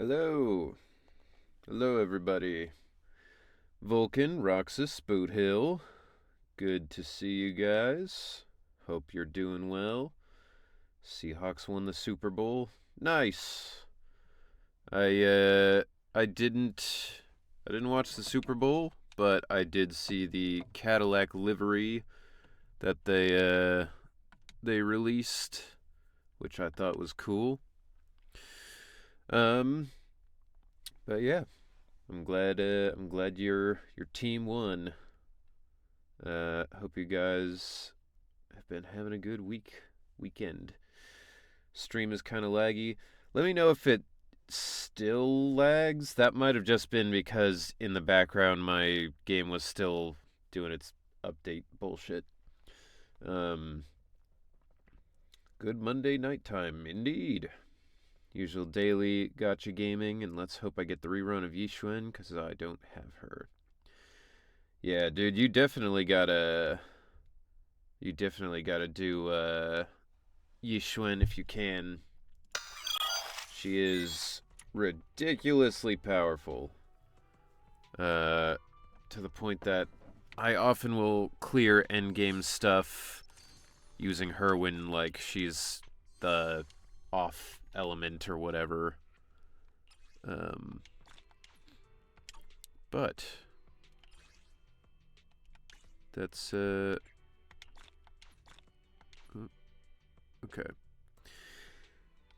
Hello. Hello, everybody. Vulcan, Roxas, Boot Hill. Good to see you guys. Hope you're doing well. Seahawks won the Super Bowl. Nice. I uh I didn't watch the Super Bowl, but I did see the Cadillac livery that they released, which I thought was cool. Um but yeah, I'm glad your team won. Hope you guys have been having a good weekend. Stream is kind of laggy. Let me know if it still lags. That might have just been because in the background my game was still doing its update bullshit. Um, Good Monday night time, indeed. Usual daily gotcha gaming, and let's hope I get the rerun of Yishun because I don't have her. Yeah, dude, you definitely gotta do Yishun if you can. She is ridiculously powerful. To the point that I often will clear endgame stuff using her when like she's the off element or whatever. Um, but that's okay.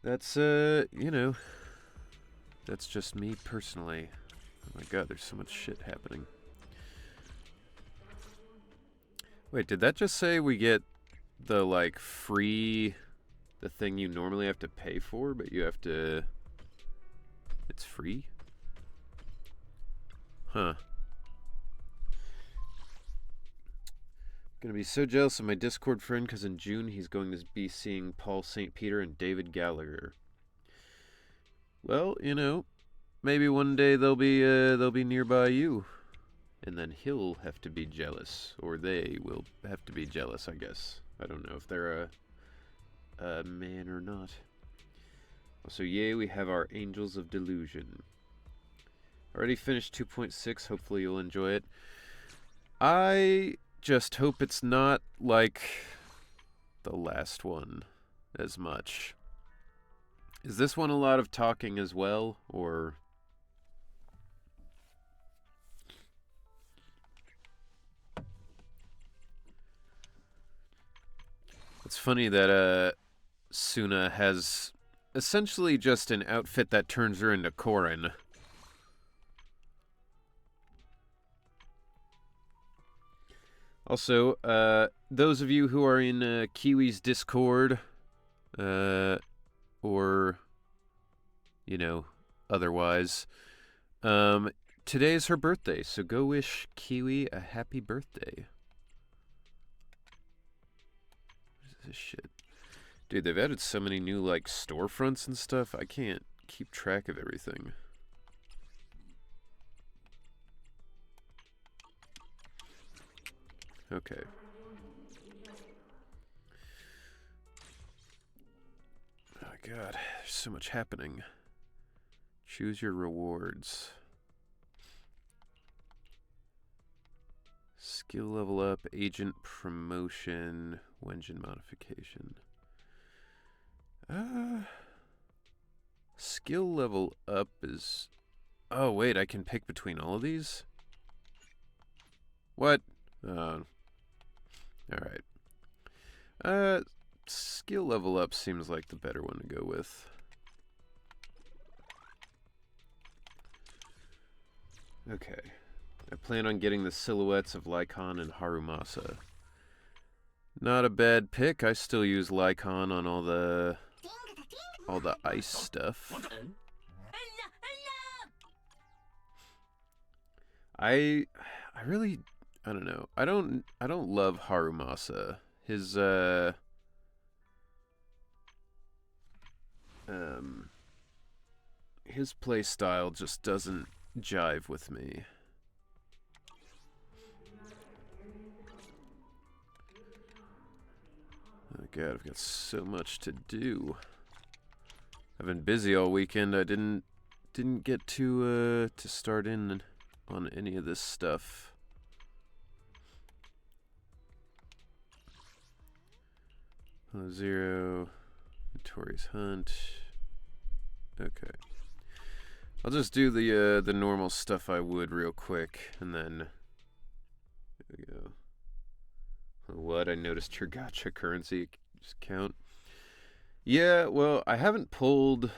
That's that's just me personally. Oh my god, there's so much shit happening. Wait, did that just say we get the like free the thing you normally have to pay for, but you have to it's free? Huh. Gonna be so jealous of my Discord friend because in June he's going to be seeing Paul St. Peter and David Gallagher. Well, maybe one day they'll be nearby you, and then he'll have to be jealous, or they will have to be jealous. I guess I don't know if they're a man or not. So yay, we have our Angels of Delusion. Already finished 2.6. Hopefully you'll enjoy it. I just hope it's not like the last one as much. Is this one a lot of talking as well, or it's funny that Suna has essentially just an outfit that turns her into Korin. Also, those of you who are in Kiwi's Discord, or, otherwise, today is her birthday, so go wish Kiwi a happy birthday. What is this shit? Dude, they've added so many new, like, storefronts and stuff, I can't keep track of everything. Okay. Oh god, there's so much happening. Choose your rewards. Skill level up, agent promotion, engine modification. Skill level up is... Oh, wait, I can pick between all of these? What? Alright. Skill level up seems like the better one to go with. Okay. I plan on getting the silhouettes of Lycon and Harumasa. Not a bad pick. I still use Lycon on all the ice stuff. I really I don't know. I don't love Harumasa. His play style just doesn't jive with me. Oh god, I've got so much to do. I've been busy all weekend. I didn't didn't get to start in on any of this stuff. Zero, Notorious Hunt. Okay. I'll just do the normal stuff I would real quick, and then there we go. What? I noticed your gacha currency just count. Yeah, well, I haven't pulled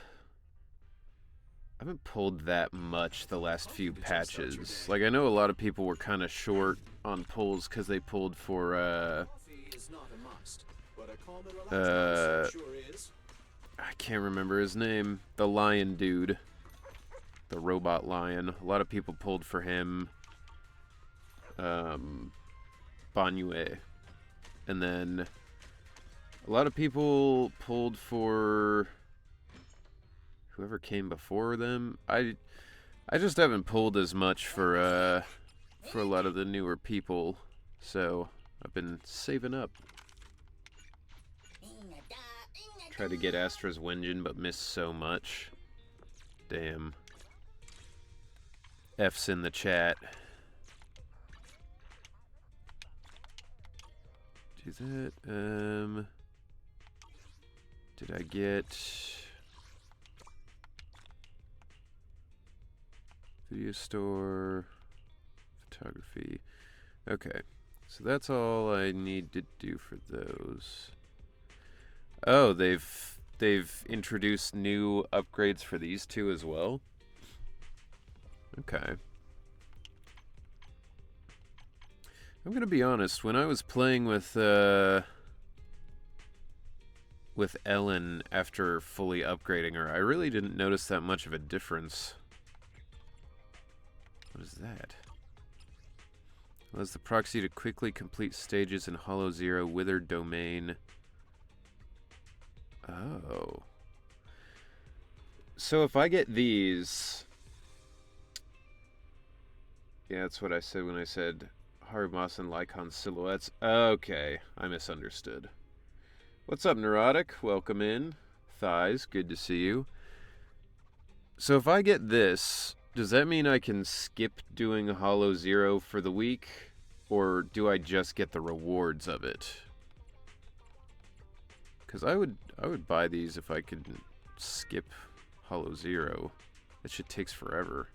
that much the last few patches. Like, I know a lot of people were kind of short on pulls because they pulled for I can't remember his name. The lion dude. The robot lion. A lot of people pulled for him. Banyue. And then a lot of people pulled for whoever came before them. I just haven't pulled as much for a lot of the newer people. So I've been saving up. Tried to get Astra's Wenjin, but missed so much. Damn. F's in the chat. Do that. Did I get video store, photography? Okay, so that's all I need to do for those. Oh, they've introduced new upgrades for these two as well. Okay. I'm gonna be honest. When I was playing with Ellen after fully upgrading her, I really didn't notice that much of a difference. What is that? Allows the proxy to quickly complete stages in Hollow Zero Withered Domain. Oh. So if I get these... Yeah, that's what I said when I said Harumas and Lycon silhouettes. Okay, I misunderstood. What's up, Neurotic? Welcome in. Thighs, good to see you. So if I get this, does that mean I can skip doing Hollow Zero for the week? Or do I just get the rewards of it? Because I would buy these if I could skip Hollow Zero. That shit takes forever.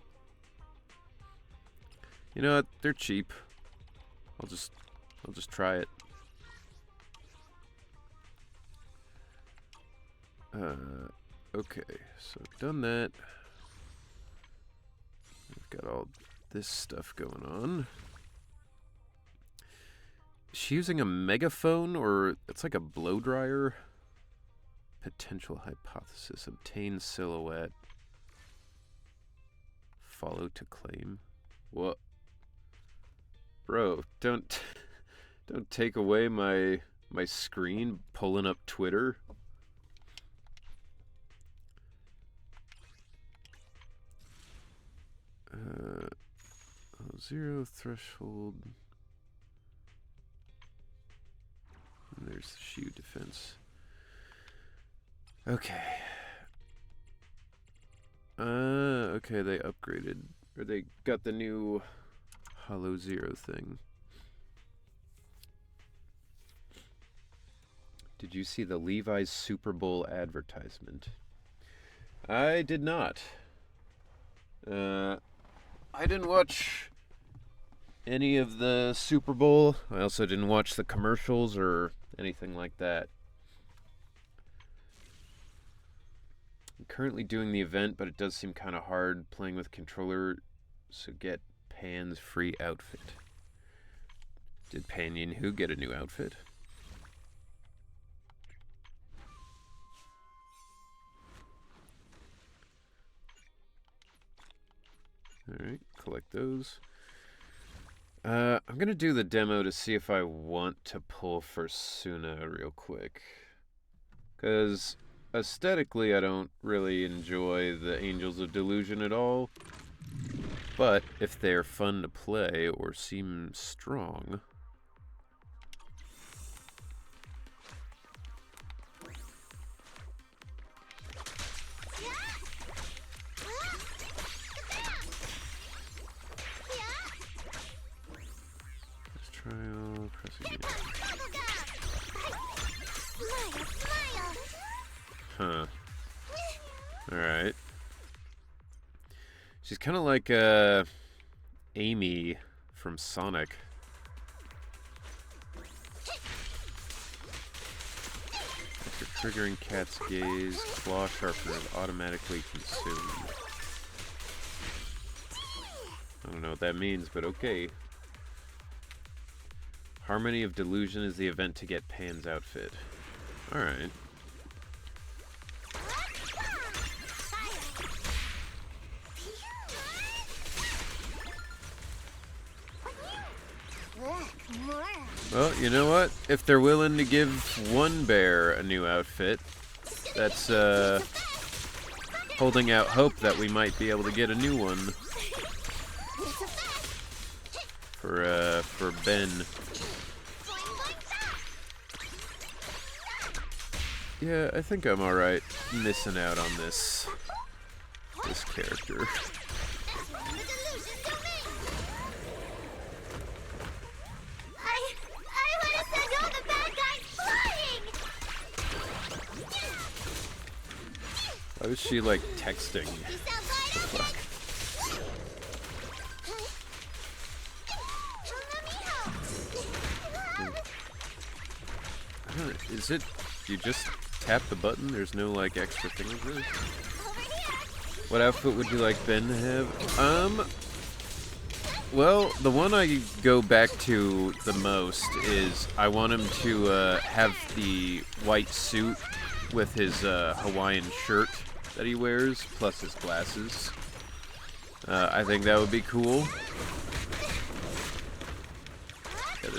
You know what? They're cheap. I'll just try it. Okay, so I've done that. I've got all this stuff going on. Is she using a megaphone, or it's like a blow dryer? Potential hypothesis. Obtain silhouette. Follow to claim. What? Bro, don't take away my screen pulling up Twitter. Zero threshold. And there's the shoe defense. Okay. Okay, they upgraded, or they got the new Hollow Zero thing. Did you see the Levi's Super Bowl advertisement? I did not. I didn't watch any of the Super Bowl. I also didn't watch the commercials or anything like that. I'm currently doing the event, but it does seem kind of hard playing with controller, so get Pan's free outfit. Did Pan Yin Hu get a new outfit? Alright, collect those. I'm gonna do the demo to see if I want to pull for Suna real quick. Because aesthetically, I don't really enjoy the Angels of Delusion at all. But if they're fun to play or seem strong... Alright. She's kind of like Amy from Sonic. After triggering Cat's Gaze, Claw Sharpener is automatically consumed. I don't know what that means, but okay. Harmony of Delusion is the event to get Pan's outfit. Alright. Well, you know what? If they're willing to give one bear a new outfit, that's holding out hope that we might be able to get a new one for Ben. Yeah, I think I'm alright missing out on this character. Why was she, like, texting? What the fuck? I don't know, is it... You just tap the button? There's no, like, extra thing with this? What outfit would you like Ben to have? Well, the one I go back to the most is I want him to have the white suit with his Hawaiian shirt that he wears, plus his glasses. I think that would be cool. Yeah,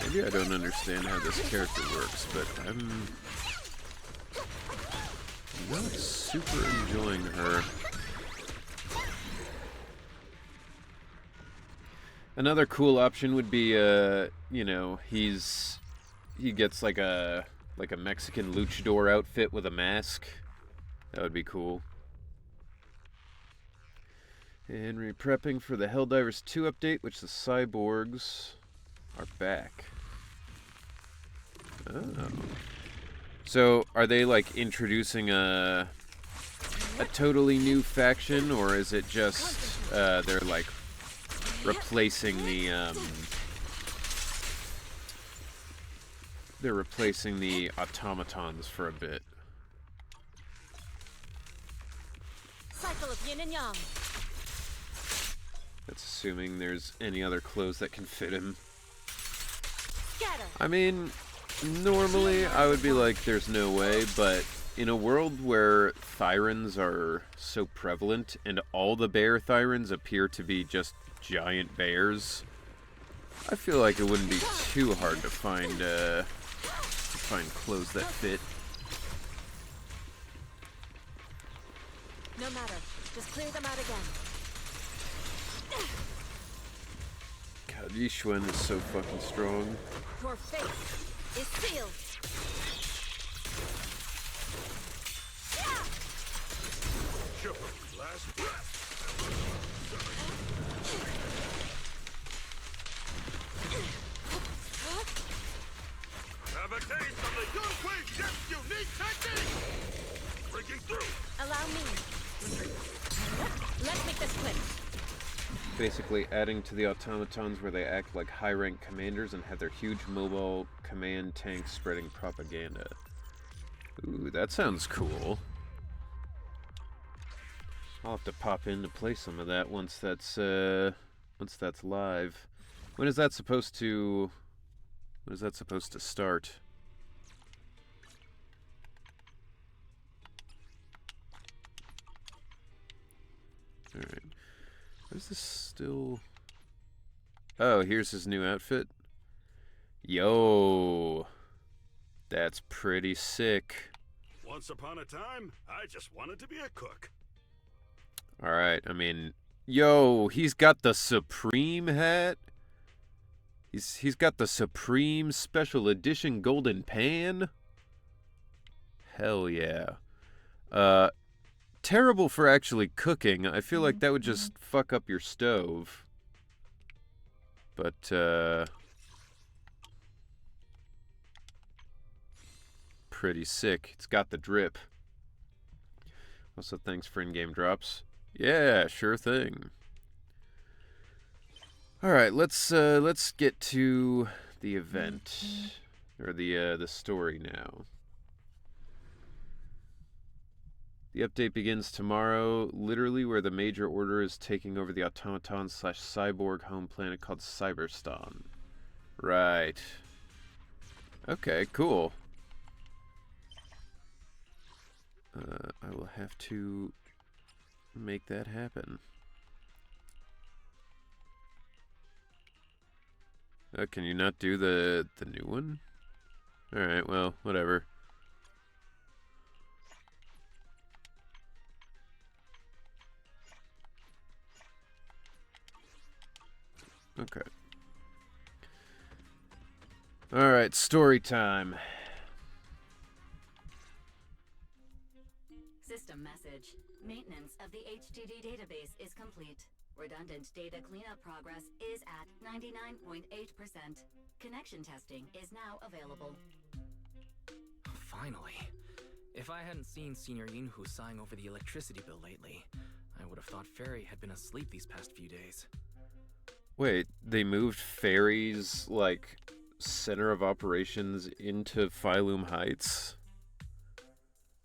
maybe I don't understand how this character works, but I'm not super enjoying her. Another cool option would be, you know, he gets like a Mexican luchador outfit with a mask. That would be cool. And prepping for the Helldivers 2 update, which the cyborgs are back. Oh. So, are they, like, introducing a totally new faction, or is it just, they're, like, replacing the, they're replacing the automatons for a bit? Cycle of yin and yang. That's assuming there's any other clothes that can fit him. Scatter. I mean, normally I would be like, there's no way, but in a world where Thyrans are so prevalent and all the bear Thyrans appear to be just giant bears, I feel like it wouldn't be too hard to find clothes that fit. No matter. Just clear them out again. God, Yixuan is so fucking strong. Your fate is sealed. Last breath. Have a taste of the Yunhui Jet's unique technique! Breaking through! Allow me. Let's make this quick. Basically adding to the automatons where they act like high-rank commanders and have their huge mobile command tanks spreading propaganda. Ooh, that sounds cool. I'll have to pop in to play some of that once that's live. When is that supposed to start? Alright. Is this still... Oh, here's his new outfit. Yo! That's pretty sick. Once upon a time, I just wanted to be a cook. Alright, I mean... Yo, he's got the Supreme hat. He's got the Supreme Special Edition Golden Pan. Hell yeah. Terrible for actually cooking. I feel like that would just fuck up your stove. But, pretty sick. It's got the drip. Also, thanks for in-game drops. Yeah, sure thing. All right, let's get to the event or the story now. The update begins tomorrow, literally where the major order is taking over the automaton/cyborg home planet called Cyberston. Right. Okay, cool. I will have to make that happen. Can you not do the new one? Alright, well, whatever. Okay. Alright, story time. System message. Maintenance of the HDD database is complete. Redundant data cleanup progress is at 99.8%. Connection testing is now available. Finally. If I hadn't seen Senior Yinhu sighing over the electricity bill lately, I would have thought Fairy had been asleep these past few days. Wait, they moved Fairy's, like, center of operations into Phylum Heights?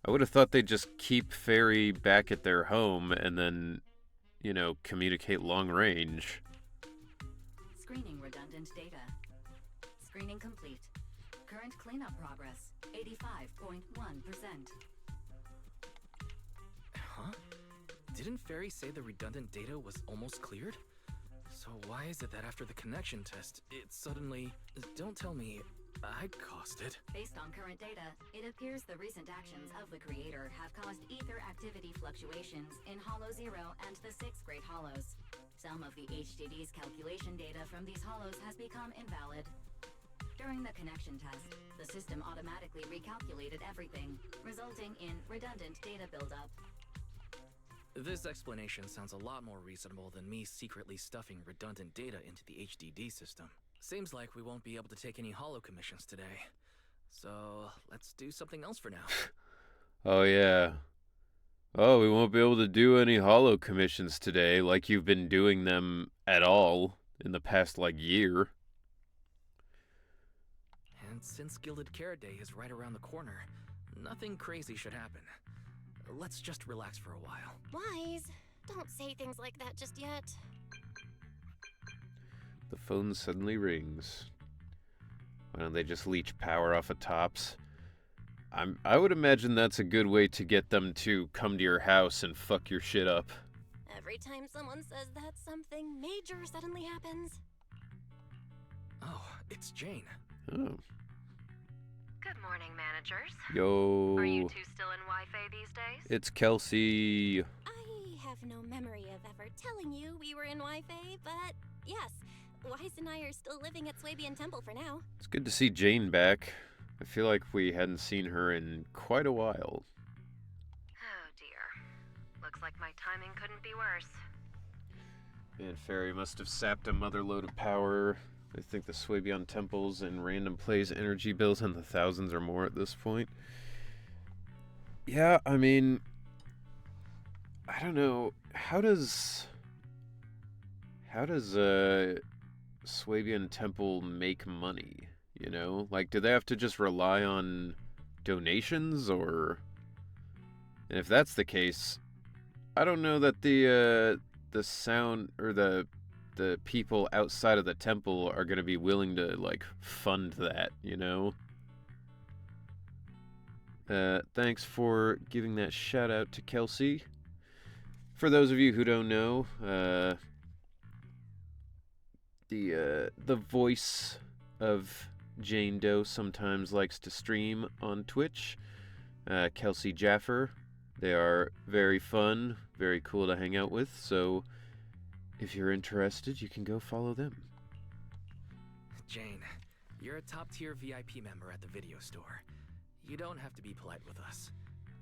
I would have thought they'd just keep Fairy back at their home and then, you know, communicate long range. Screening redundant data. Screening complete. Current cleanup progress, 85.1%. Huh? Didn't Fairy say the redundant data was almost cleared? So why is it that after the connection test, it suddenly... Don't tell me I caused it. Based on current data, it appears the recent actions of the Creator have caused ether activity fluctuations in Hollow 0 and the 6th Great Hollows. Some of the HDD's calculation data from these hollows has become invalid. During the connection test, the system automatically recalculated everything, resulting in redundant data buildup. This explanation sounds a lot more reasonable than me secretly stuffing redundant data into the HDD system. Seems like we won't be able to take any hollow commissions today. So, let's do something else for now. Oh, yeah. Oh, we won't be able to do any hollow commissions today, like you've been doing them at all in the past, like, year. And since Gilded Carrot Day is right around the corner, nothing crazy should happen. Let's just relax for a while. Wise, don't say things like that just yet. The phone suddenly rings. Why don't they just leech power off of tops? I would imagine that's a good way to get them to come to your house and fuck your shit up. Every time someone says that, something major suddenly happens. Oh, it's Jane. Oh. Good morning, managers. Yo. Are you two still in Wi-Fi these days? It's Kelsey. I have no memory of ever telling you we were in Wi-Fi, but yes, Wise and I are still living at Swabian Temple for now. It's good to see Jane back. I feel like we hadn't seen her in quite a while. Oh dear. Looks like my timing couldn't be worse. Man, Fairy must have sapped a motherload of power. I think the Swabian temples and random plays energy bills in the thousands or more at this point. Yeah, I mean, I don't know. How does Swabian temple make money? You know, like, do they have to just rely on donations, or? And if that's the case, I don't know that the sound or the people outside of the temple are going to be willing to, like, fund that, you know? Thanks for giving that shout out to Kelsey. For those of you who don't know, the voice of Jane Doe sometimes likes to stream on Twitch. Kelsey Jaffer. They are very fun, very cool to hang out with, so if you're interested, you can go follow them. Jane, you're a top-tier VIP member at the video store. You don't have to be polite with us.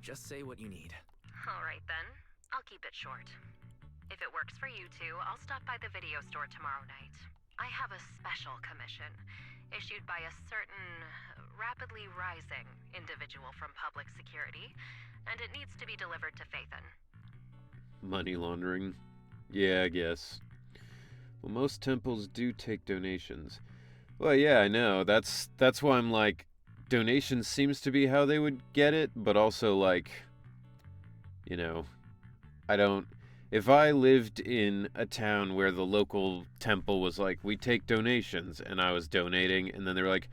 Just say what you need. Alright then. I'll keep it short. If it works for you two, I'll stop by the video store tomorrow night. I have a special commission, issued by a certain rapidly rising individual from public security, and it needs to be delivered to Phaethon. Money laundering. Yeah, I guess. Well, most temples do take donations. Well, yeah, I know. That's why I'm like, donations seems to be how they would get it, but also like, you know, I don't. If I lived in a town where the local temple was like, we take donations, and I was donating, and then they were like,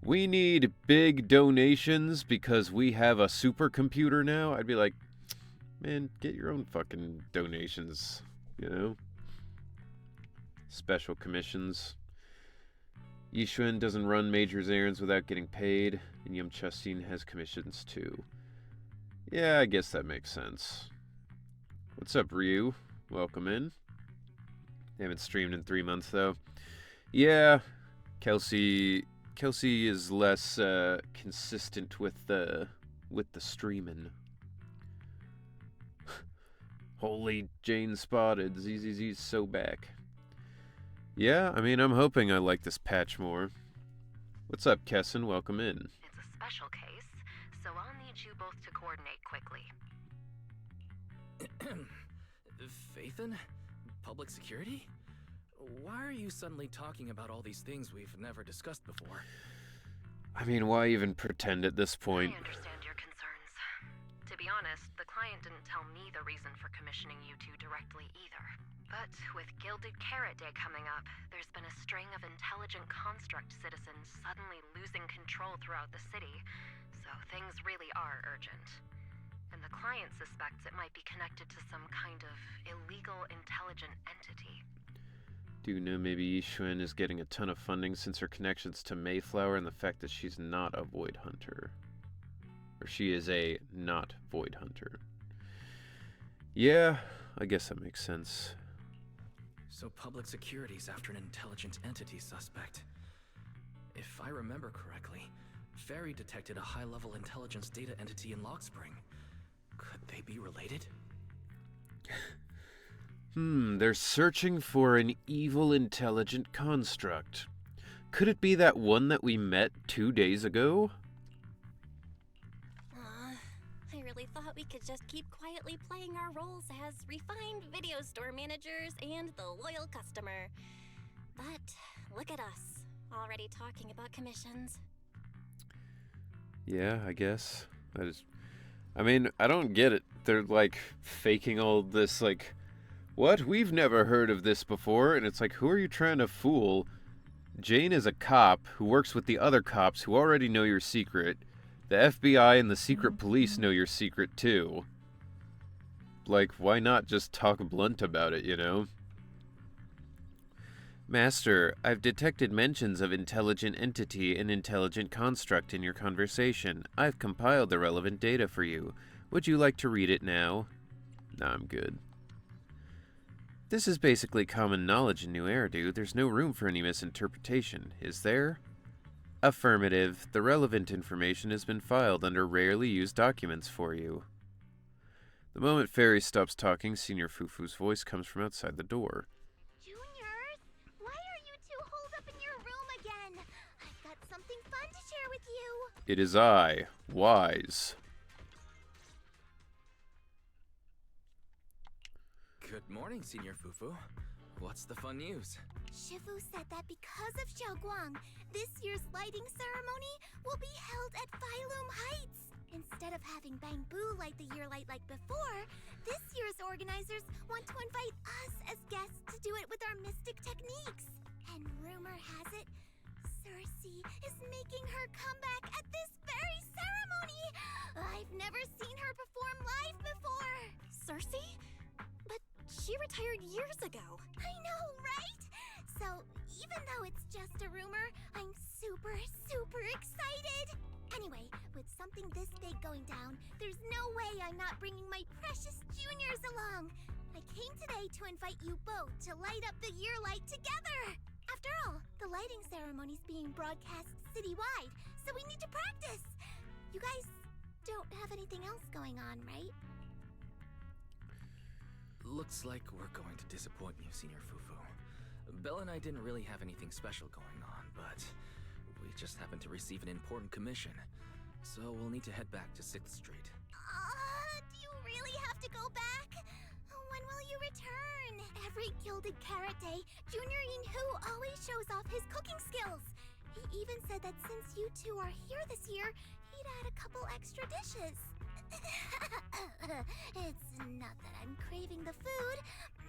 we need big donations because we have a supercomputer now, I'd be like, man, get your own fucking donations, you know? Special commissions. Yishuan doesn't run Major's errands without getting paid, and Yum Chastin has commissions too. Yeah, I guess that makes sense. What's up, Ryu? Welcome in. They haven't streamed in 3 months, though. Yeah, Kelsey is less consistent with the streaming. Holy Jane spotted. ZZZ's so back. Yeah, I mean, I'm hoping I like this patch more. What's up, Kessin? Welcome in. It's a special case, so I'll need you both to coordinate quickly. Phaethon? Public security? Why are you suddenly talking about all these things we've never discussed before? I mean, why even pretend at this point? I understand your concerns. To be honest, the client didn't tell me the reason for commissioning you two directly either. But with Gilded Carrot Day coming up, there's been a string of intelligent construct citizens suddenly losing control throughout the city, so things really are urgent. And the client suspects it might be connected to some kind of illegal intelligent entity. Do you know maybe Yishuan is getting a ton of funding since her connections to Mayflower and the fact that she's not a Void Hunter? Or she is a not Void Hunter. Yeah, I guess that makes sense. So public security's after an intelligent entity suspect. If I remember correctly, Fairy detected a high-level intelligence data entity in Lockspring. Could they be related? They're searching for an evil intelligent construct. Could it be that one that we met 2 days ago? I really thought we could just keep quietly playing our roles as refined video store managers and the loyal customer. But look at us, already talking about commissions. Yeah, I guess. I mean, I don't get it. They're like faking all this, like, what? We've never heard of this before. And it's like, who are you trying to fool? Jane is a cop who works with the other cops who already know your secret. The FBI and the secret police know your secret too. Like, why not just talk blunt about it, you know? Master, I've detected mentions of intelligent entity and intelligent construct in your conversation. I've compiled the relevant data for you. Would you like to read it now? Nah, I'm good. This is basically common knowledge in New Eridu. There's no room for any misinterpretation, is there? Affirmative. The relevant information has been filed under rarely used documents for you. The moment Fairy stops talking, Senior Fufu's voice comes from outside the door. Juniors, why are you two holed up in your room again? I've got something fun to share with you. It is I, Wise. Good morning, Senior Fufu. What's the fun news? Shifu said that because of Xiaoguang, this year's lighting ceremony will be held at Phylum Heights. Instead of having Bangbu light the year light like before, this year's organizers want to invite us as guests to do it with our mystic techniques. And rumor has it, Cersei is making her comeback at this very ceremony. I've never seen her perform live before. Cersei? But she retired years ago. I know, right? So, even though it's just a rumor, I'm super, super excited. Anyway, with something this big going down, there's no way I'm not bringing my precious juniors along. I came today to invite you both to light up the year light together. After all, the lighting ceremony's being broadcast citywide, so we need to practice. You guys don't have anything else going on, right? Looks like we're going to disappoint you, Senior Fufu. Belle and I didn't really have anything special going on, but we just happened to receive an important commission. So we'll need to head back to 6th Street. return! Every Gilded Carrot Day, Junior Yin-Hu always shows off his cooking skills. He even said that since you two are here this year, he'd add a couple extra dishes. It's not that I'm craving the food.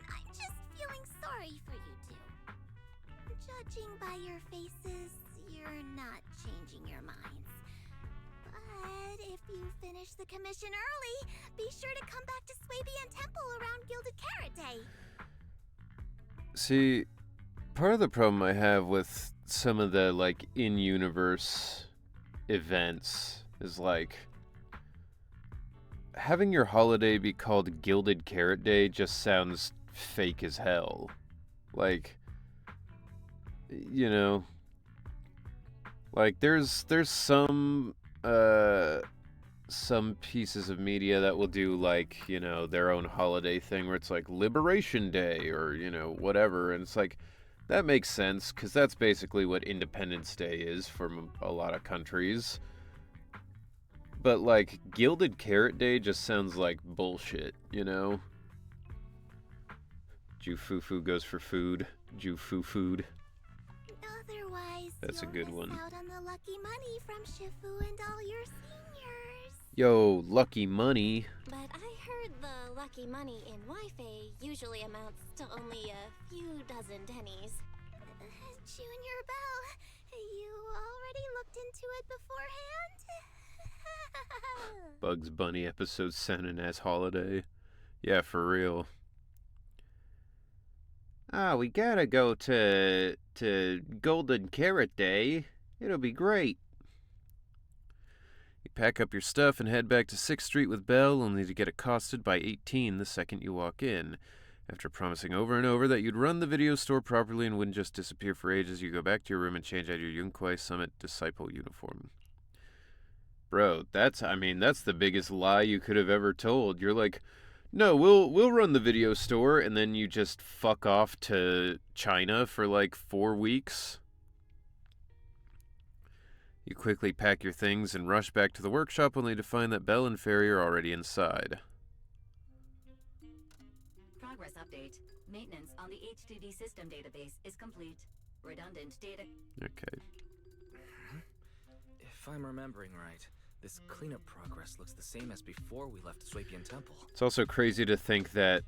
I'm just feeling sorry for you two. Judging by your faces, you're not changing your minds. But if you finish the commission early, be sure to come back to Swabian Temple around Gilded Carrot Day. See, part of the problem I have with some of the, like, in-universe events is, like, having your holiday be called Gilded Carrot Day just sounds fake as hell. Like, you know, like, there's some pieces of media that will do, like, you know, their own holiday thing where it's like Liberation Day or, you know, whatever, and it's like, that makes sense because that's basically what Independence Day is for a lot of countries. But, like, Gilded Carrot Day just sounds like bullshit, you know? Jufufu goes for food. Jufu food. Otherwise, That's a you'll good miss one. out on the lucky money from Shifu and all your seniors. Yo, lucky money. But I heard the lucky money in Wi-Fi usually amounts to only a few dozen pennies. Junior Bell, you already looked into it beforehand? Bugs Bunny episode sounding as holiday. Yeah, for real. We gotta go to Golden Carrot Day. It'll be great. You pack up your stuff and head back to 6th Street with Belle, only to get accosted by 18 the second you walk in. After promising over and over that you'd run the video store properly and wouldn't just disappear for ages, you go back to your room and change out your Yunkwai Summit Disciple uniform. Bro, that's the biggest lie you could have ever told. You're like, no, we'll run the video store, and then you just fuck off to China for like 4 weeks. You quickly pack your things and rush back to the workshop, only to find that Belle and Fairy are already inside. Progress update. Maintenance on the HDD system database is complete. Redundant data. Okay. If I'm remembering right, this cleanup progress looks the same as before we left Swabian Temple. It's also crazy to think that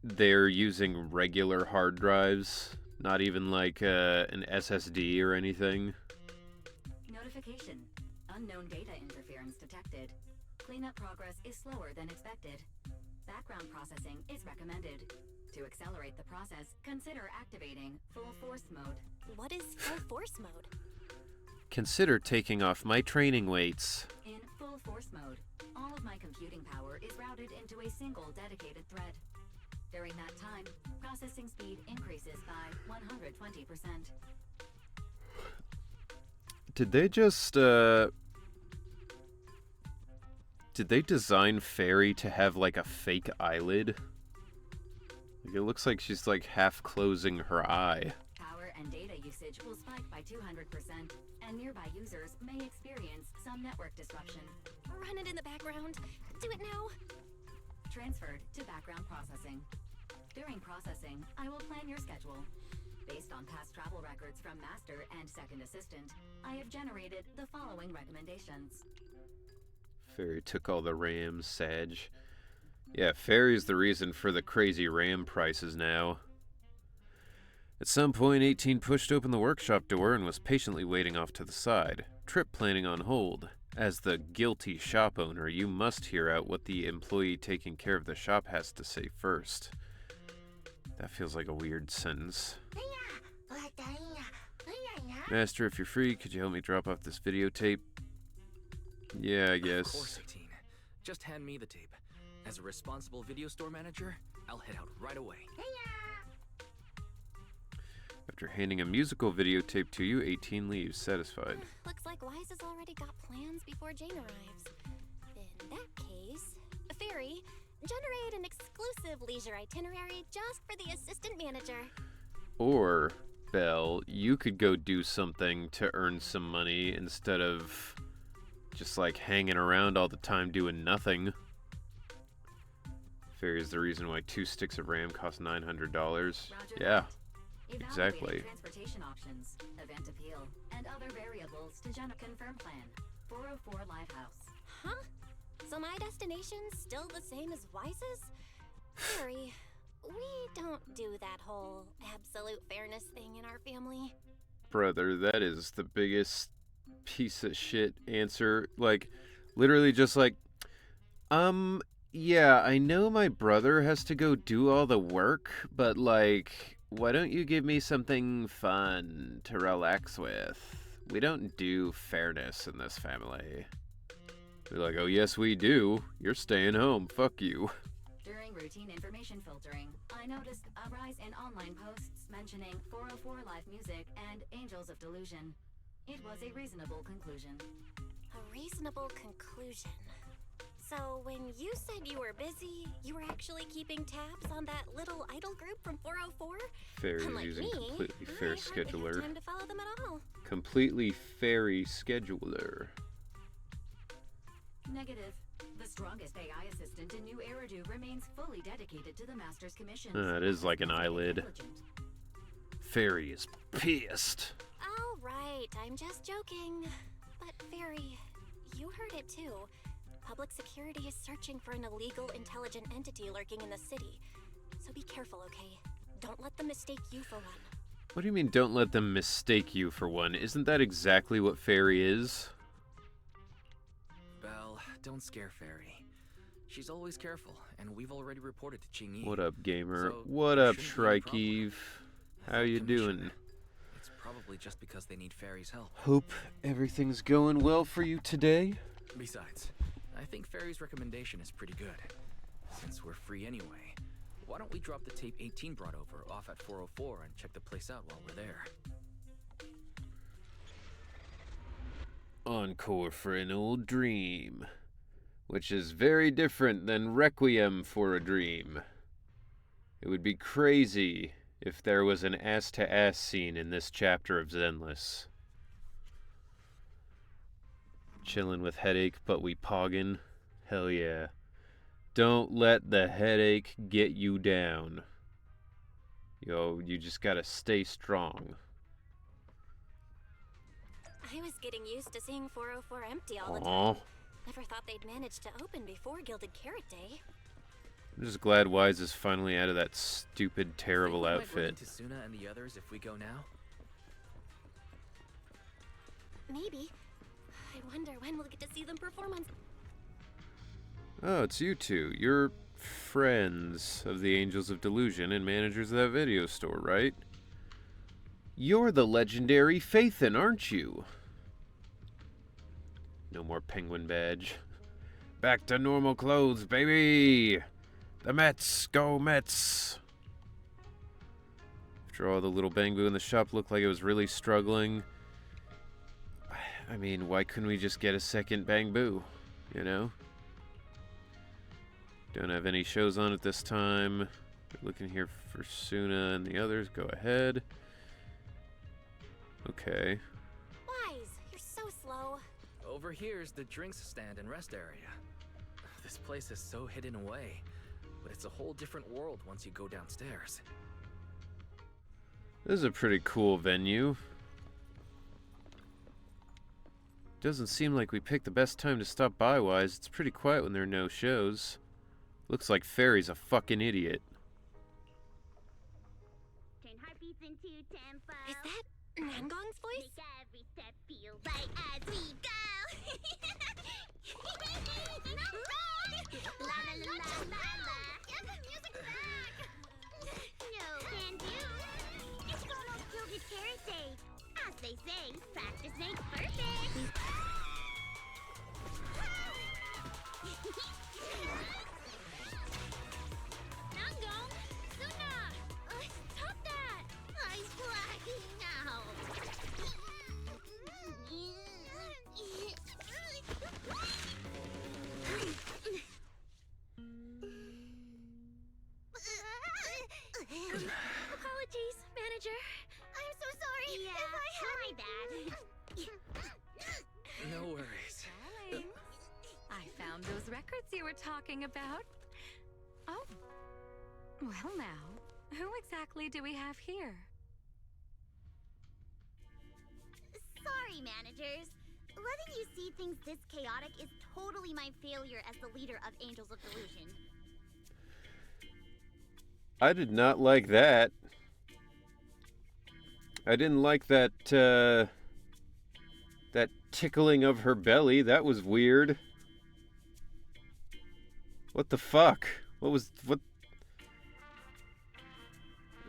they're using regular hard drives, not even like an SSD or anything. Notification. Unknown data interference detected. Cleanup progress is slower than expected. Background processing is recommended. To accelerate the process, consider activating full force mode. What is full force mode? Consider taking off my training weights. In full force mode, all of my computing power is routed into a single dedicated thread. During that time, processing speed increases by 120%. Did they just, did they design Fairy to have, like, a fake eyelid? Like, it looks like she's, like, half closing her eye. Power and data usage will spike by 200%, and nearby users may experience some network disruption. Run it in the background. Do it now. Transferred to background processing. During processing, I will plan your schedule. Based on past travel records from Master and Second Assistant, I have generated the following recommendations. Fairy took all the RAM, Sag. Yeah, Fairy's the reason for the crazy RAM prices now. At some point, 18 pushed open the workshop door and was patiently waiting off to the side, trip planning on hold. As the guilty shop owner, you must hear out what the employee taking care of the shop has to say first. That feels like a weird sentence. Master, if you're free, could you help me drop off this videotape? Yeah, I guess. Of course, 18. Just hand me the tape. As a responsible video store manager, I'll head out right away. After handing a musical videotape to you, 18 leaves, satisfied. Looks like Wise has already got plans before Jane arrives. In that case, Fairy, generate an exclusive leisure itinerary just for the assistant manager. Or, Belle, you could go do something to earn some money instead of just like hanging around all the time doing nothing. Fairy is the reason why 2 sticks of RAM cost $900. Roger Yeah, that. exactly. Evaluating transportation options, event appeal, and other variables to confirm plan. 404 Lighthouse. Huh? So my destination's still the same as Wise's? Harry, we don't do that whole absolute fairness thing in our family. Brother, that is the biggest piece of shit answer. Like, literally just like, yeah, I know my brother has to go do all the work, but like, why don't you give me something fun to relax with? We don't do fairness in this family. They're like, oh yes we do. You're staying home. Fuck you. During routine information filtering, I noticed a rise in online posts mentioning 404 Live Music and Angels of Delusion. It was a reasonable conclusion. A reasonable conclusion. So when you said you were busy, you were actually keeping tabs on that little idol group from 404? Fairy is Unlike using me, completely I fair hardly have scheduler. time to follow them at all. Completely fairy scheduler. Negative. The strongest AI assistant in New Eridu remains fully dedicated to the Master's commissions. It is like an eyelid. Intelligent. Fairy is pissed. All right, I'm just joking. But Fairy, you heard it too. Public security is searching for an illegal intelligent entity lurking in the city. So be careful, okay? Don't let them mistake you for one. What do you mean don't let them mistake you for one? Isn't that exactly what Fairy is? Belle, don't scare Fairy. She's always careful, and we've already reported to Qingyi. What up, gamer? So, What there up, shouldn't be any Shrikeeve? How That you commission, doing? It's probably just because they need Fairy's help. Hope everything's going well for you today. Besides, I think Fairy's recommendation is pretty good. Since we're free anyway, why don't we drop the tape 18 brought over off at 404 and check the place out while we're there? Encore for an old dream. Which is very different than Requiem for a Dream. It would be crazy if there was an ass-to-ass scene in this chapter of Zenless. Chillin' with headache, but we poggin'. Hell yeah. Don't let the headache get you down. Yo, you just gotta stay strong. I was getting used to seeing 404 empty all the time. Aww. Never thought they'd manage to open before Gilded Carrot Day. I'm just glad Wise is finally out of that stupid, terrible Think we might run outfit. into Suna and the others if we go now? Maybe. I wonder when we'll get to see them perform on... Oh, it's you two. You're friends of the Angels of Delusion and managers of that video store, right? You're the legendary Phaethon, aren't you? No more penguin badge. Back to normal clothes, baby! The Mets! Go Mets! After all, the little Bangbu in the shop looked like it was really struggling. I mean, why couldn't we just get a second Bangbu? You know? Don't have any shows on at this time. Looking here for Suna and the others. Go ahead. Okay. Wise, you're so slow. Over here's the drinks stand and rest area. This place is so hidden away, but it's a whole different world once you go downstairs. This is a pretty cool venue. Doesn't seem like we picked the best time to stop by, Wise. It's pretty quiet when there are no shows. Looks like Fairy's a fucking idiot. Turn heartbeats into tempo. Is that Nangong's voice? Make every step feel right as we go. La la la la la la. Get the music back. No can do. It's almost Gilded Carrot Day. As they say, practice makes perfect. Nangong, Suna, stop that! I'm blacking out. Apologies, manager. I'm so sorry. Yeah, if I had my bad. No worries. Darling, I found those records you were talking about. Oh. Well now, who exactly do we have here? Sorry, managers. Letting you see things this chaotic is totally my failure as the leader of Angels of Delusion. I did not like that. I didn't like that, that tickling of her belly. That was weird. What the fuck? What?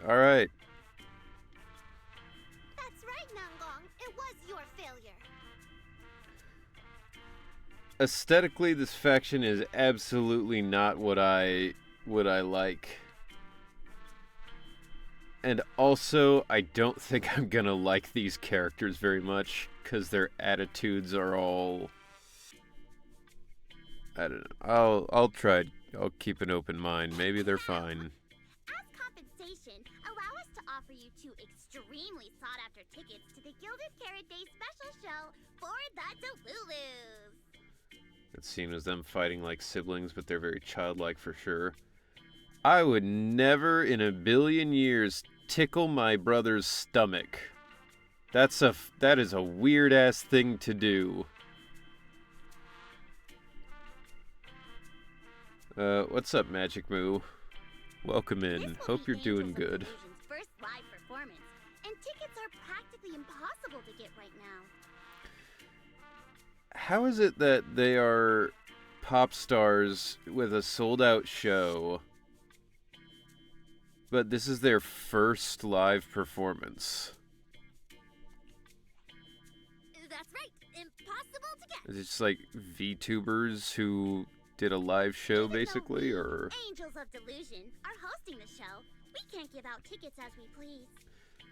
Alright. That's right, Nanggong. It was your failure. Aesthetically, this faction is absolutely not what I like. And also, I don't think I'm gonna like these characters very much, because their attitudes are all... I don't know. I'll try. I'll keep an open mind. Maybe they're fine. As compensation, allow us to offer you 2 extremely sought-after tickets to the Gilded Carrot Day special show for the Delulus. It seems as them fighting like siblings, but they're very childlike for sure. I would never in a billion years tickle my brother's stomach. That is a weird-ass thing to do. What's up, Magic Moo? Welcome in. Hope you're doing good. Delusion's first live performance, and tickets are practically impossible to get right now. How is it that they are pop stars with a sold-out show, but this is their first live performance? That's right, impossible to get. Is it just like VTubers who did a live show, Even though basically, we, or... Angels of Delusion, are hosting the show, we can't give out tickets as we please.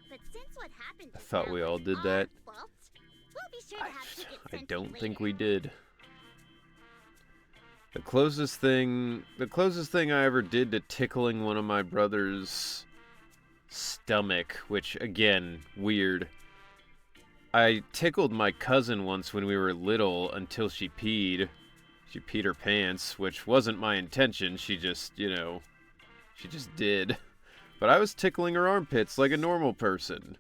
But since what happened I just thought now we all was did our that. fault, we'll be sure to have tickets I sent don't to you think later. we did. The closest thing I ever did to tickling one of my brother's stomach, which again, weird. I tickled my cousin once when we were little until she peed. She peed her pants, which wasn't my intention. She just, she just did. But I was tickling her armpits like a normal person.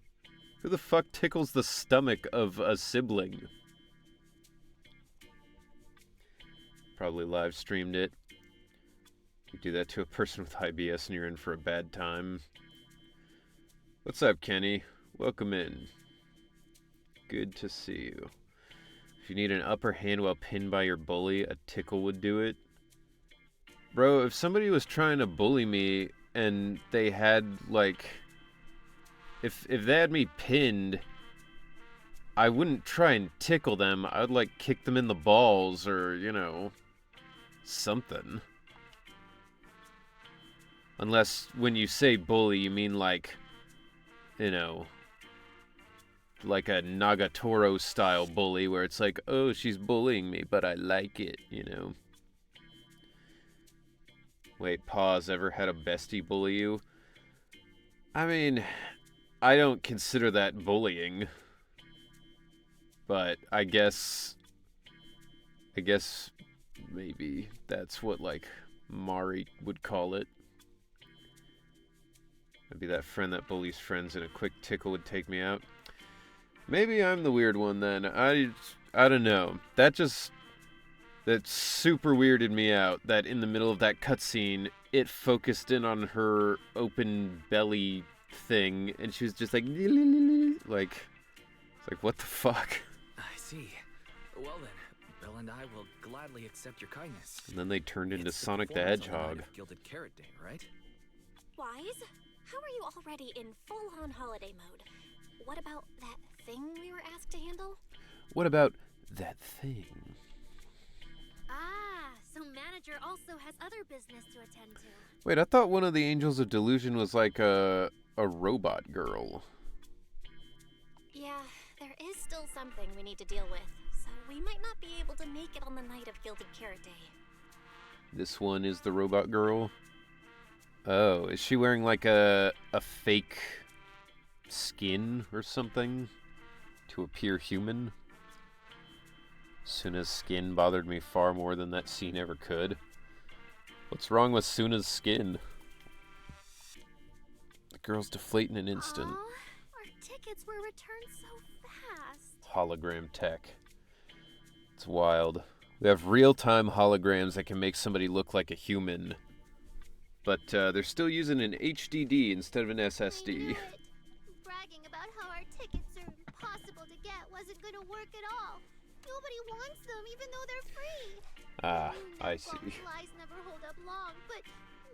Who the fuck tickles the stomach of a sibling? Probably live streamed it. You do that to a person with IBS and you're in for a bad time. What's up, Kenny? Welcome in. Good to see you. If you need an upper hand while pinned by your bully, a tickle would do it. Bro, if somebody was trying to bully me and they had, like... If they had me pinned, I wouldn't try and tickle them. I would, like, kick them in the balls or, something. Unless, when you say bully, you mean, like, like a Nagatoro-style bully, where it's like, oh, she's bullying me, but I like it, Wait, pause, ever had a bestie bully you? I mean, I don't consider that bullying. But I guess maybe that's what, like, Mari would call it. Maybe that friend that bullies friends and a quick tickle would take me out. Maybe I'm the weird one then. I don't know. That super weirded me out that in the middle of that cutscene, it focused in on her open belly thing, and she was just like, it's like, what the fuck? I see. Well then, Bill and I will gladly accept your kindness. And then they turned into It's Sonic the performance on night Hedgehog. of Gilded Carrot Day, right? Wise, how are you already in full-on holiday mode? What about that thing we were asked to handle? What about that thing? Ah, so manager also has other business to attend to. Wait, I thought one of the Angels of Delusion was like a robot girl. Yeah, there is still something we need to deal with, so we might not be able to make it on the night of Gilded Carrot Day. This one is the robot girl? Oh, is she wearing like a fake skin or something to appear human? Suna's skin bothered me far more than that scene ever could. What's wrong with Suna's skin? The girls deflate in an instant. Aw, our tickets were returned so fast. Hologram tech. It's wild. We have real-time holograms that can make somebody look like a human. But they're still using an HDD instead of an I SSD. knew it. Bragging about how our tickets are impossible to get wasn't gonna work at all. Nobody wants them, even though they're free. Ah, I That see. bomb's lies never hold up long, but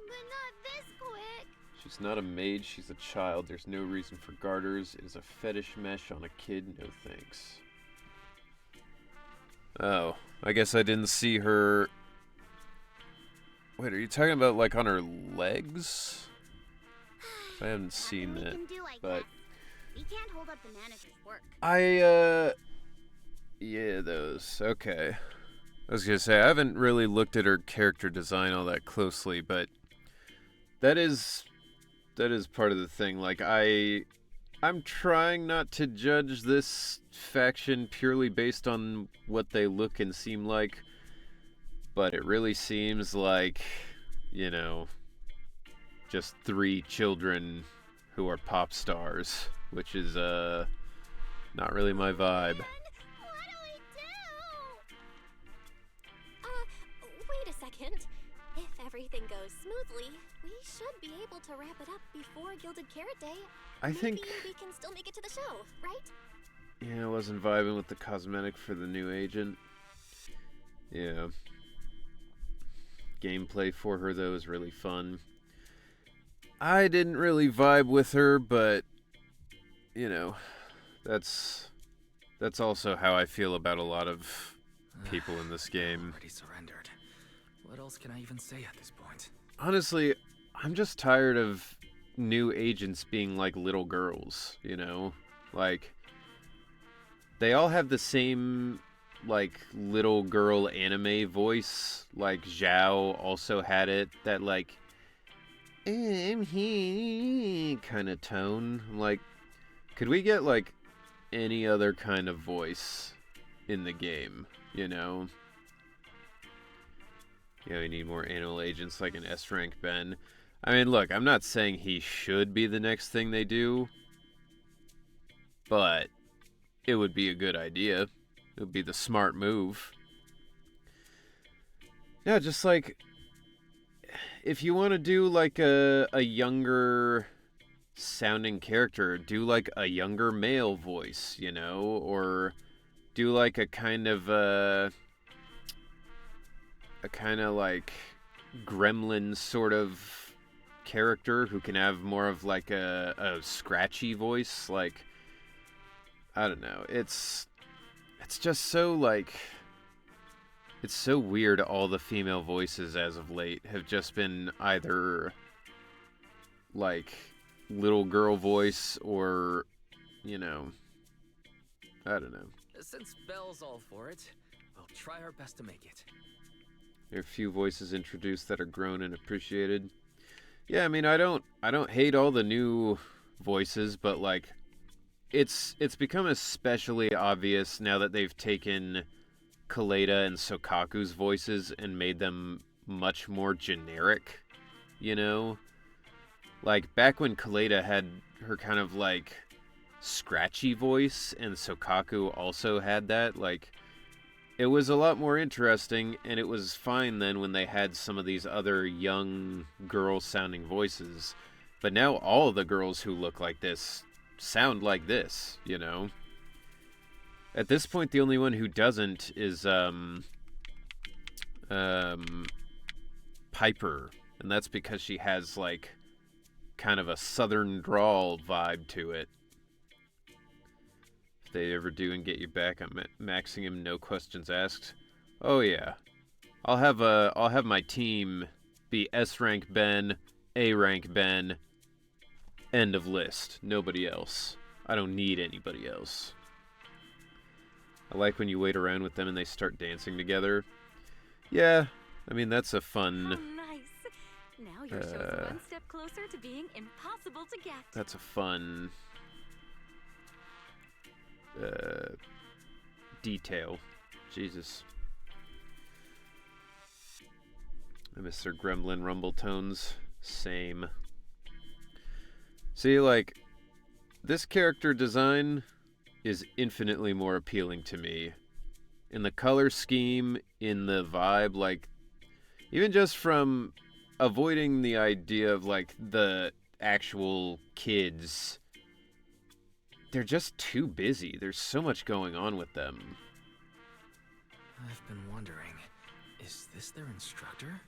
not this quick. She's not a maid, she's a child. There's no reason for garters. It is a fetish mesh on a kid. No thanks. Oh, I guess I didn't see her. Wait, are you talking about like on her legs? I haven't seen Nothing we that, can do, I but guess. We can't hold up the manager's work. Yeah, those. Okay. I was gonna say, I haven't really looked at her character design all that closely, but that is part of the thing. Like, I'm trying not to judge this faction purely based on what they look and seem like, but it really seems like, you know, just 3 children who are pop stars, which is not really my vibe. What do we do? Wait a second. If everything goes smoothly, we should be able to wrap it up before Gilded Carrot Day. I think, Maybe we can still make it to the show, right? yeah, I wasn't vibing with the cosmetic for the new agent. Yeah. Gameplay for her, though, is really fun. I didn't really vibe with her, but, you know, that's also how I feel about a lot of people in this game. Already surrendered. What else can I even say at this point? Honestly, I'm just tired of new agents being like little girls, you know? Like, they all have the same, like, little girl anime voice. Like, Zhao also had it, that, like, I'm here kind of tone. I'm like, could we get, like, any other kind of voice in the game, you know? Yeah, we need more animal agents like an S-rank Ben. I mean, look, I'm not saying he should be the next thing they do, but it would be a good idea. It would be the smart move. Yeah, just like, if you want to do like a younger sounding character, do like a younger male voice, you know, or do like a kind of like gremlin sort of character who can have more of like a scratchy voice. Like, I don't know, it's just so like, it's so weird. All the female voices as of late have just been either like little girl voice or, you know, I don't know. Since Belle's all for it, we'll try our best to make it. There are a few voices introduced that are grown and appreciated. Yeah, I mean, I don't hate all the new voices, but like, it's become especially obvious now that they've taken Kaleda and Sokaku's voices and made them much more generic, you know? Like, back when Kaleda had her kind of like scratchy voice and Sokaku also had that, like, it was a lot more interesting, and it was fine then when they had some of these other young girl-sounding voices. But now all of the girls who look like this sound like this, you know? At this point, the only one who doesn't is, Piper. And that's because she has, like, kind of a southern drawl vibe to it. If they ever do and get you back, I'm maxing him, no questions asked. Oh yeah, I'll have my team be S rank Ben, A rank Ben. End of list. Nobody else. I don't need anybody else. I like when you wait around with them and they start dancing together. Yeah, I mean, that's a fun. Oh, nice. Now your show's one step closer to being impossible to get. That's a fun detail. Jesus. I miss their gremlin rumble tones. Same. See, like, this character design is infinitely more appealing to me. In the color scheme, in the vibe, like, even just from avoiding the idea of, like, the actual kids. They're just too busy. There's so much going on with them. I've been wondering, is this their instructor?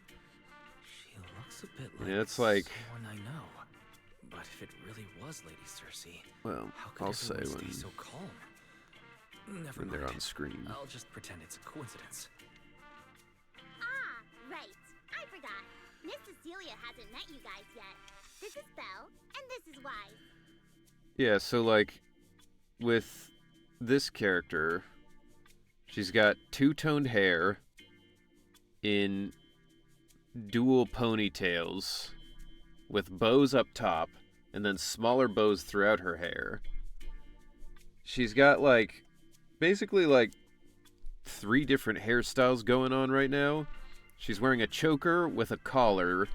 She looks a bit like, Yeah, it's like someone I know. But if it really was Lady Cersei, well, how could I'll say everyone when, stay so calm? Never when mind. they're on screen. I'll just pretend it's a coincidence. Ah, right. I forgot. Miss Cecilia hasn't met you guys yet. This is Belle, and this is Wise. Yeah, so like with this character, she's got two-toned hair in dual ponytails with bows up top and then smaller bows throughout her hair. She's got like basically like 3 different hairstyles going on right now. She's wearing a choker with a collar,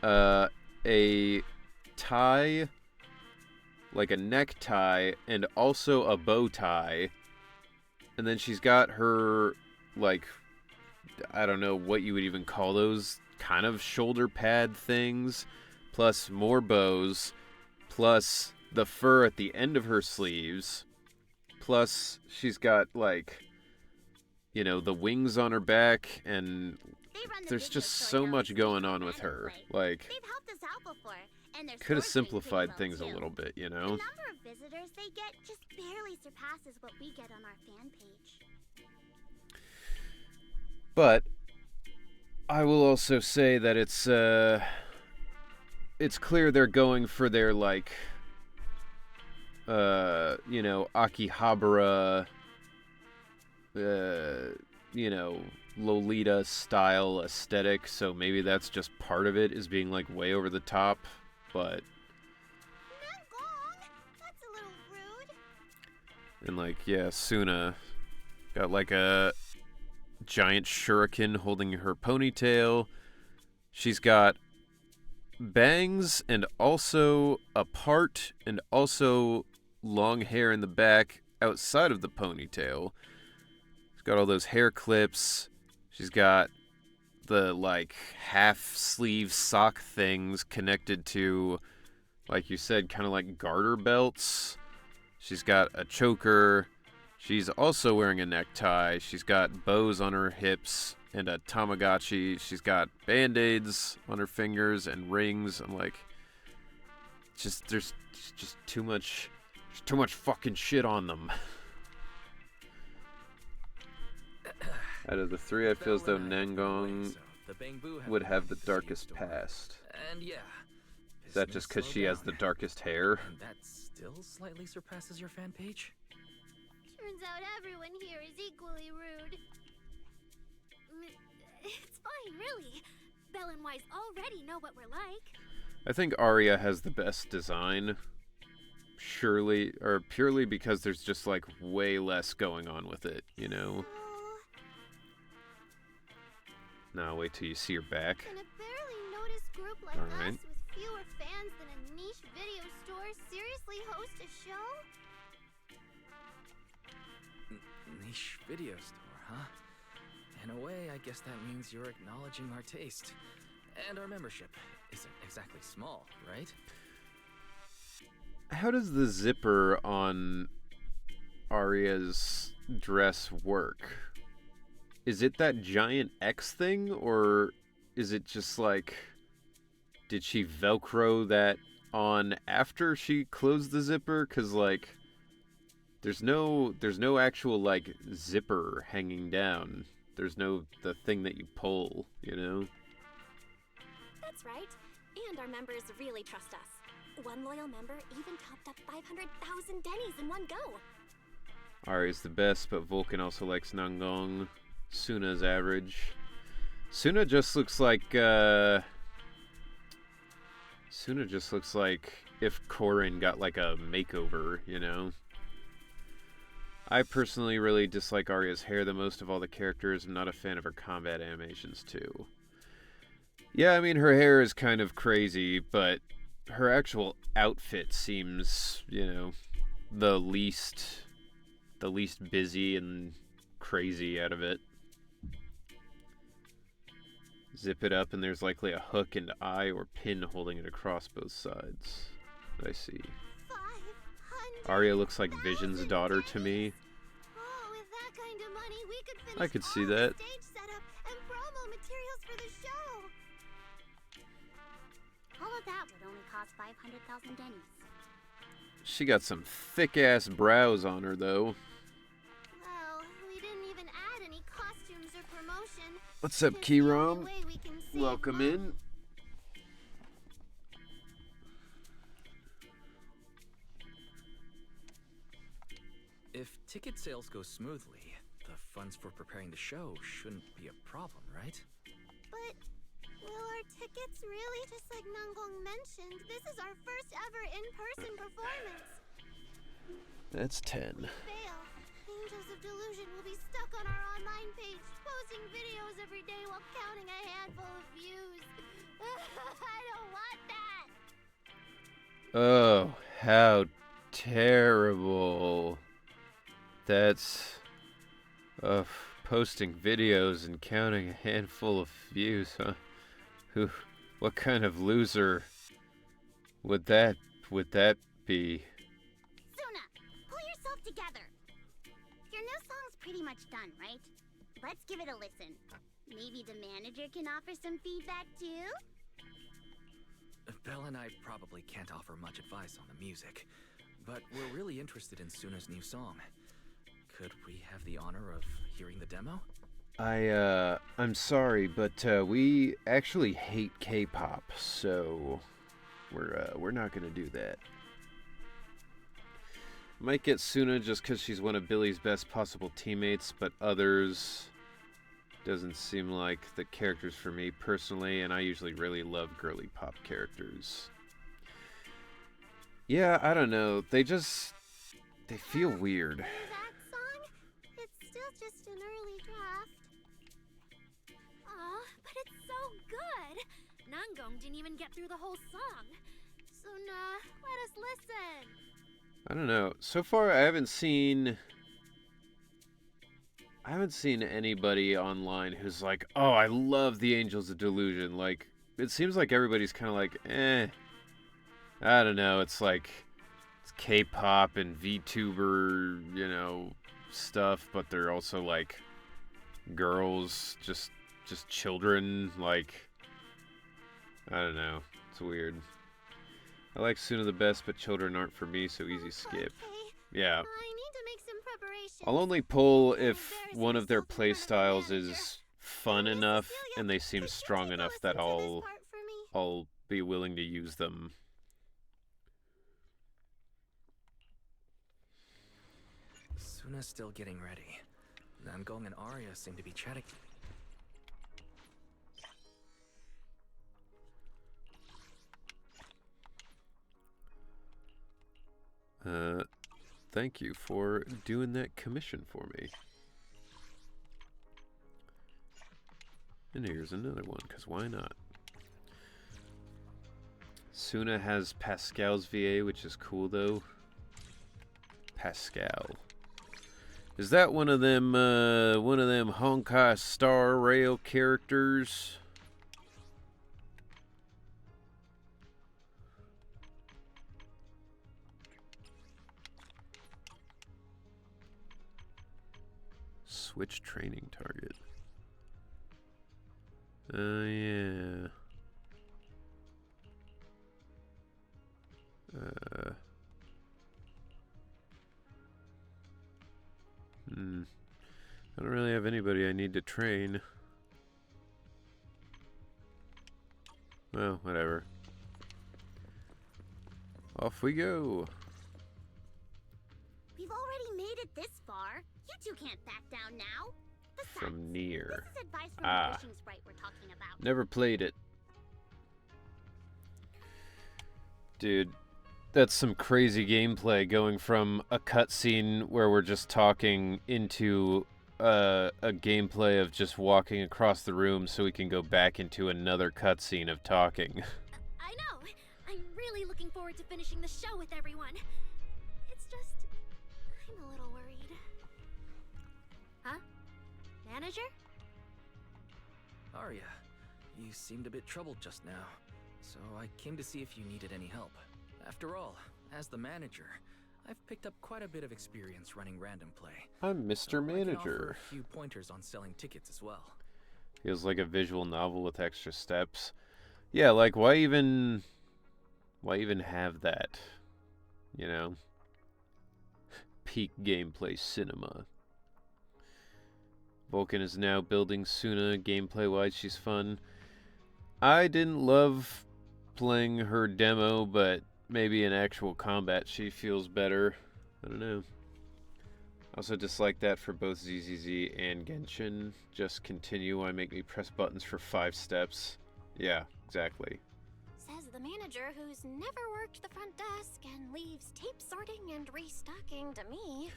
a tie, like a necktie, and also a bow tie. And then she's got her, like, I don't know what you would even call those, kind of shoulder pad things, plus more bows, plus the fur at the end of her sleeves, plus she's got, like, you know, the wings on her back, and there's just so much going on with her. Like, They've helped us out before, and their could have store's doing pretty simplified well, things a too. little bit, you The know? number of visitors they get just barely surpasses what we get on our fan page. But I will also say that it's clear they're going for their, like, you know, Akihabara, you know, Lolita style aesthetic, so maybe that's just part of it, is being like way over the top, but Nangong! That's a little rude. and like, yeah, Suna got like a giant shuriken holding her ponytail. She's got bangs and also a part and also long hair in the back outside of the ponytail. She's got all those hair clips. She's got the, like, half-sleeve sock things connected to, like you said, kind of like garter belts. She's got a choker. She's also wearing a necktie. She's got bows on her hips and a Tamagotchi. She's got band-aids on her fingers and rings. I'm like, there's just too much fucking shit on them. Out of the 3, I feel as though Nangong would have the darkest past. And yeah, Is that just because she has the darkest hair? And that still slightly surpasses your fan page? Turns out everyone here is equally rude. It's fine, really. Belle and Wise already know what we're like. I think Arya has the best design. Surely, or purely because there's just like way less going on with it, you know? Now wait till you see her back. Can a barely noticed group like Alright. us with fewer fans than a niche video store seriously host a show? Niche video store, huh? In a way, I guess that means you're acknowledging our taste. And our membership isn't exactly small, right? How does the zipper on Arya's dress work? Is it that giant X thing, or is it just like, did she Velcro that on after she closed the zipper? 'Cause like, there's no actual like zipper hanging down. There's no the thing that you pull, you know? That's right. And our members really trust us. One loyal member even topped up 500,000 Denny's in one go. Arya's the best, but Vulcan also likes Nangong. Suna's average. Suna just looks like if Corrin got like a makeover, you know? I personally really dislike Arya's hair the most of all the characters. I'm not a fan of her combat animations too. Yeah, I mean, her hair is kind of crazy, but her actual outfit seems, the least busy and crazy out of it. Zip it up and there's likely a hook and eye or pin holding it across both sides. I see. 500. Arya looks like Vision's daughter to me. Oh, with that kind of money, we could finish I could see all that. the stage setup and promo materials for the show. All of that would only cost 500,000 dennies. She got some thick-ass brows on her, though. Well, we didn't even add any costumes or promotion. What's up, It's the only Kiram? way we can save Welcome money. in. If ticket sales go smoothly, the funds for preparing the show shouldn't be a problem, right? But will our tickets really? Just like Nangong mentioned, this is our first ever in-person performance. That's 10. Fail. Angels of Delusion will be stuck on our online page, posting videos every day while counting a handful of views. I don't want that. Oh, how terrible. That's... posting videos and counting a handful of views, huh? What kind of loser would that be? Suna, pull yourself together. Your new song's pretty much done, right? Let's give it a listen. Maybe the manager can offer some feedback too? Belle and I probably can't offer much advice on the music, but we're really interested in Suna's new song. Could we have the honor of hearing the demo? I'm sorry, but we actually hate K-pop, so we're not gonna do that. Might get Suna just because she's one of Billy's best possible teammates, but others doesn't seem like the characters for me personally, and I usually really love girly pop characters. Yeah, I don't know. They feel weird. That song? It's still just an early draft. Aw, but it's so good! Nangong didn't even get through the whole song. Suna, let us listen. I don't know. So far, I haven't seen anybody online who's like, "Oh, I love the Angels of Delusion." Like, it seems like everybody's kind of like, "Eh." I don't know. It's like it's K-pop and VTuber, stuff, but they're also like girls, just children. Like, I don't know. It's weird. I like Suna the best, but children aren't for me, so easy skip. Okay. Yeah. I need to make some preparations. I'll only pull Don't if embarrass one of their yourself in front of the playstyles manager. is fun Miss enough Cecilia, and they seem could you strong take a enough listen that to this I'll part for me? I'll be willing to use them. Suna's still getting ready. Nangong and Arya seem to be chatting. Thank you for doing that commission for me. And here's another one, because why not? Suna has Pascal's VA, which is cool, though. Pascal. Is that one of them Honkai Star Rail characters? Switch training target. Yeah. I don't really have anybody I need to train. Well, whatever. Off we go. We've already made it this far. You two can't back down now. Besides, From near. this is advice from Ah. the fishing sprite we're talking about. Never played it. Dude, that's some crazy gameplay going from a cutscene where we're just talking into a gameplay of just walking across the room so we can go back into another cutscene of talking. I know. I'm really looking forward to finishing the show with everyone. It's just, I'm a little worried. Huh? Manager? Arya, you seemed a bit troubled just now, so I came to see if you needed any help. After all, as the manager, I've picked up quite a bit of experience running random play. I'm Mr. So I can offer Manager. a few pointers on selling tickets as well. Feels like a visual novel with extra steps. Yeah, like why even have that? You know? Peak gameplay cinema. Vulcan is now building Suna. Gameplay-wise, she's fun. I didn't love playing her demo, but maybe in actual combat she feels better. I don't know. Also dislike that for both ZZZ and Genshin. Just continue. Why make me press buttons for 5 steps? Yeah, exactly. Says the manager who's never worked the front desk and leaves tape sorting and restocking to me.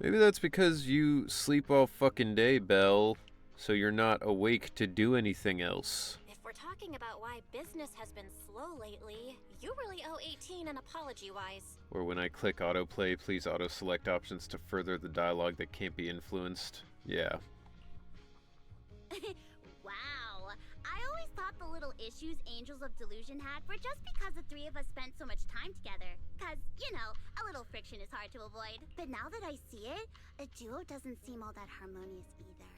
Maybe that's because you sleep all fucking day, Belle, so you're not awake to do anything else. If we're talking about why business has been slow lately, you really owe 18 an apology-wise. Or when I click autoplay, please auto-select options to further the dialogue that can't be influenced. Yeah. Wow. I always thought the little issues Angels of Delusion had were just because the three of us spent so much time together. Cause, you know, a little friction is hard to avoid. But now that I see it, a duo doesn't seem all that harmonious either.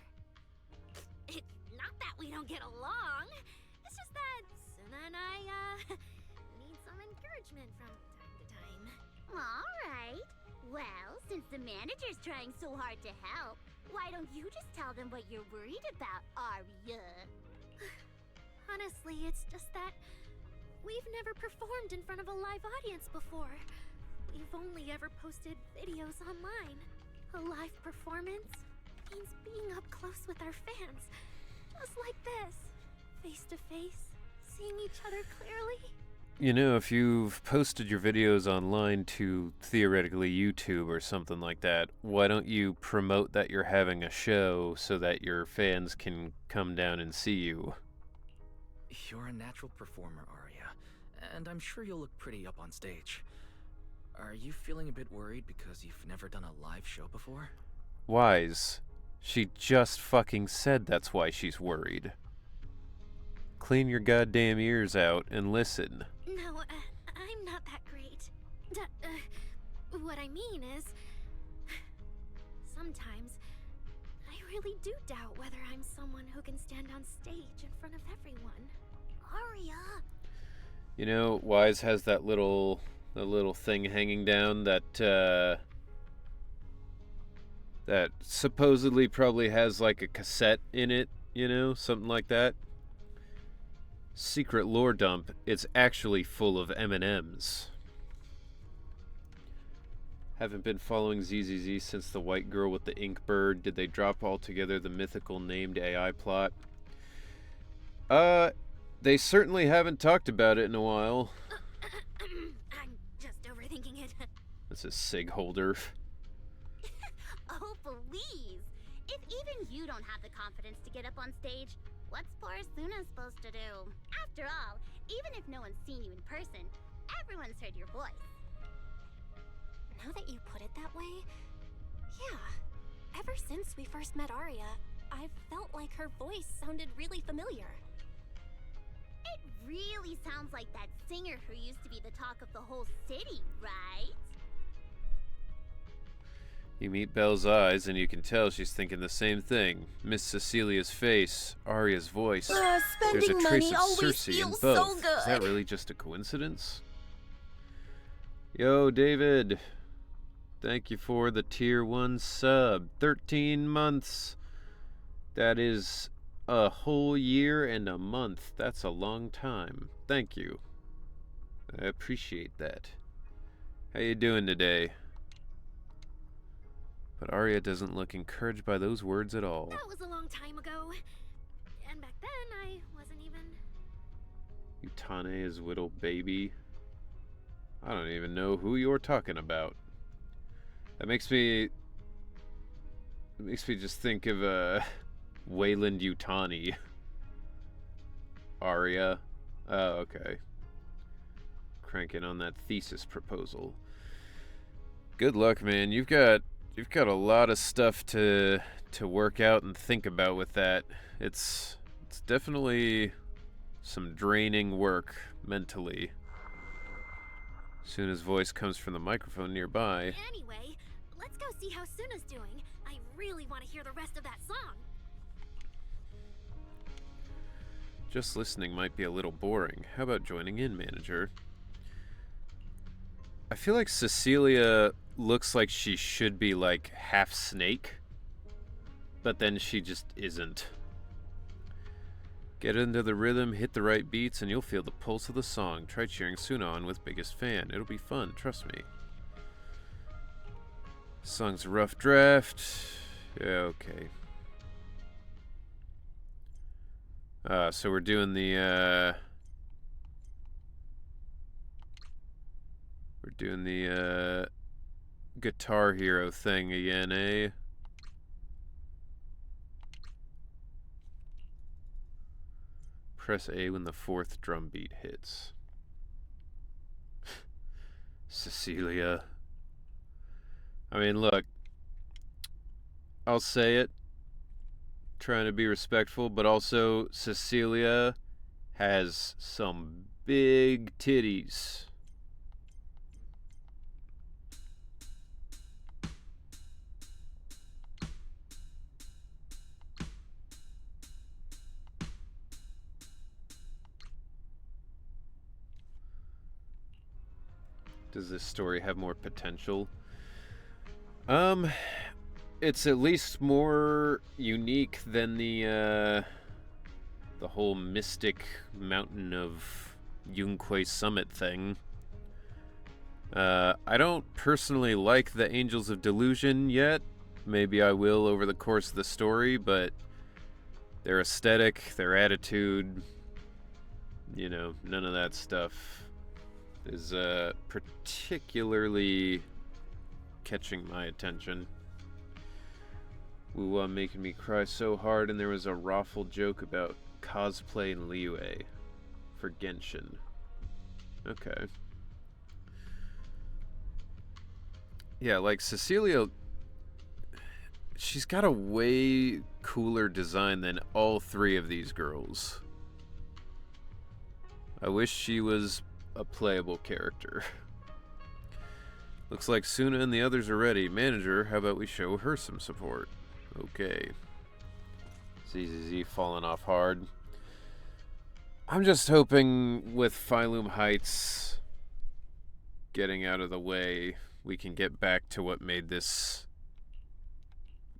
It's not that we don't get along. It's just that Suna and I, need some encouragement from time to time. Alright. Well, since the manager's trying so hard to help, why don't you just tell them what you're worried about, Arya? Honestly, it's just that we've never performed in front of a live audience before. We've only ever posted videos online. A live performance means being up close with our fans. Just like this. Face to face, seeing each other clearly. You know, if you've posted your videos online to theoretically YouTube or something like that, why don't you promote that you're having a show so that your fans can come down and see you? You're a natural performer, Arya, and I'm sure you'll look pretty up on stage. Are you feeling a bit worried because you've never done a live show before? Wise. She just fucking said that's why she's worried. Clean your goddamn ears out and listen. No, I'm not that great. What I mean is, sometimes I really do doubt whether I'm someone who can stand on stage in front of everyone. Arya! You know, Wise has that little thing hanging down that that supposedly probably has like a cassette in it, you know, something like that. Secret lore dump, it's actually full of M&Ms. Haven't been following ZZZ since the white girl with the ink bird. Did they drop altogether the mythical named AI plot? They certainly haven't talked about it in a while. I'm just overthinking it. This is Sig Holder. Oh, please! If even you don't have the confidence to get up on stage, what's poor Suna supposed to do? After all, even if no one's seen you in person, everyone's heard your voice. Now that you put it that way, yeah. Ever since we first met Arya, I've felt like her voice sounded really familiar. It really sounds like that singer who used to be the talk of the whole city, right? You meet Belle's eyes and you can tell she's thinking the same thing. Miss Cecilia's face, Arya's voice. There's a Spending trace money of always Cersei in feels both. so good. Is that really just a coincidence? Yo, David. Thank you for the tier 1 sub. 13 months. That is a whole year and a month. That's a long time. Thank you. I appreciate that. How you doing today? But Arya doesn't look encouraged by those words at all. That was a long time ago. And back then, I wasn't even... Utane is little baby. I don't even know who you're talking about. That makes me... It makes me just think of Wayland Yutani. Aria. Oh, okay. Cranking on that thesis proposal. Good luck, man. You've got a lot of stuff to work out and think about with that. It's definitely some draining work mentally. Suna's voice comes from the microphone nearby. Anyway, let's go see how Suna's doing. I really want to hear the rest of that song. Just listening might be a little boring. How about joining in, manager? I feel like Cecilia looks like she should be like half snake, but then she just isn't. Get into the rhythm, hit the right beats, and you'll feel the pulse of the song. Try cheering Suna on with Biggest Fan. It'll be fun, trust me. Song's a rough draft. Yeah, okay. So we're doing the, Guitar Hero thing again, eh? Press A when the 4th drum beat hits. Cecilia. I mean, look. I'll say it. Trying to be respectful, but also Cecilia has some big titties. Does this story have more potential? It's at least more unique than the whole mystic mountain of Yunque Summit thing. I don't personally like the Angels of Delusion yet. Maybe I will over the course of the story, but their aesthetic, their attitude, you know, none of that stuff is particularly catching my attention. Wuwa making me cry so hard, and there was a raffle joke about cosplay in Liyue for Genshin. Okay. Yeah, like Cecilia, she's got a way cooler design than all 3 of these girls. I wish she was a playable character. Looks like Suna and the others are ready. Manager, how about we show her some support? Okay. ZZZ falling off hard. I'm just hoping with Phylum Heights getting out of the way, we can get back to what made this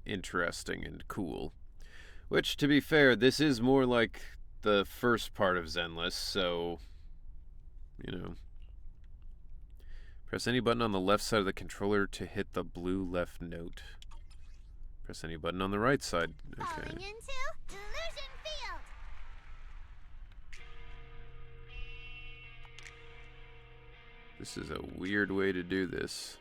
interesting and cool. Which, to be fair, this is more like the first part of Zenless, so, you know. Press any button on the left side of the controller to hit the blue left note. Press any button on the right side. Okay. Falling into Delusion Field. This is a weird way to do this.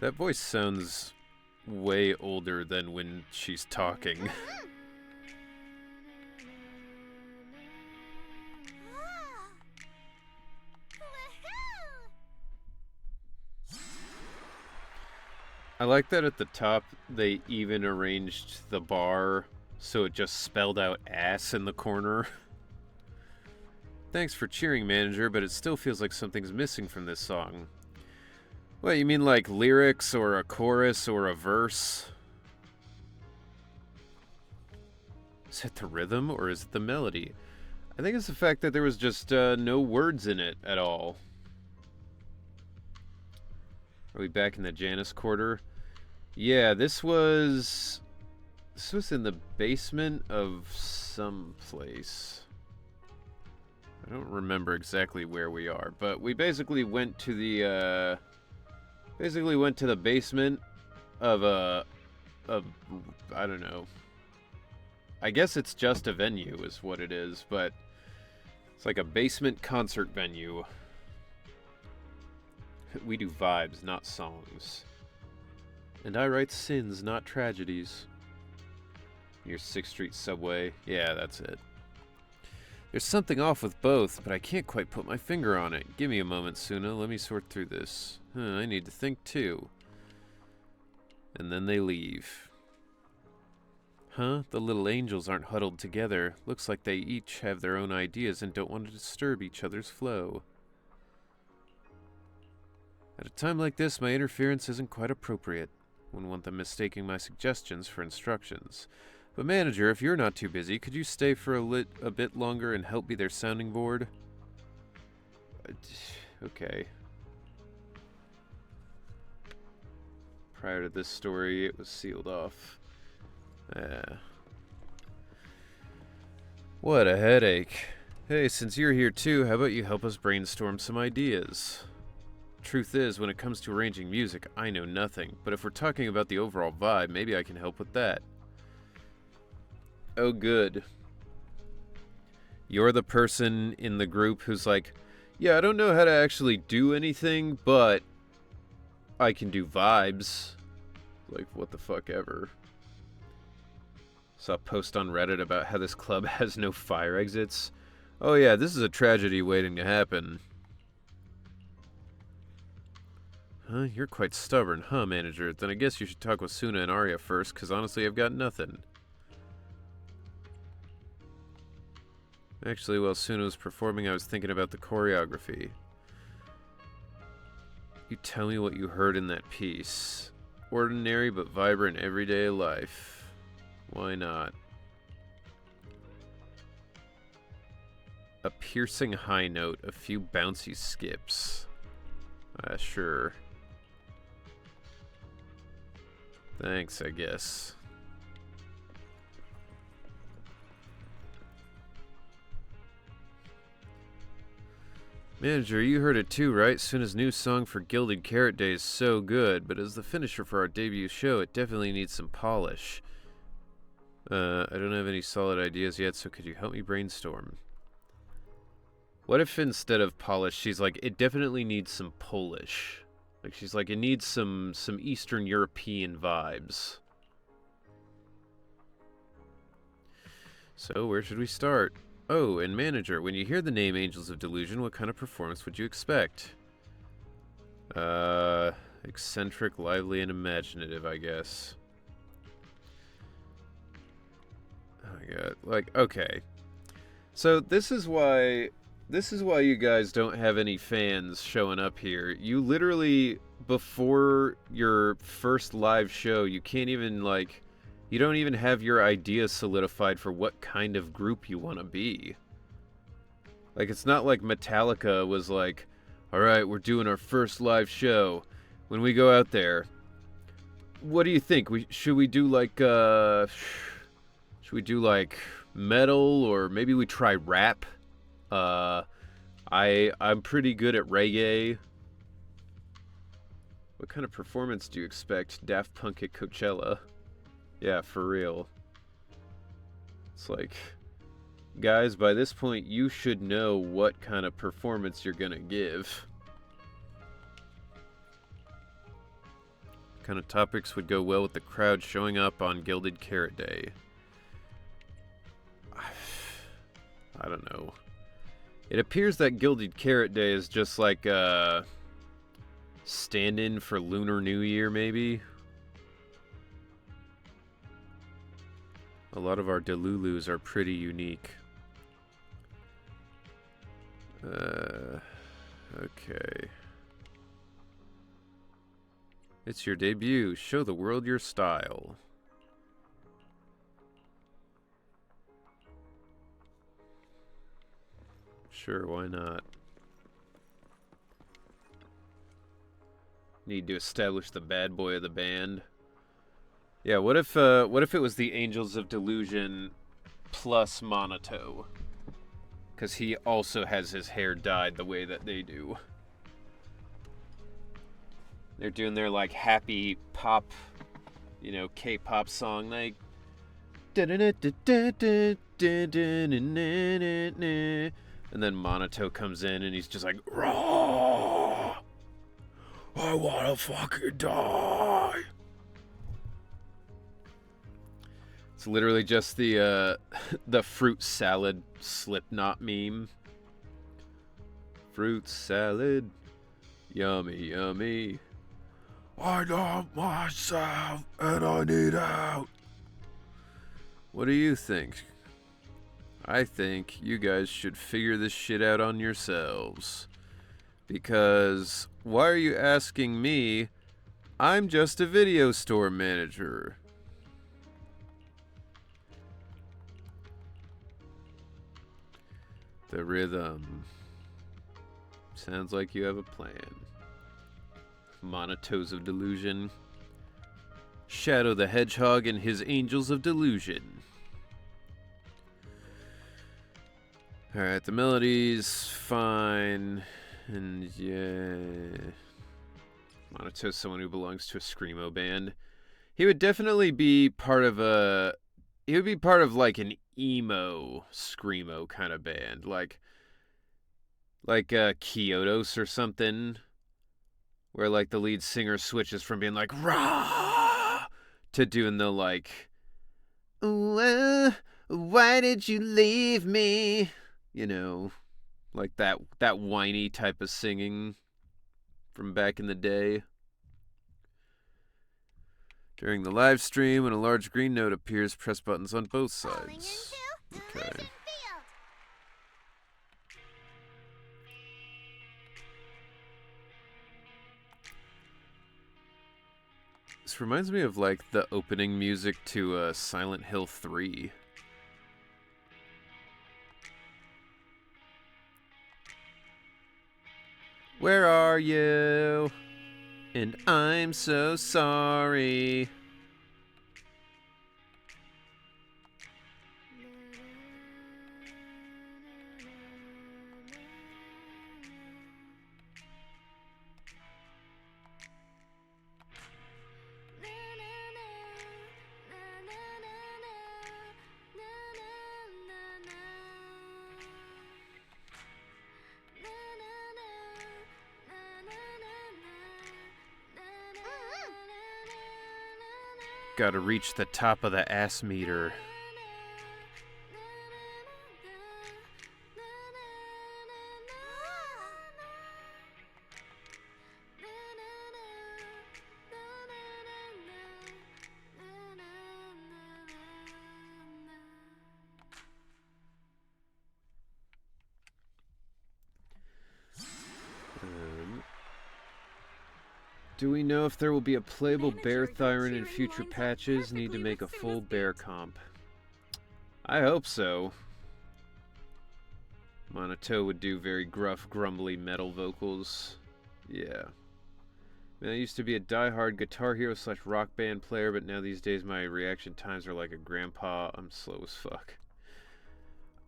That voice sounds way older than when she's talking. I like that at the top they even arranged the bar so it just spelled out ass in the corner. Thanks for cheering, manager, but it still feels like something's missing from this song. What, you mean like lyrics or a chorus or a verse? Is it the rhythm or is it the melody? I think it's the fact that there was just no words in it at all. Are we back in the Janus Quarter? Yeah, this was in the basement of some place. I don't remember exactly where we are, but we basically went to the basement of I don't know. I guess it's just a venue is what it is, but it's like a basement concert venue. We do vibes, not songs. And I write sins, not tragedies. Near 6th Street subway. Yeah, that's it. There's something off with both, but I can't quite put my finger on it. Give me a moment, Suna. Let me sort through this. I need to think too. And then they leave. Huh? The little angels aren't huddled together. Looks like they each have their own ideas and don't want to disturb each other's flow. At a time like this, my interference isn't quite appropriate. Wouldn't want them mistaking my suggestions for instructions. But manager, if you're not too busy, could you stay for a bit longer and help be their sounding board? Okay. Prior to this story, it was sealed off. What a headache. Hey, since you're here too, how about you help us brainstorm some ideas? Truth is, when it comes to arranging music, I know nothing. But if we're talking about the overall vibe, maybe I can help with that. Oh, good. You're the person in the group who's like, yeah, I don't know how to actually do anything, but I can do vibes. Like, what the fuck ever. Saw a post on Reddit about how this club has no fire exits. Oh yeah, this is a tragedy waiting to happen. Huh, you're quite stubborn, huh, manager? Then I guess you should talk with Suna and Arya first, because honestly I've got nothing. Actually, while Suna was performing, I was thinking about the choreography. You tell me what you heard in that piece. Ordinary but vibrant everyday life. Why not? A piercing high note, a few bouncy skips. Sure. Thanks, I guess. Manager, you heard it too, right? Suna's new song for Gilded Carrot Day is so good, but as the finisher for our debut show, it definitely needs some polish. I don't have any solid ideas yet, so could you help me brainstorm? What if instead of polish, she's like, it definitely needs some Polish. Like, she's like, it needs some Eastern European vibes. So, where should we start? Oh, and manager, when you hear the name Angels of Delusion, what kind of performance would you expect? Eccentric, lively, and imaginative, I guess. Oh my god. Like, okay. So this is why you guys don't have any fans showing up here. You literally, before your first live show, you can't even, like, you don't even have your idea solidified for what kind of group you want to be. Like, it's not like Metallica was like, alright, we're doing our first live show. When we go out there, what do you think? Should we do like metal, or maybe we try rap? I'm pretty good at reggae. What kind of performance do you expect? Daft Punk at Coachella? Yeah, for real. It's like, guys, by this point, you should know what kind of performance you're gonna give. What kind of topics would go well with the crowd showing up on Gilded Carrot Day? I don't know. It appears that Gilded Carrot Day is just like a stand-in for Lunar New Year, maybe? A lot of our Delulus are pretty unique. Okay. It's your debut. Show the world your style. Sure, why not? Need to establish the bad boy of the band. Yeah, what if it was the Angels of Delusion plus Monato? Because he also has his hair dyed the way that they do. They're doing their, like, happy pop K-pop song like. And then Monato comes in and he's just like, raw. I wanna fucking die. It's literally just the the fruit salad Slipknot meme. Fruit salad, yummy, yummy. I love myself and I need out. What do you think? I think you guys should figure this shit out on yourselves. Because why are you asking me? I'm just a video store manager. The rhythm. Sounds like you have a plan. Monotose of Delusion. Shadow the Hedgehog and his Angels of Delusion. Alright, the melody's fine. And yeah. Monoto's someone who belongs to a screamo band. He would definitely be part of a... He would be part of like an emo screamo kind of band. Like Kyotos or something. Where like the lead singer switches from being like rah to doing the like, why did you leave me? Like that whiny type of singing from back in the day. During the live stream, when a large green note appears, press buttons on both sides. Okay. This reminds me of like the opening music to Silent Hill 3. Where are you? And I'm so sorry. Gotta reach the top of the ass meter. Do we know if there will be a playable bear Thyron in future patches? Need to make a full bear comp. I hope so. Monato would do very gruff, grumbly metal vocals. Yeah. Man, I used to be a die-hard Guitar Hero / rock band player, but now these days my reaction times are like a grandpa. I'm slow as fuck.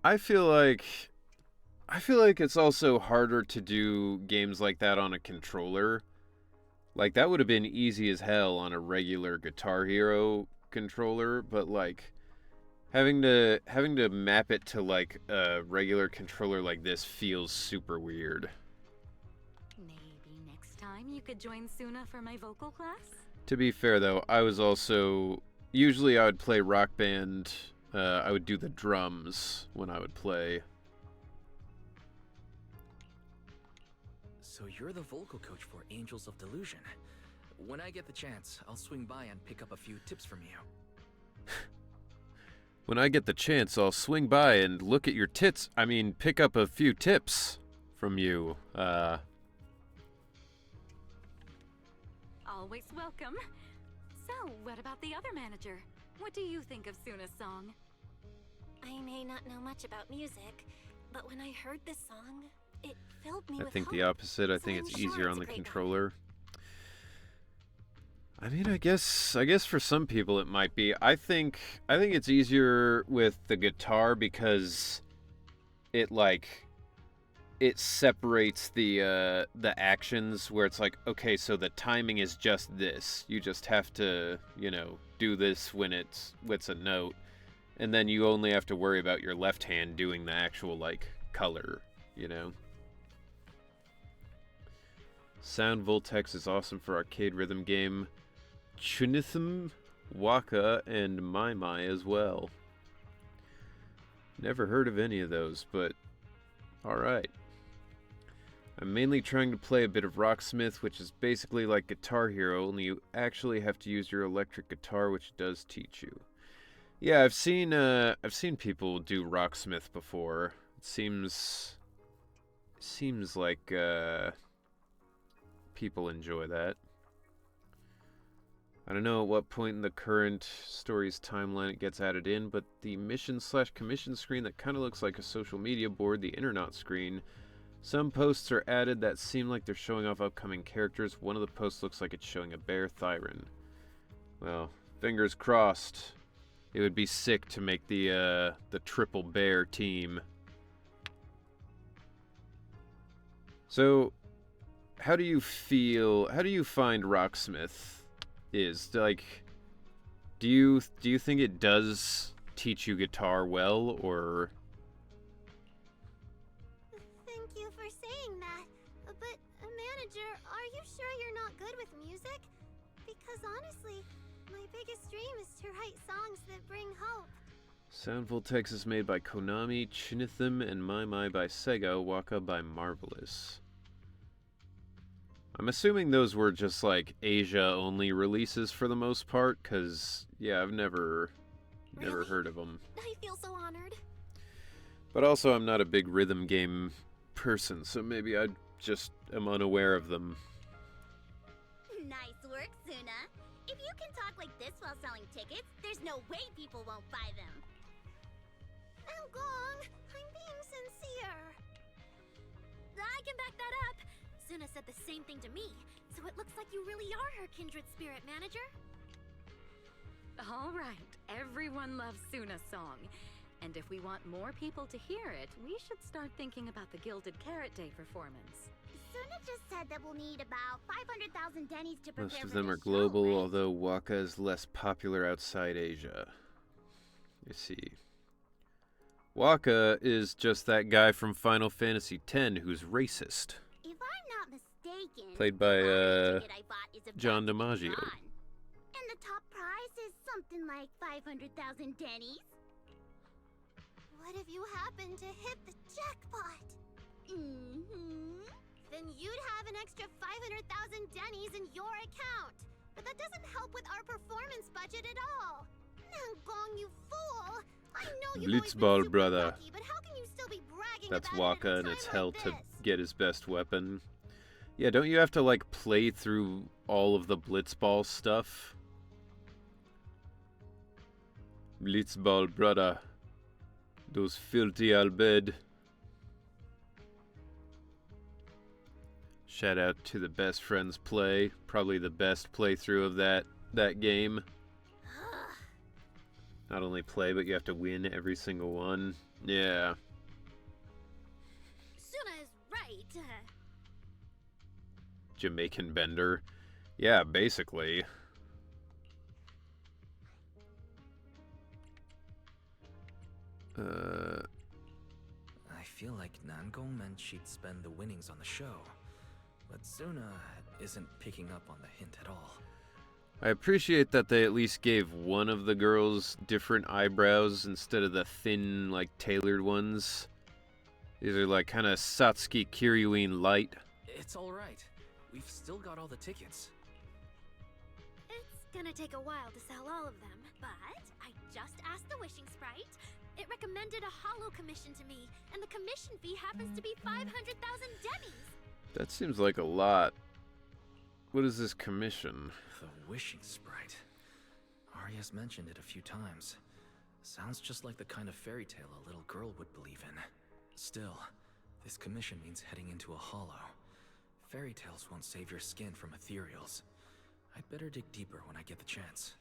I feel like it's also harder to do games like that on a controller. Like, that would have been easy as hell on a regular Guitar Hero controller, but, like, having to map it to, like, a regular controller like this feels super weird. Maybe next time you could join Suna for my vocal class? To be fair, though, I was also... Usually I would play Rock Band. I would do the drums when I would play. So you're the vocal coach for Angels of Delusion. When I get the chance, I'll swing by and pick up a few tips from you. When I get the chance, I'll swing by and look at your tits. I mean, pick up a few tips from you. Always welcome. So, what about the other manager? What do you think of Suna's song? I may not know much about music, but when I heard this song, it filled me with I think hope. the opposite. I think So I'm it's sure easier it's on a the great controller. I mean, I guess for some people it might be. I think it's easier with the guitar because it separates the actions where it's like, okay, so the timing is just this. You just have to, do this when it's a note, and then you only have to worry about your left hand doing the actual, like, color, you know? Sound Voltex is awesome for arcade rhythm game. Chunithum, Waka, and Mai Mai as well. Never heard of any of those, but alright. I'm mainly trying to play a bit of Rocksmith, which is basically like Guitar Hero, only you actually have to use your electric guitar, which does teach you. Yeah, I've seen people do Rocksmith before. It seems like people enjoy that. I don't know at what point in the current story's timeline it gets added in, but the mission/commission screen that kind of looks like a social media board, the Internet screen, some posts are added that seem like they're showing off upcoming characters. One of the posts looks like it's showing a bear Thyron. Well, fingers crossed. It would be sick to make the triple bear team. So, how do you find Rocksmith is? Like, do you think it does teach you guitar well, or... Thank you for saying that. But, manager, are you sure you're not good with music? Because honestly, my biggest dream is to write songs that bring hope. Sound Voltex is made by Konami, Chinithum, and Mai Mai by Sega, Waka by Marvelous. I'm assuming those were just like Asia-only releases for the most part, because, yeah, I've never Really? heard of them. I feel so honored. But also, I'm not a big rhythm game person, so maybe I just am unaware of them. Nice work, Suna. If you can talk like this while selling tickets, there's no way people won't buy them. Gong, I'm being sincere. I can back that up. Suna said the same thing to me, so it looks like you really are her kindred spirit, manager. All right, everyone loves Suna's song. And if we want more people to hear it, we should start thinking about the Gilded Carrot Day performance. Suna just said that we'll need about 500,000 Denny's to prepare Most of for them the are show, global, right? although Waka is less popular outside Asia. You see. Waka is just that guy from Final Fantasy X who's racist. If I'm not mistaken, Played by, the lottery ticket I bought is about John to be DiMaggio. drawn. And the top prize is something like 500,000 Denny's. What if you happen to hit the jackpot? Then you'd have an extra 500,000 Denny's in your account. But that doesn't help with our performance budget at all. Nangong, you fool! I know you've always been Blitzball, super brother. lucky, but how can you still be bragging That's about Waka, it at and a it's time hell like to this? get his best weapon. Yeah, don't you have to, like, play through all of the Blitzball stuff? Blitzball, brother. Those filthy Albed. Shout out to the Best Friends Play. Probably the best playthrough of that game. Not only play, but you have to win every single one. Yeah. Suna is right. Jamaican Bender. Yeah, basically. I feel like Nangong meant she'd spend the winnings on the show, but Suna isn't picking up on the hint at all. I appreciate that they at least gave one of the girls different eyebrows instead of the thin, like, tailored ones. These are, like, kind of Satsuki Kiryuin light. It's alright. We've still got all the tickets. It's gonna take a while to sell all of them, but I just asked the Wishing Sprite. It recommended a holo commission to me, and the commission fee happens to be 500,000 Denny's. That seems like a lot. What is this commission? The Wishing Sprite. Arya's mentioned it a few times. Sounds just like the kind of fairy tale a little girl would believe in. Still, this commission means heading into a hollow. Fairy tales won't save your skin from ethereals. I'd better dig deeper when I get the chance.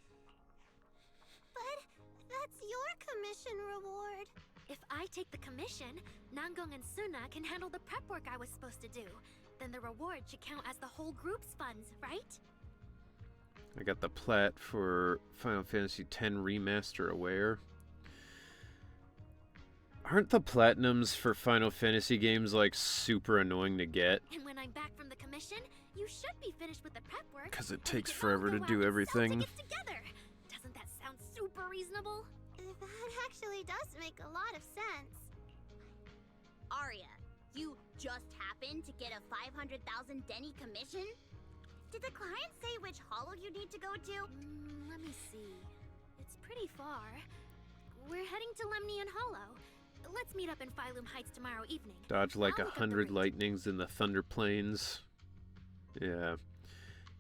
But that's your commission reward. If I take the commission, Nangong and Suna can handle the prep work I was supposed to do. Then the reward should count as the whole group's funds, right? I got the plat for Final Fantasy X Remaster Aware. Aren't the platinums for Final Fantasy games like super annoying to get? And when I'm back from the commission, you should be finished with the prep work. Because it and we takes can all forever go to out do and sell everything. tickets together. Doesn't that sound super reasonable? That actually does make a lot of sense. Arya, you just happened to get a 500,000 Denny commission? Did the client say which hollow you need to go to? Let me see. It's pretty far. We're heading to Lemnian Hollow. Let's meet up in Phylum Heights tomorrow evening. Dodge like I'll look up the 100 rate. lightnings in the Thunder Plains. Yeah.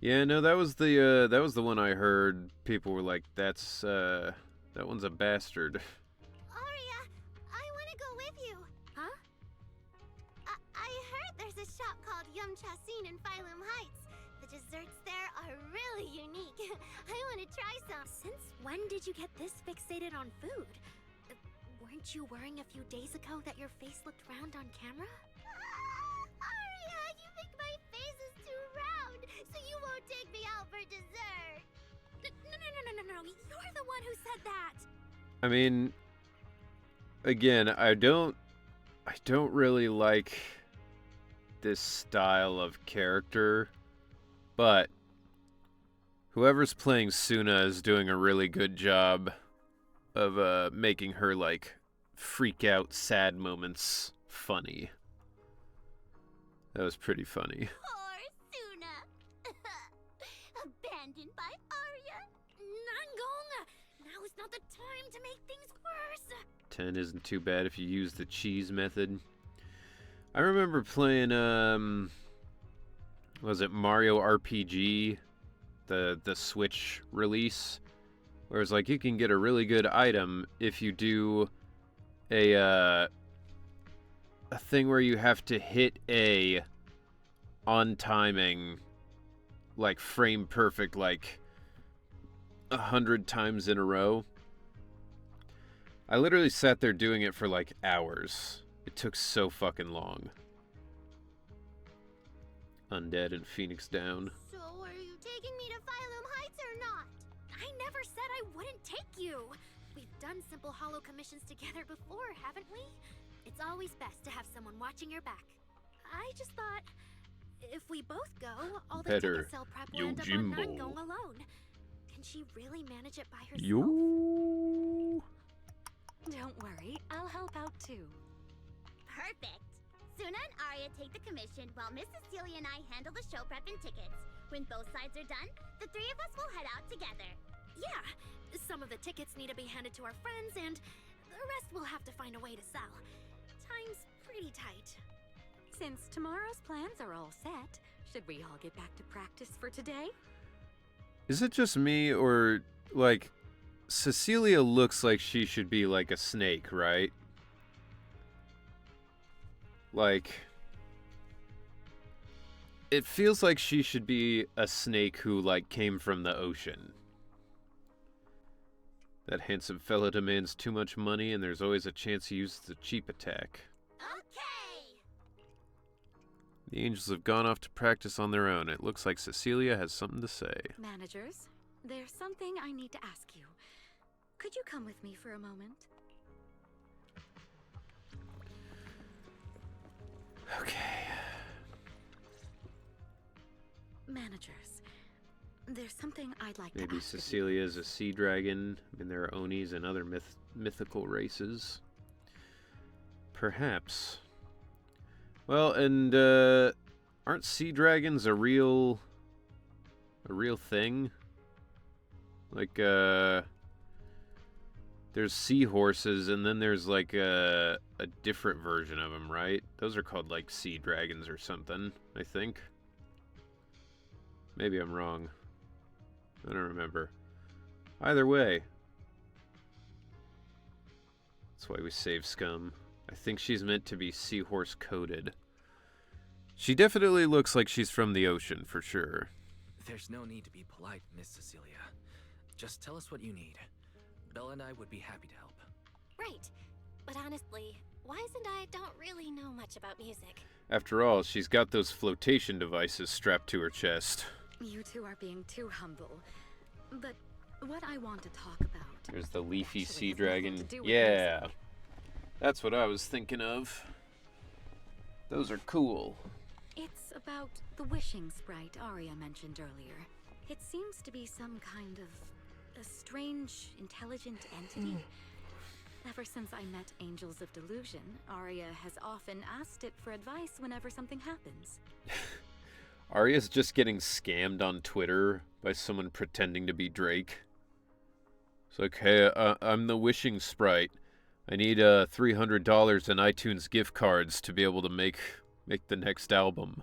Yeah, no, that was the one I heard. People were like, that one's a bastard. Arya, I want to go with you. Huh? I heard there's a shop called Yum Chasin in Phylum Heights. The desserts there are really unique. I want to try some. Since when did you get this fixated on food? Weren't you worrying a few days ago that your face looked round on camera? Arya, you think my face is too round, so you won't take me out for dessert. No. You're the one who said that. I mean, again, I don't really like this style of character, but whoever's playing Suna is doing a really good job of making her like freak out sad moments funny. That was pretty funny. Poor Suna. Abandoned by Arya. Nangong, now is not the time to make things worse. 10 isn't too bad if you use the cheese method. I remember playing was it Mario RPG, the Switch release, where it's like you can get a really good item if you do a thing where you have to hit A on timing, like frame perfect, like 100 times in a row. I literally sat there doing it for like hours. It took so fucking long. Undead and Phoenix down. So are you taking me to Phylum Heights or not? I never said I wouldn't take you. We've done simple hollow commissions together before, haven't we? It's always best to have someone watching your back. I just thought, if we both go, all the Better. ticket sale prep will end up on Yojimbo. Nangong alone. Can she really manage it by herself? Yo. Don't worry, I'll help out too. Perfect. Suna and Arya take the commission while Miss Cecilia and I handle the show prep and tickets. When both sides are done, the three of us will head out together. Yeah, some of the tickets need to be handed to our friends, and the rest we'll have to find a way to sell. Time's pretty tight. Since tomorrow's plans are all set, should we all get back to practice for today? Is it just me, or like Cecilia looks like she should be like a snake, right? Like, it feels like she should be a snake who like came from the ocean. That handsome fella demands too much money, and there's always a chance he uses the cheap attack. Okay! The angels have gone off to practice on their own. It looks like Cecilia has something to say. Managers, there's something I need to ask you. Could you come with me for a moment? Okay. Managers, there's something I'd like Maybe to ask of you. Cecilia is a sea dragon, and there are Onis and other mythical races. Perhaps. Well, and aren't sea dragons a real thing? Like there's seahorses, and then there's like a different version of them, right? Those are called like sea dragons or something, I think. Maybe I'm wrong. I don't remember. Either way. That's why we save Scum. I think she's meant to be seahorse coated. She definitely looks like she's from the ocean, for sure. There's no need to be polite, Miss Cecilia. Just tell us what you need. Bella and I would be happy to help. Right. But honestly, Wise and I don't really know much about music. After all, she's got those flotation devices strapped to her chest. You two are being too humble. But what I want to talk about... There's the leafy actually sea has nothing dragon. to do with Yeah. music. That's what I was thinking of. Those are cool. It's about the wishing sprite Arya mentioned earlier. It seems to be some kind of a strange, intelligent entity. Ever since I met Angels of Delusion, Arya has often asked it for advice whenever something happens. Arya's just getting scammed on Twitter by someone pretending to be Drake. It's like, hey, I'm the wishing sprite. I need $300 in iTunes gift cards to be able to make the next album.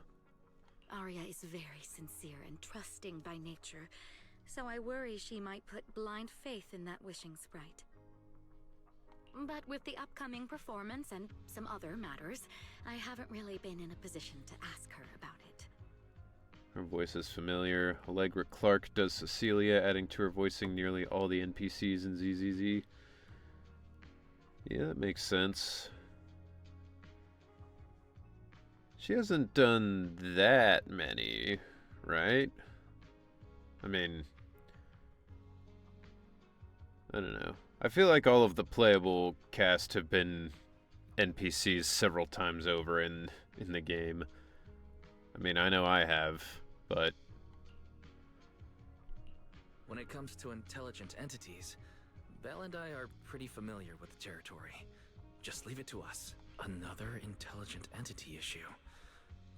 Arya is very sincere and trusting by nature, so I worry she might put blind faith in that wishing sprite. But with the upcoming performance and some other matters, I haven't really been in a position to ask her about it. Her voice is familiar. Allegra Clark does Cecilia, adding to her voicing nearly all the NPCs in ZZZ. Yeah, that makes sense. She hasn't done that many, right? I mean, I don't know. I feel like all of the playable cast have been NPCs several times over in the game. I mean, I know I have, but... When it comes to intelligent entities, Belle and I are pretty familiar with the territory. Just leave it to us. Another intelligent entity issue.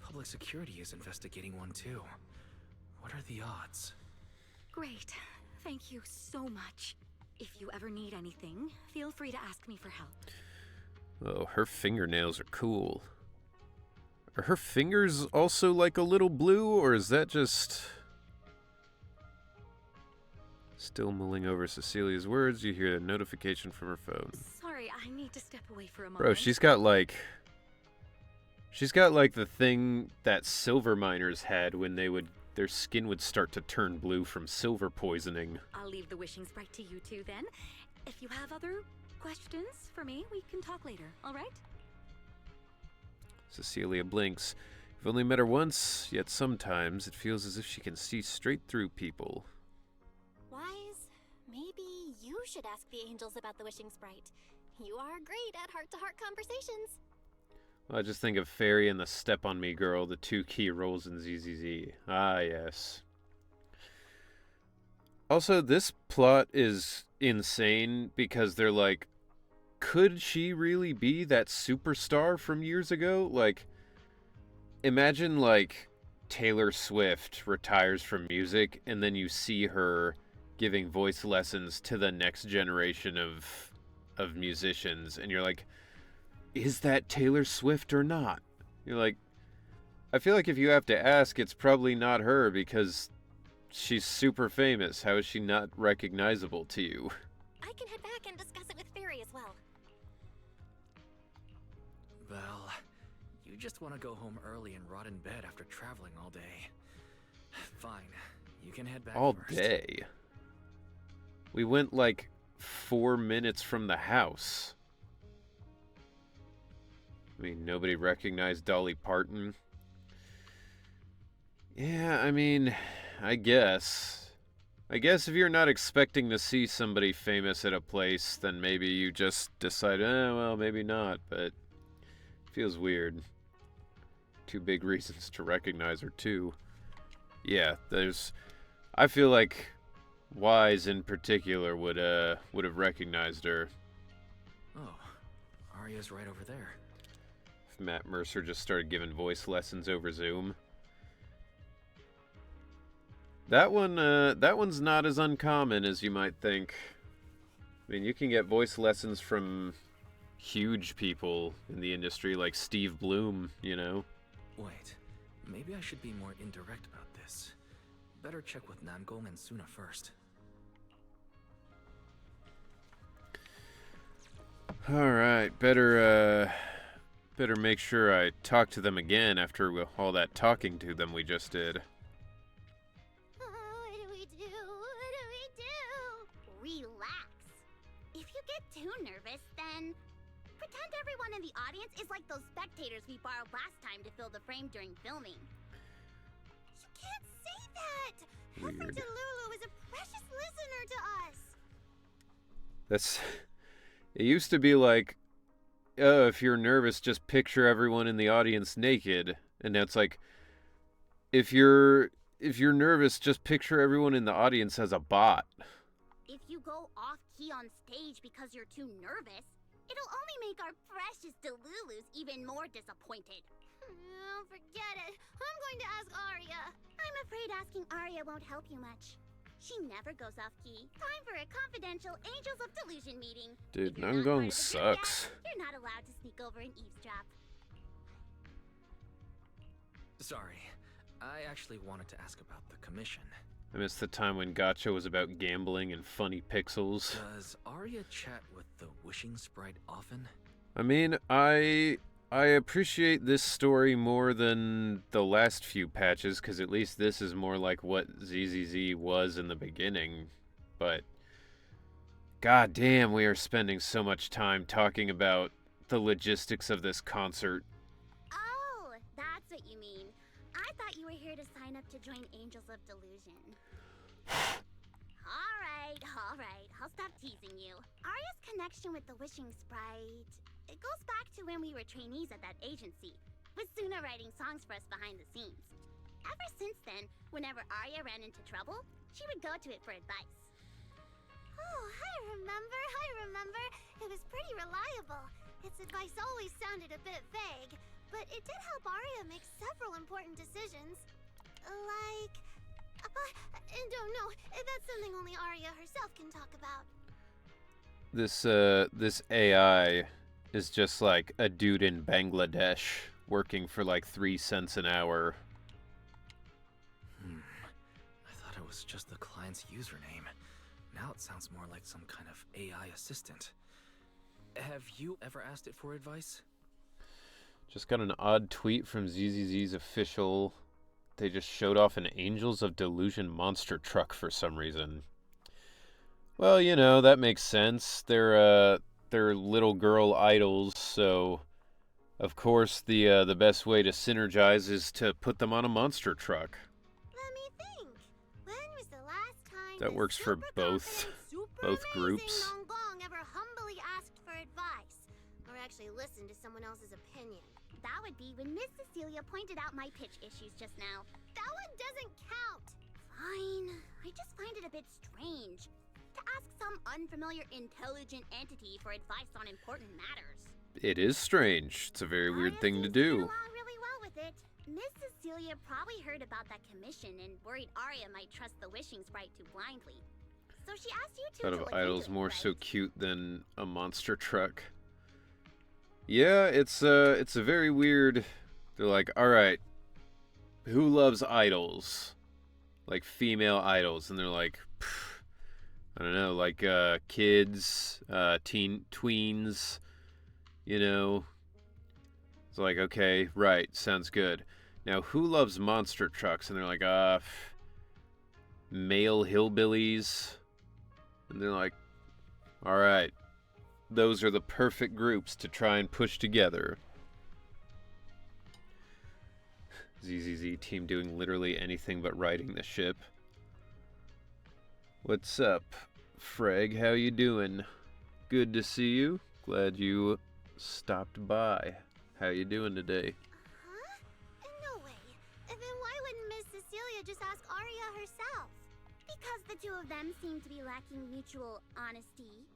Public security is investigating one too. What are the odds? Great. Thank you so much. If you ever need anything, feel free to ask me for help. Oh, her fingernails are cool. Are her fingers also like a little blue, or is that just... Still mulling over Cecilia's words, you hear a notification from her phone. Sorry, I need to step away for a moment. Bro, she's got like the thing that silver miners had when their skin would start to turn blue from silver poisoning. I'll leave the wishing sprite to you two then. If you have other questions for me, we can talk later, all right? Cecilia blinks. You've only met her once, yet sometimes it feels as if she can see straight through people. Wise, maybe you should ask the angels about the wishing sprite. You are great at heart-to-heart conversations. Well, I just think of Fairy and the Step on Me Girl, the two key roles in ZZZ. Ah, yes. Also, this plot is insane because they're like, could she really be that superstar from years ago? Like, imagine, like, Taylor Swift retires from music and then you see her giving voice lessons to the next generation of musicians, and you're like, is that Taylor Swift or not? You're like, I feel like if you have to ask, it's probably not her because she's super famous. How is she not recognizable to you? I can head back and discuss it with Fairy as well. Well, you just want to go home early and rot in bed after traveling all day. Fine, you can head back All first. day. We went like 4 minutes from the house. I mean, nobody recognized Dolly Parton. Yeah, I mean, I guess if you're not expecting to see somebody famous at a place, then maybe you just decide, well, maybe not, but it feels weird. Two big reasons to recognize her, too. Yeah, I feel like Wise in particular would have recognized her. Oh, Arya's right over there. If Matt Mercer just started giving voice lessons over Zoom. That one's not as uncommon as you might think. I mean, you can get voice lessons from huge people in the industry like Steve Bloom, you know? Wait, maybe I should be more indirect about this. Better check with Namgong and Suna first. Alright, better make sure I talk to them again after all that talking to them we just did. What do we do? What do we do? Relax. If you get too nervous, then pretend everyone in the audience is like those spectators we borrowed last time to fill the frame during filming. You can't say that! Weird. Helping Delulu is a precious listener to us! That's... It used to be like, oh, if you're nervous, just picture everyone in the audience naked. And now it's like, if you're nervous, just picture everyone in the audience as a bot. If you go off-key on stage because you're too nervous, it'll only make our precious Delulus even more disappointed. Oh, forget it. I'm going to ask Arya. I'm afraid asking Arya won't help you much. She never goes off-key. Time for a confidential Angels of Delusion meeting. Dude, If you're not Nangong part of the group yet, sucks. you're not allowed to sneak over and eavesdrop. Sorry, I actually wanted to ask about the commission. I miss the time when Gacha was about gambling and funny pixels. Does Arya chat with the wishing sprite often? I mean, I appreciate this story more than the last few patches, because at least this is more like what ZZZ was in the beginning. But, god damn, we are spending so much time talking about the logistics of this concert. Oh, that's what you mean. I thought you were here to sign up to join Angels of Delusion. Alright, I'll stop teasing you. Arya's connection with the Wishing Sprite, it goes back to when we were trainees at that agency, with Suna writing songs for us behind the scenes. Ever since then, whenever Arya ran into trouble, she would go to it for advice. Oh, I remember. It was pretty reliable. Its advice always sounded a bit vague, but it did help Arya make several important decisions. Like... don't know. That's something only Arya herself can talk about. This AI is just like a dude in Bangladesh working for like 3 cents an hour. I thought it was just the client's username. Now it sounds more like some kind of AI assistant. Have you ever asked it for advice? Just got an odd tweet from ZZZ's official. They just showed off an Angels of Delusion monster truck for some reason. Well, you know, that makes sense. They're little girl idols, so of course the best way to synergize is to put them on a monster truck. Let me think. When was the last time That the works for super both confident, super both amazing groups. Nongong ever humbly asked for advice, or actually listened to someone else's opinion? That would be when Miss Cecilia pointed out my pitch issues just now. That one doesn't count. Fine. I just find it a bit strange to ask some unfamiliar intelligent entity for advice on important matters. It is strange. It's a very weird Arya thing to seems get do. along really well with it. Miss Cecilia probably heard about that commission and worried Arya might trust the wishing sprite too blindly. So she asked you two Thought to of look idols into it, more right? so cute than a monster truck. Yeah, it's a very weird. They're like, all right, who loves idols? Like female idols, and they're like, I don't know, like kids, tweens, you know. It's like, okay, right, sounds good. Now, who loves monster trucks? And they're like, male hillbillies. And they're like, all right, those are the perfect groups to try and push together. ZZZ team doing literally anything but riding the ship. What's up, Freg? How you doing? Good to see you. Glad you stopped by. How you doing today? Huh? No way. Then why wouldn't Miss Cecilia just ask Arya herself? Because the two of them seem to be lacking mutual honesty.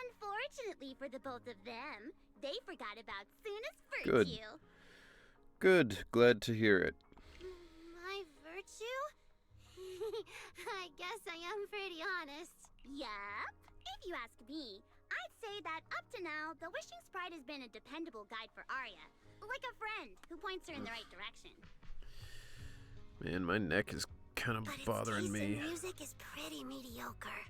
Unfortunately for the both of them, they forgot about Suna's Good. virtue. Good. Glad to hear it. My virtue? I guess I am pretty honest. Yup. If you ask me, I'd say that up to now, the Wishing Sprite has been a dependable guide for Arya. Like a friend who points her in the right direction. Man, my neck is kind of But bothering its taste me. in music is pretty mediocre.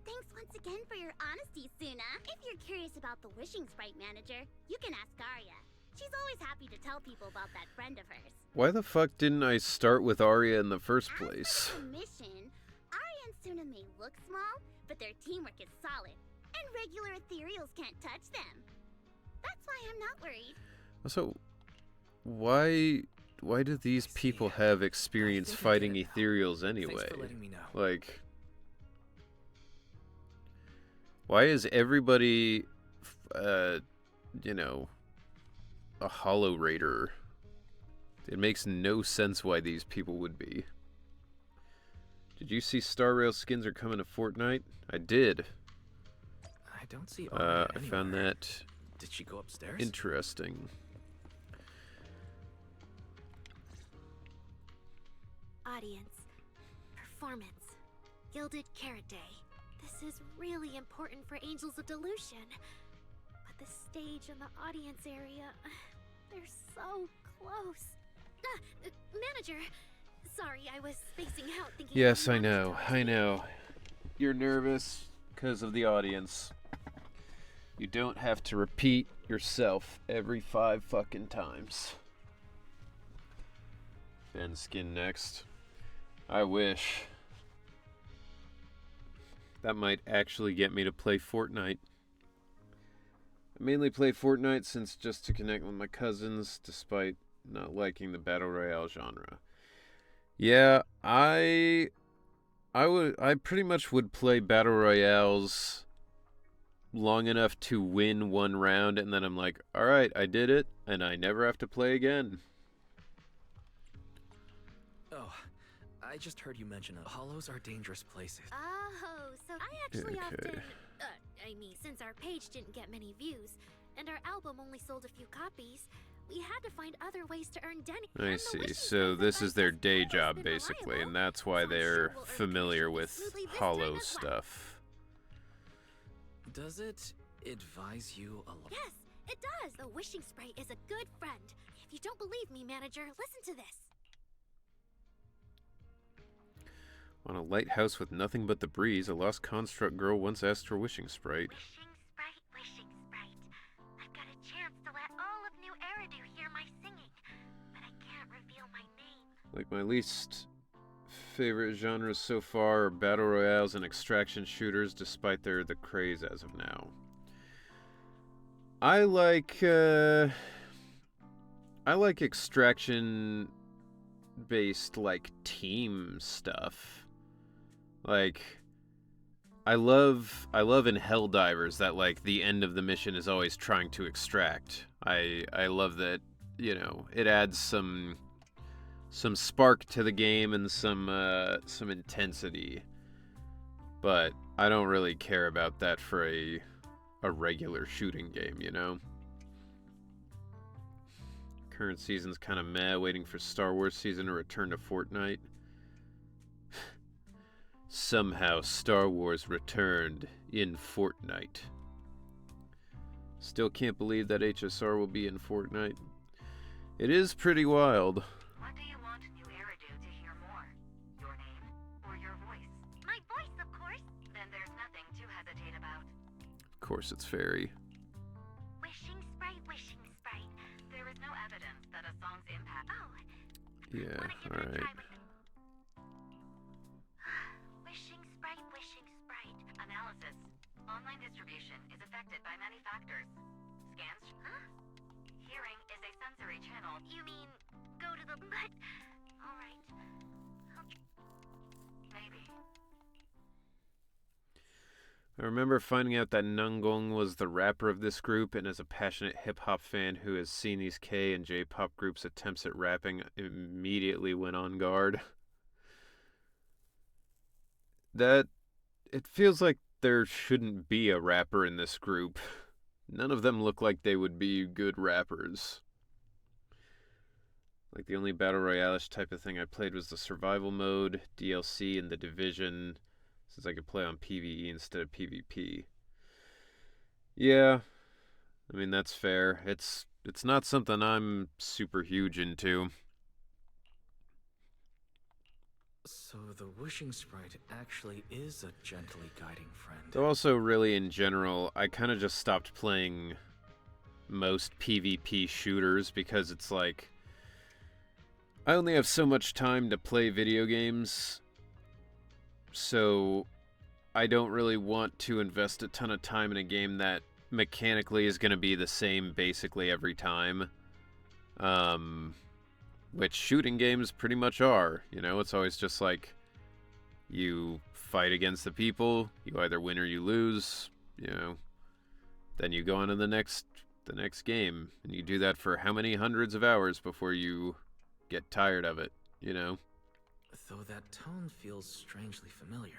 Thanks once again for your honesty, Suna. If you're curious about the Wishing Sprite manager, you can ask Arya. She's always happy to tell people about that friend of hers. Why the fuck didn't I start with Arya in the first As place? for the mission, Arya and Suna may look small, but their teamwork is solid, and regular ethereals can't touch them. That's why I'm not worried. Also, why why do these I see. people have experience I think I fighting get it now. ethereals anyway? Thanks for letting me know. Like, why is everybody, you know, a hollow raider? It makes no sense why these people would be. Did you see Star Rail skins are coming to Fortnite? I did. I don't see Aria I anywhere. found that Did she go upstairs? interesting. Audience. Performance. Gilded Carrot Day. This is really important for Angels of Delusion. But the stage and the audience area, they're so close. Manager. Sorry, I was spacing out thinking. Yes, I know. You're nervous because of the audience. You don't have to repeat yourself every 5 fucking times. Fan skin next. I wish. That might actually get me to play Fortnite. I mainly play Fortnite since just to connect with my cousins, despite not liking the Battle Royale genre. Yeah, I pretty much would play Battle Royales long enough to win one round, and then I'm like, alright, I did it, and I never have to play again. Oh, I just heard you mention it. Hollows are dangerous places. Oh, so I actually Okay. often. Since our page didn't get many views, and our album only sold a few copies, we had to find other ways to earn Denny. I see. So this is their day job, basically, and that's why they're familiar with Hollow stuff. Does it advise you a lot? Yes, it does. The wishing sprite is a good friend. If you don't believe me, manager, listen to this. On a lighthouse with nothing but the breeze, a lost construct girl once asked her wishing sprite. Wishing sprite. I've got a chance to let all of New Eridu hear my singing, but I can't reveal my name. Like, my least favorite genres so far are battle royales and extraction shooters, despite they're the craze as of now. I like extraction based, like, team stuff. Like, I love in Helldivers that, like, the end of the mission is always trying to extract. I love that, you know, it adds some spark to the game and some intensity. But I don't really care about that for a regular shooting game, you know? Current season's kind of meh, waiting for Star Wars season to return to Fortnite. Somehow Star Wars returned in Fortnite. Still can't believe that HSR will be in Fortnite. It is pretty wild. What do you want New Eridu to hear more? Your name or your voice? My voice, of course. Then there's nothing to hesitate about. Of course it's fairy. Wishing sprite. There is no evidence that a song's impact. Oh, Yeah, wanna give it a alright. try with Wishing sprite. Analysis. Online distribution is affected by many factors. Scans. Huh? Hearing is a sensory channel. You mean go to the but? All right. Maybe. I remember finding out that Nungong was the rapper of this group, and as a passionate hip-hop fan who has seen these K and J-pop groups' attempts at rapping, immediately went on guard. It feels like there shouldn't be a rapper in this group. None of them look like they would be good rappers. Like, the only battle royale-ish type of thing I played was the survival mode, DLC, and the Division, since I could play on PvE instead of PvP. Yeah, I mean, that's fair. It's not something I'm super huge into. So the wishing sprite actually is a gently guiding friend. Though also, really, in general, I kind of just stopped playing most PvP shooters because it's like, I only have so much time to play video games, so I don't really want to invest a ton of time in a game that mechanically is going to be the same basically every time. which shooting games pretty much are. You know, it's always just like you fight against the people, you either win or you lose, you know, then you go on to the next game, and you do that for how many hundreds of hours before you get tired of it, you know? Though that tone feels strangely familiar.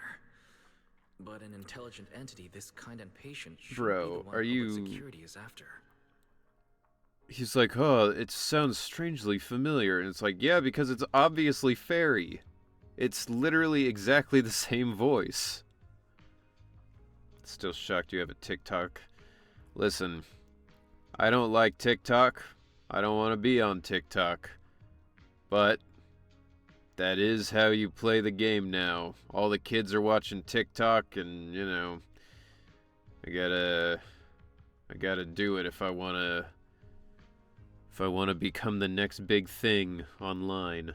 But an intelligent entity this kind and patient should be the Bro, one are public you... security is after. He's like, oh, it sounds strangely familiar. And it's like, yeah, because it's obviously fairy. It's literally exactly the same voice. Still shocked you have a TikTok. Listen, I don't like TikTok. I don't want to be on TikTok. But that is how you play the game now. All the kids are watching TikTok, and, you know, I gotta do it if I wanna become the next big thing online.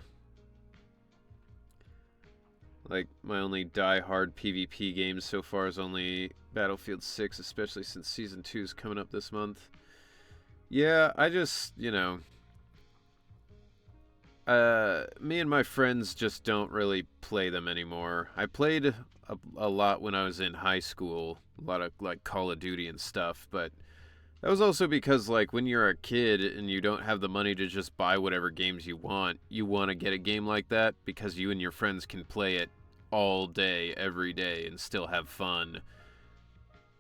Like, my only die-hard PvP game so far is only Battlefield 6, especially since Season 2 is coming up this month. Yeah, I just, you know... me and my friends just don't really play them anymore. I played a lot when I was in high school. A lot of, like, Call of Duty and stuff, but... that was also because, like, when you're a kid and you don't have the money to just buy whatever games you want to get a game like that because you and your friends can play it all day, every day, and still have fun.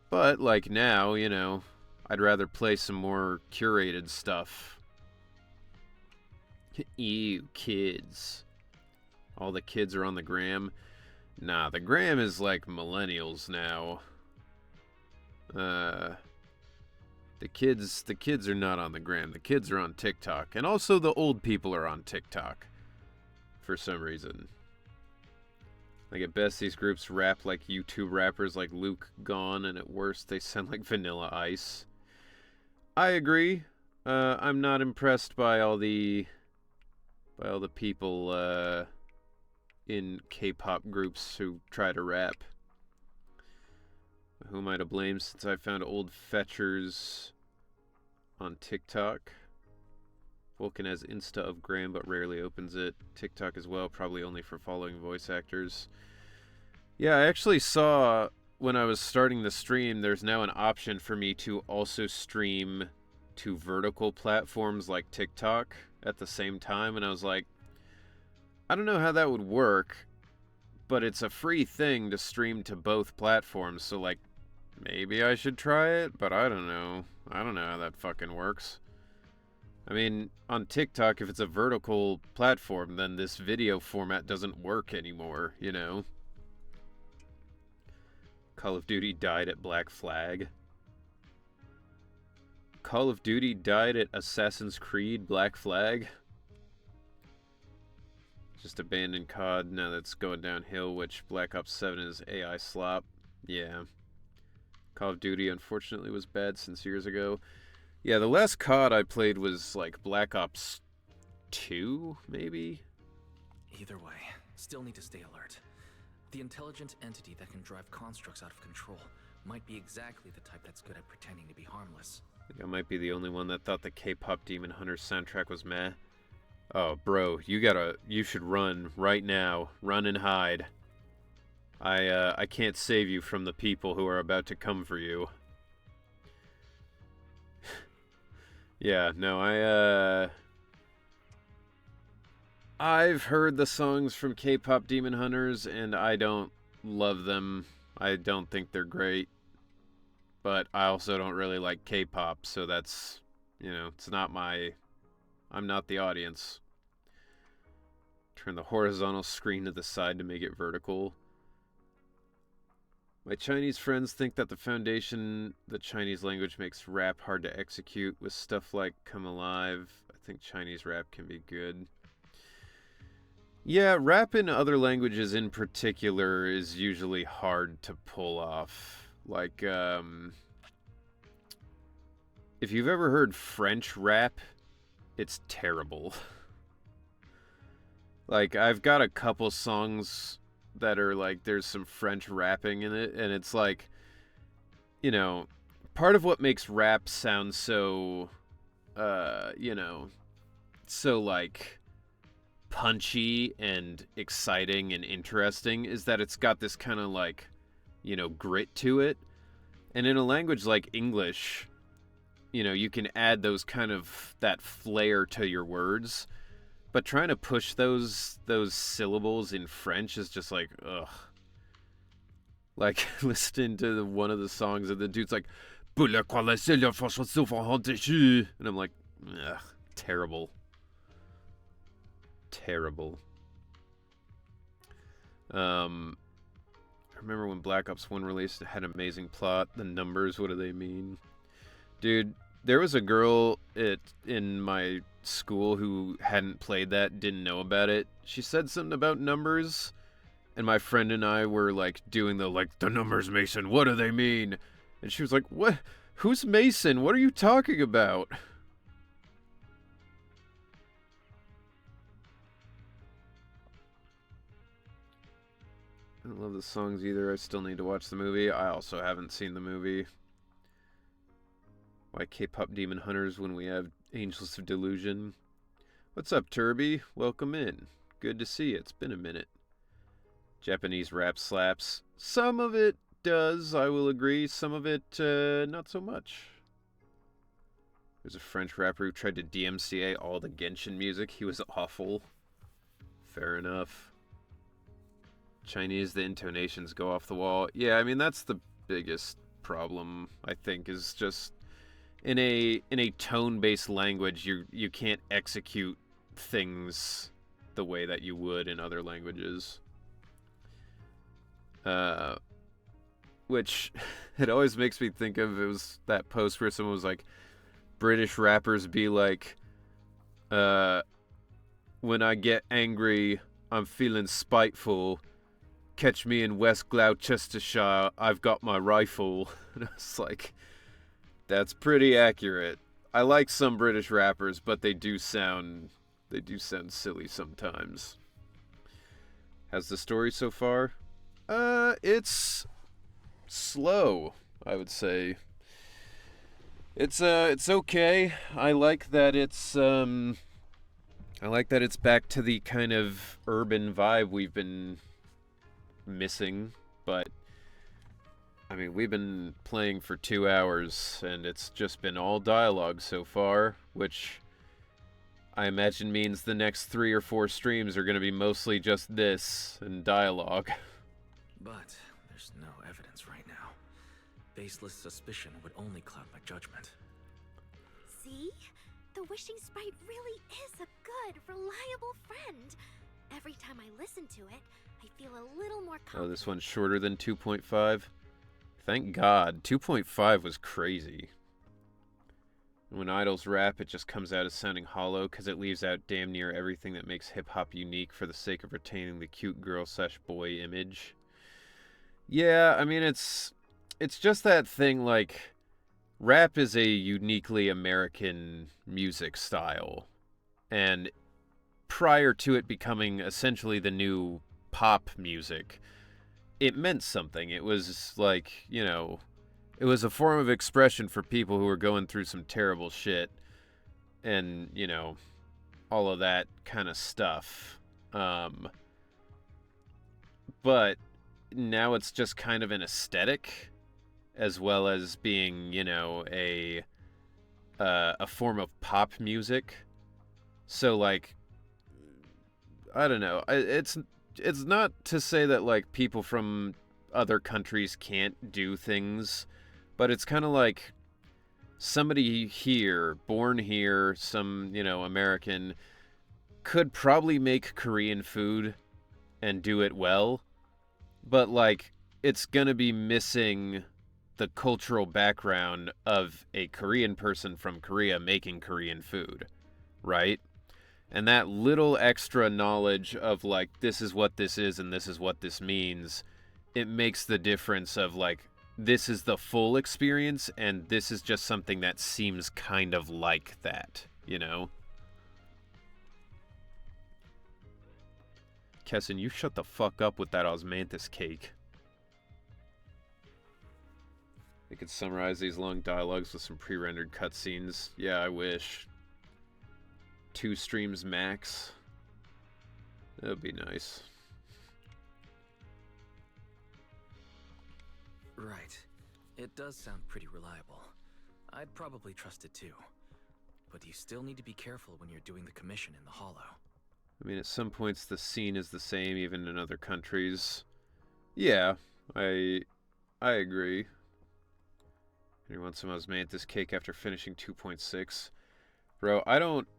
But, like, now, you know, I'd rather play some more curated stuff. Ew, kids. All the kids are on the gram. Nah, the gram is like millennials now. The kids are not on the gram. The kids are on TikTok. And also the old people are on TikTok. For some reason. Like, at best, these groups rap like YouTube rappers like Luke Gone, and at worst, they sound like Vanilla Ice. I agree. I'm not impressed by all the people in K-pop groups who try to rap. Who am I to blame since I found old fetchers on TikTok? Vulcan has Insta of Gram but rarely opens it. TikTok as well, probably only for following voice actors. Yeah, I actually saw when I was starting the stream, there's now an option for me to also stream to vertical platforms like TikTok at the same time, and I was like, I don't know how that would work, but it's a free thing to stream to both platforms, so, like, maybe I should try it, but I don't know. I don't know how that fucking works. I mean, on TikTok, if it's a vertical platform, then this video format doesn't work anymore, you know? Call of Duty died at Black Flag. Call of Duty died at Assassin's Creed Black Flag? Just abandoned COD, now that's going downhill, which Black Ops 7 is AI slop. Yeah. Call of Duty, unfortunately, was bad since years ago. Yeah, the last COD I played was, like, Black Ops 2, maybe? Either way, still need to stay alert. The intelligent entity that can drive constructs out of control might be exactly the type that's good at pretending to be harmless. I think I might be the only one that thought the K-pop Demon Hunter soundtrack was meh. Oh, bro, you should run right now. Run and hide. I can't save you from the people who are about to come for you. Yeah, no, I've heard the songs from K-pop Demon Hunters, and I don't love them. I don't think they're great. But I also don't really like K-pop, so that's, you know, it's not I'm not the audience. Turn the horizontal screen to the side to make it vertical. My Chinese friends think that the foundation, the Chinese language, makes rap hard to execute with stuff like Come Alive. I think Chinese rap can be good. Yeah, rap in other languages in particular is usually hard to pull off. Like, if you've ever heard French rap, it's terrible. Like, I've got a couple songs that are like, there's some French rapping in it, and it's like, you know, part of what makes rap sound so, you know, so like punchy and exciting and interesting is that it's got this kind of like, you know, grit to it. And in a language like English, you know, you can add those kind of that flair to your words, but trying to push those syllables in French is just like, ugh. Like listening to one of the songs and the dude's like, and I'm like, ugh, terrible. Terrible. I remember when Black Ops 1 released, it had an amazing plot. The numbers, what do they mean? Dude, there was a girl in my school who hadn't played that, didn't know about it. She said something about numbers, and my friend and I were like doing the numbers, Mason, what do they mean? And she was like, what? Who's Mason? What are you talking about? I don't love the songs either. I still need to watch the movie. I also haven't seen the movie. Why K-pop Demon Hunters when we have Angels of Delusion? What's up, Turby? Welcome in. Good to see you. It's been a minute. Japanese rap slaps. Some of it does, I will agree. Some of it, not so much. There's a French rapper who tried to DMCA all the Genshin music. He was awful. Fair enough. Chinese, the intonations go off the wall. Yeah, I mean, that's the biggest problem, I think, is just in a tone-based language, you can't execute things the way that you would in other languages. Which it always makes me think of, it was that post where someone was like, British rappers be like, when I get angry, I'm feeling spiteful. Catch me in West Gloucestershire, I've got my rifle. And I was like, that's pretty accurate. I like some British rappers, but they do sound silly sometimes. How's the story so far? It's slow, I would say. It's okay. I like that it's back to the kind of urban vibe we've been missing, but I mean, we've been playing for 2 hours and it's just been all dialogue so far, which I imagine means the next 3 or 4 streams are going to be mostly just this and dialogue. But there's no evidence right now. Baseless suspicion would only cloud my judgment. See? The wishing sprite really is a good, reliable friend. Every time I listen to it, I feel a little more confident. Oh, this one's shorter than 2.5? Thank God. 2.5 was crazy. When idols rap, it just comes out as sounding hollow because it leaves out damn near everything that makes hip-hop unique for the sake of retaining the cute girl/boy image. Yeah, I mean, it's just that thing, like, rap is a uniquely American music style. And prior to it becoming essentially the new pop music, it meant something. It was like, you know, it was a form of expression for people who were going through some terrible shit and, you know, all of that kind of stuff. But now it's just kind of an aesthetic as well as being, you know, a form of pop music. So, like, I don't know. It's not to say that, like, people from other countries can't do things, but it's kind of like somebody here, born here, some, you know, American, could probably make Korean food and do it well, but, like, it's gonna be missing the cultural background of a Korean person from Korea making Korean food, right? And that little extra knowledge of, like, this is what this is and this is what this means, it makes the difference of, like, this is the full experience and this is just something that seems kind of like that, you know? Kessin, you shut the fuck up with that osmanthus cake. They could summarize these long dialogues with some pre-rendered cutscenes. Yeah, I wish. 2 streams max. That would be nice. Right. It does sound pretty reliable. I'd probably trust it too. But you still need to be careful when you're doing the commission in the Hollow. I mean, at some points the scene is the same even in other countries. Yeah, I agree. You want some osmanthus cake after finishing 2.6? Bro,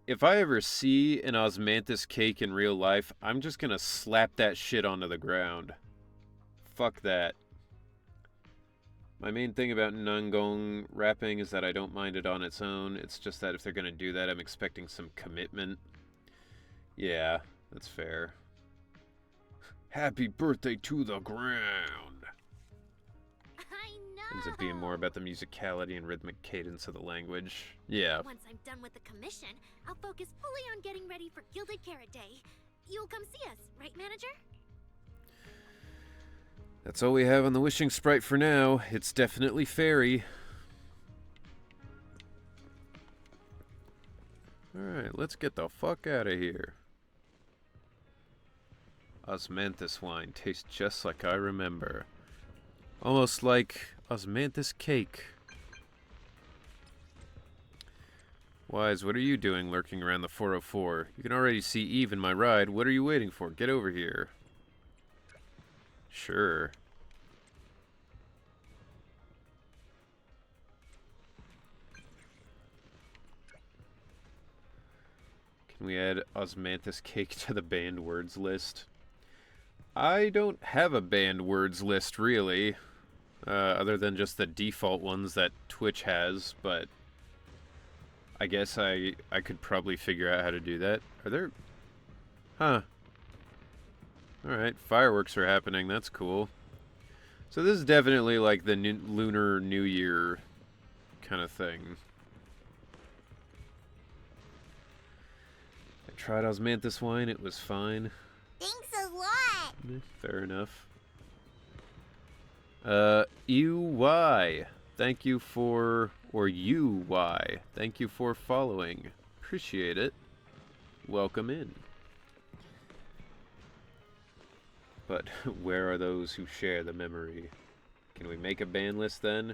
if I ever see an osmanthus cake in real life, I'm just gonna slap that shit onto the ground. Fuck that. My main thing about Nangong wrapping is that I don't mind it on its own. It's just that if they're gonna do that, I'm expecting some commitment. Yeah, that's fair. Happy birthday to the ground! I know! Ends up being more about the musicality and rhythmic cadence of the language. Yeah. Once I'm done with the commission, I'll focus fully on getting ready for Gilded Carrot Day. You'll come see us, right, manager? That's all we have on the wishing sprite for now. It's definitely fairy. Alright, let's get the fuck out of here. Osmanthus wine tastes just like I remember. Almost like osmanthus cake. Wise, what are you doing lurking around the 404? You can already see Eve in my ride. What are you waiting for? Get over here. Sure. Can we add osmanthus cake to the banned words list? I don't have a banned words list, really. Other than just the default ones that Twitch has, but I guess I could probably figure out how to do that. Are there... Huh. Alright, fireworks are happening. That's cool. So this is definitely like the Lunar New Year kind of thing. I tried osmanthus wine. It was fine. Thanks a lot! Fair enough. EY. Thank you for... Or UY. Thank you for following. Appreciate it. Welcome in. But where are those who share the memory? Can we make a ban list then?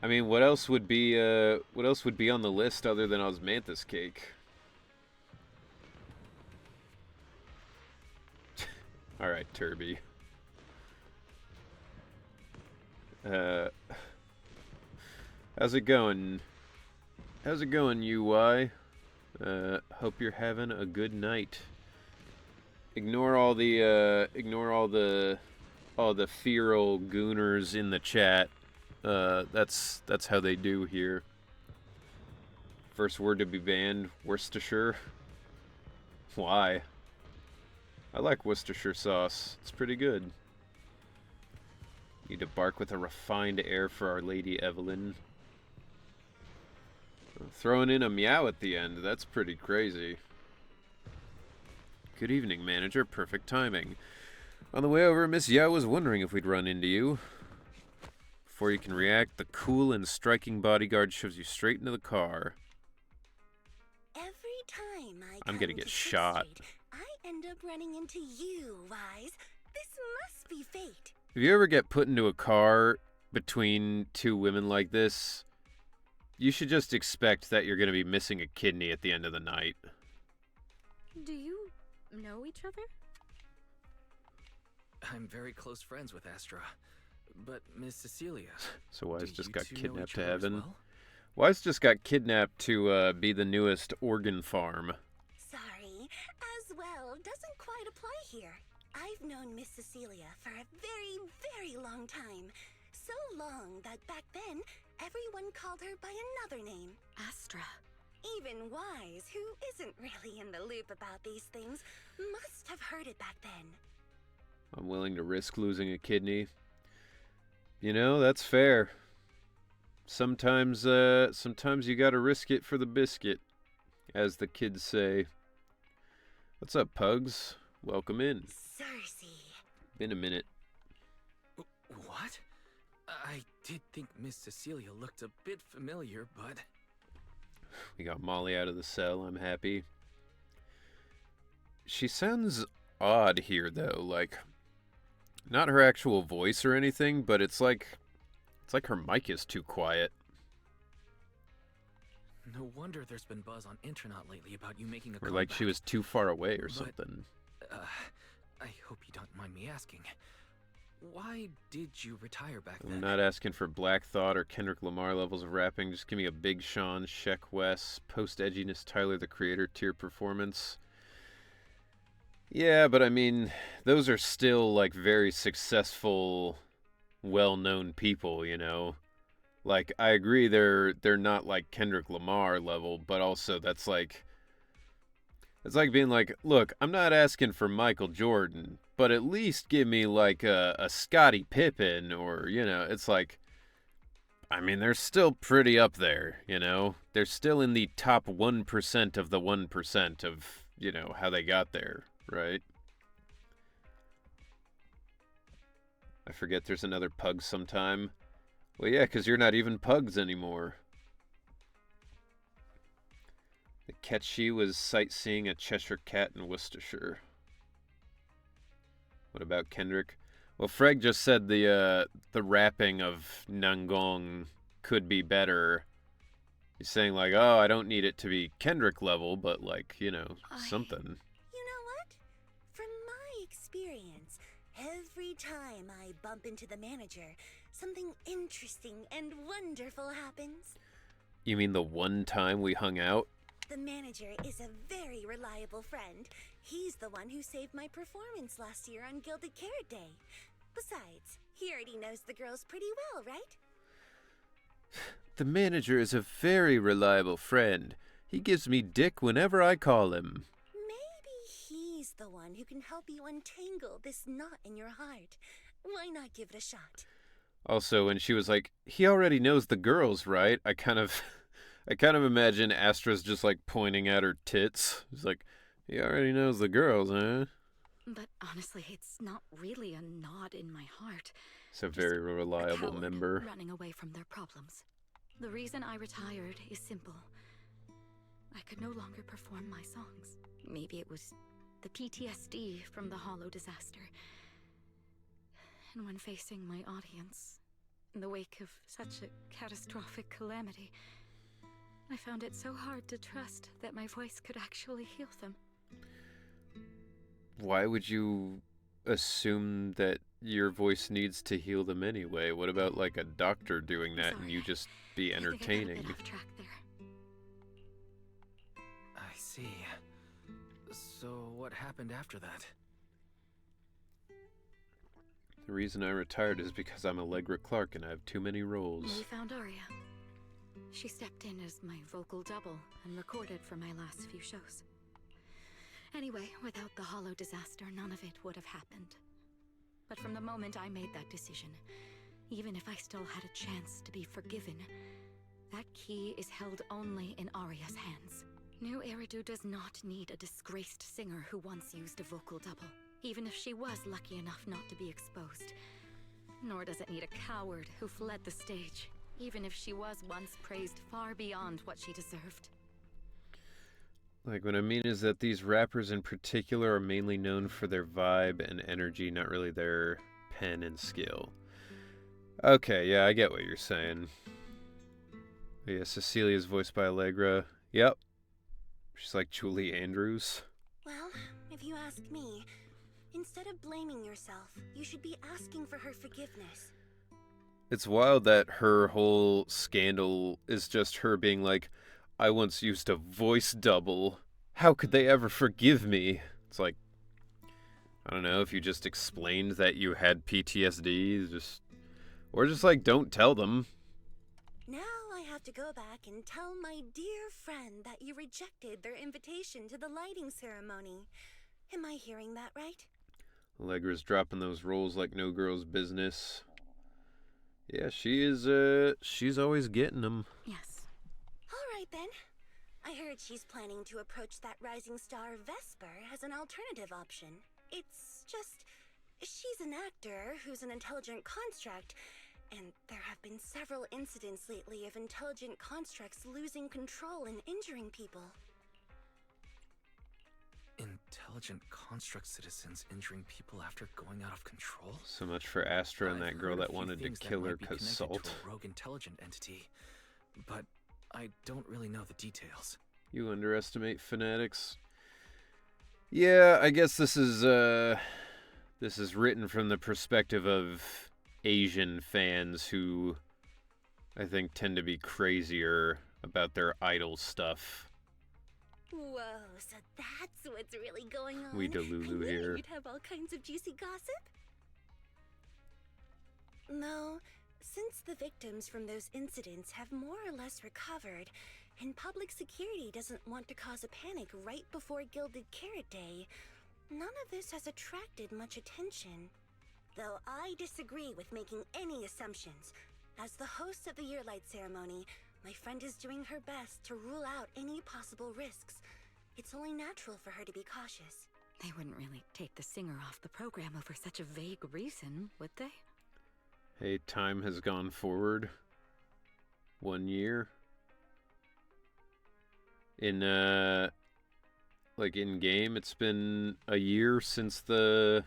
I mean, what else would be on the list other than osmanthus cake? All right, Turby. How's it going? How's it going, UI? Hope you're having a good night. Ignore all the feral gooners in the chat. That's how they do here. First word to be banned, Worcestershire. Why? I like Worcestershire sauce. It's pretty good. Need to bark with a refined air for Our Lady Evelyn. Throwing in a meow at the end. That's pretty crazy. Good evening, manager. Perfect timing. On the way over, Miss Yao was wondering if we'd run into you. Before you can react, the cool and striking bodyguard shoves you straight into the car. Every time I'm gonna get shot. I end up running into you, Wise. This must be fate. If you ever get put into a car between two women like this, you should just expect that you're gonna be missing a kidney at the end of the night. Do you know each other? I'm very close friends with Astra. But Miss Cecilia... So Wise do just you got two know kidnapped each to other as heaven. well? Wise just got kidnapped to be the newest organ farm. Sorry, as well doesn't quite apply here. I've known Miss Cecilia for a very, very long time. So long that back then, everyone called her by another name. Astra. Even Wise, who isn't really in the loop about these things, must have heard it back then. I'm willing to risk losing a kidney. You know, that's fair. Sometimes you gotta risk it for the biscuit, as the kids say. What's up, pugs? Welcome in. Cersei. Been a minute. What? I did think Miss Cecilia looked a bit familiar, but... We got Molly out of the cell, I'm happy. She sounds odd here, though. Like, not her actual voice or anything, but it's like her mic is too quiet. No wonder there's been buzz on Intronaut lately about you making a Or like she comeback. was too far away or But, something. I hope you don't mind me asking. Why did you retire back then? I'm not asking for Black Thought or Kendrick Lamar levels of rapping. Just give me a Big Sean, Sheck West, post-edginess Tyler the Creator tier performance. Yeah, but I mean, those are still like very successful, well-known people, you know. Like I agree they're not like Kendrick Lamar level, but also that's like it's like being like, look, I'm not asking for Michael Jordan, but at least give me like a Scottie Pippen or, you know, it's like, I mean, they're still pretty up there, you know? They're still in the top 1% of the 1% of, you know, how they got there, right? I forget there's another Pug sometime. Well, yeah, because you're not even Pugs anymore. The Ketchi was sightseeing a Cheshire Cat in Worcestershire. What about Kendrick? Well, Freg just said the rapping of Nangong could be better. He's saying like, oh, I don't need it to be Kendrick level, but like, you know, something. You know what? From my experience, every time I bump into the manager, something interesting and wonderful happens. You mean the one time we hung out? The manager is a very reliable friend. He's the one who saved my performance last year on Gilded Carrot Day. Besides, he already knows the girls pretty well, right? The manager is a very reliable friend. He gives me dick whenever I call him. Maybe he's the one who can help you untangle this knot in your heart. Why not give it a shot? Also, when she was like, he already knows the girls, right? I kind of imagine Astra's just like pointing at her tits. It's like, he already knows the girls, huh? But honestly, it's not really a nod in my heart. It's a very Just reliable a coward member. running away from their problems. The reason I retired is simple. I could no longer perform my songs. Maybe it was the PTSD from the Hollow disaster. And when facing my audience, in the wake of such a catastrophic calamity, I found it so hard to trust that my voice could actually heal them. Why would you assume that your voice needs to heal them anyway? What about like a doctor doing that and you just be I think I got a entertaining? bit off track there. I see. So what happened after that? The reason I retired is because I'm Allegra Clark and I have too many roles. We found Aria. She stepped in as my vocal double and recorded for my last few shows. Anyway, without the Hollow disaster, none of it would have happened. But from the moment I made that decision, even if I still had a chance to be forgiven, that key is held only in Aria's hands. New Eridu does not need a disgraced singer who once used a vocal double, even if she was lucky enough not to be exposed. Nor does it need a coward who fled the stage, even if she was once praised far beyond what she deserved. Like, what I mean is that these rappers in particular are mainly known for their vibe and energy, not really their pen and skill. Okay, yeah, I get what you're saying. Yeah, Cecilia's voiced by Allegra. Yep. She's like Julie Andrews. Well, if you ask me, instead of blaming yourself, you should be asking for her forgiveness. It's wild that her whole scandal is just her being like, I once used a voice double. How could they ever forgive me? It's like, I don't know, if you just explained that you had PTSD, or just like, don't tell them. Now I have to go back and tell my dear friend that you rejected their invitation to the lighting ceremony. Am I hearing that right? Allegra's dropping those rolls like no girl's business. Yeah, she is, she's always getting them. Yes. All right then. I heard she's planning to approach that rising star Vesper as an alternative option. It's just, she's an actor who's an intelligent construct, and there have been several incidents lately of intelligent constructs losing control and injuring people. Intelligent intelligent construct citizens injuring people after going out of control? So much for Astra and I've that girl heard a that few wanted to things that kill her might be because connected salt. to a rogue intelligent entity, but I don't really know the details. You underestimate fanatics. Yeah, I guess this is written from the perspective of Asian fans who I think tend to be crazier about their idol stuff. Whoa, so that's what's really going on. We I Delulu knew here. you'd have all kinds of juicy gossip. No, since the victims from those incidents have more or less recovered, and public security doesn't want to cause a panic right before Gilded Carrot Day, none of this has attracted much attention. Though I disagree with making any assumptions. As the host of the Yearlight ceremony, my friend is doing her best to rule out any possible risks. It's only natural for her to be cautious. They wouldn't really take the singer off the program over such a vague reason, would they? Hey, time has gone forward 1 year. In in-game, it's been a year since the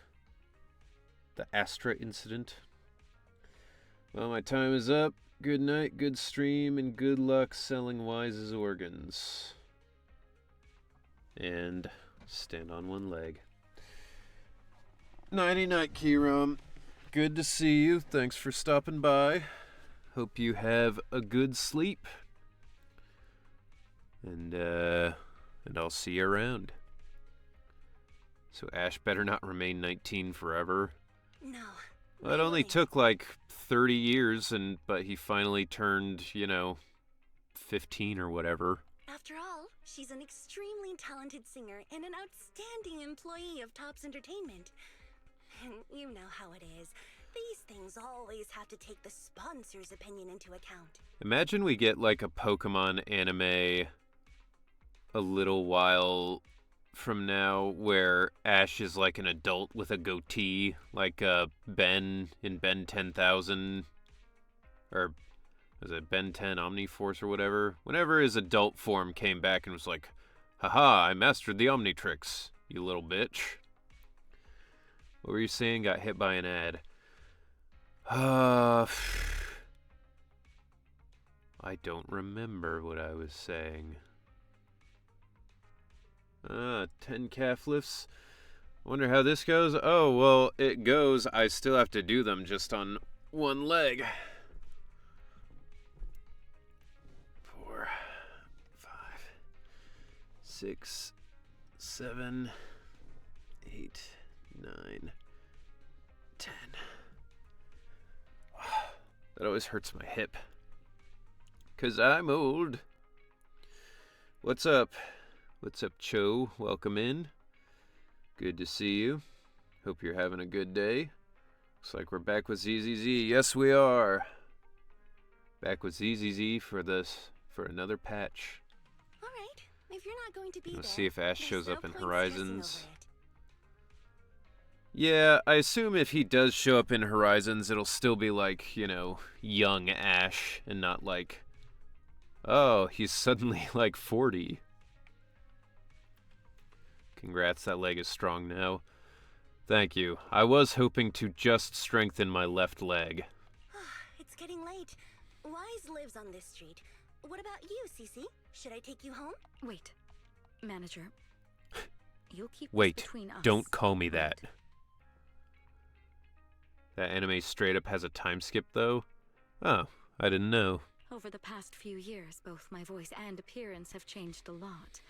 Astra incident. Well, my time is up. Good night, good stream, and good luck selling Wise's organs. And stand on one leg. Nighty-night, Kiram. Good to see you. Thanks for stopping by. Hope you have a good sleep. And I'll see you around. So Ash better not remain 19 forever. No. Well, it only took like 30 years, but he finally turned, 15 or whatever. After all, she's an extremely talented singer and an outstanding employee of Topps Entertainment. And you know how it is. These things always have to take the sponsor's opinion into account. Imagine we get like a Pokemon anime a little while from now where Ash is like an adult with a goatee, like Ben in Ben 10,000, or was it Ben 10 Omniforce or whatever? Whenever his adult form came back and was like, haha, I mastered the Omnitrix, you little bitch. What were you saying? Got hit by an ad. I don't remember what I was saying. 10 calf lifts. Wonder how this goes. Oh, well, it goes. I still have to do them just on one leg. 4, 5, 6, 7, 8, 9, 10. That always hurts my hip. 'Cause I'm old. What's up? What's up, Cho? Welcome in. Good to see you. Hope you're having a good day. Looks like we're back with ZZZ. Yes, we are. Back with ZZZ for another patch. All right, if you're not going to be Let's there, see if Ash there's shows no up in point Horizons. stressing over it. Yeah, I assume if he does show up in Horizons, it'll still be like, young Ash, and not like, oh, he's suddenly like 40. Congrats, that leg is strong now. Thank you. I was hoping to just strengthen my left leg. It's getting late. Wise lives on this street. What about you, Cece? Should I take you home? Wait, manager. You'll keep this Wait, between us. don't call me right? that. That anime straight up has a time skip, though? Oh, I didn't know. Over the past few years, both my voice and appearance have changed a lot.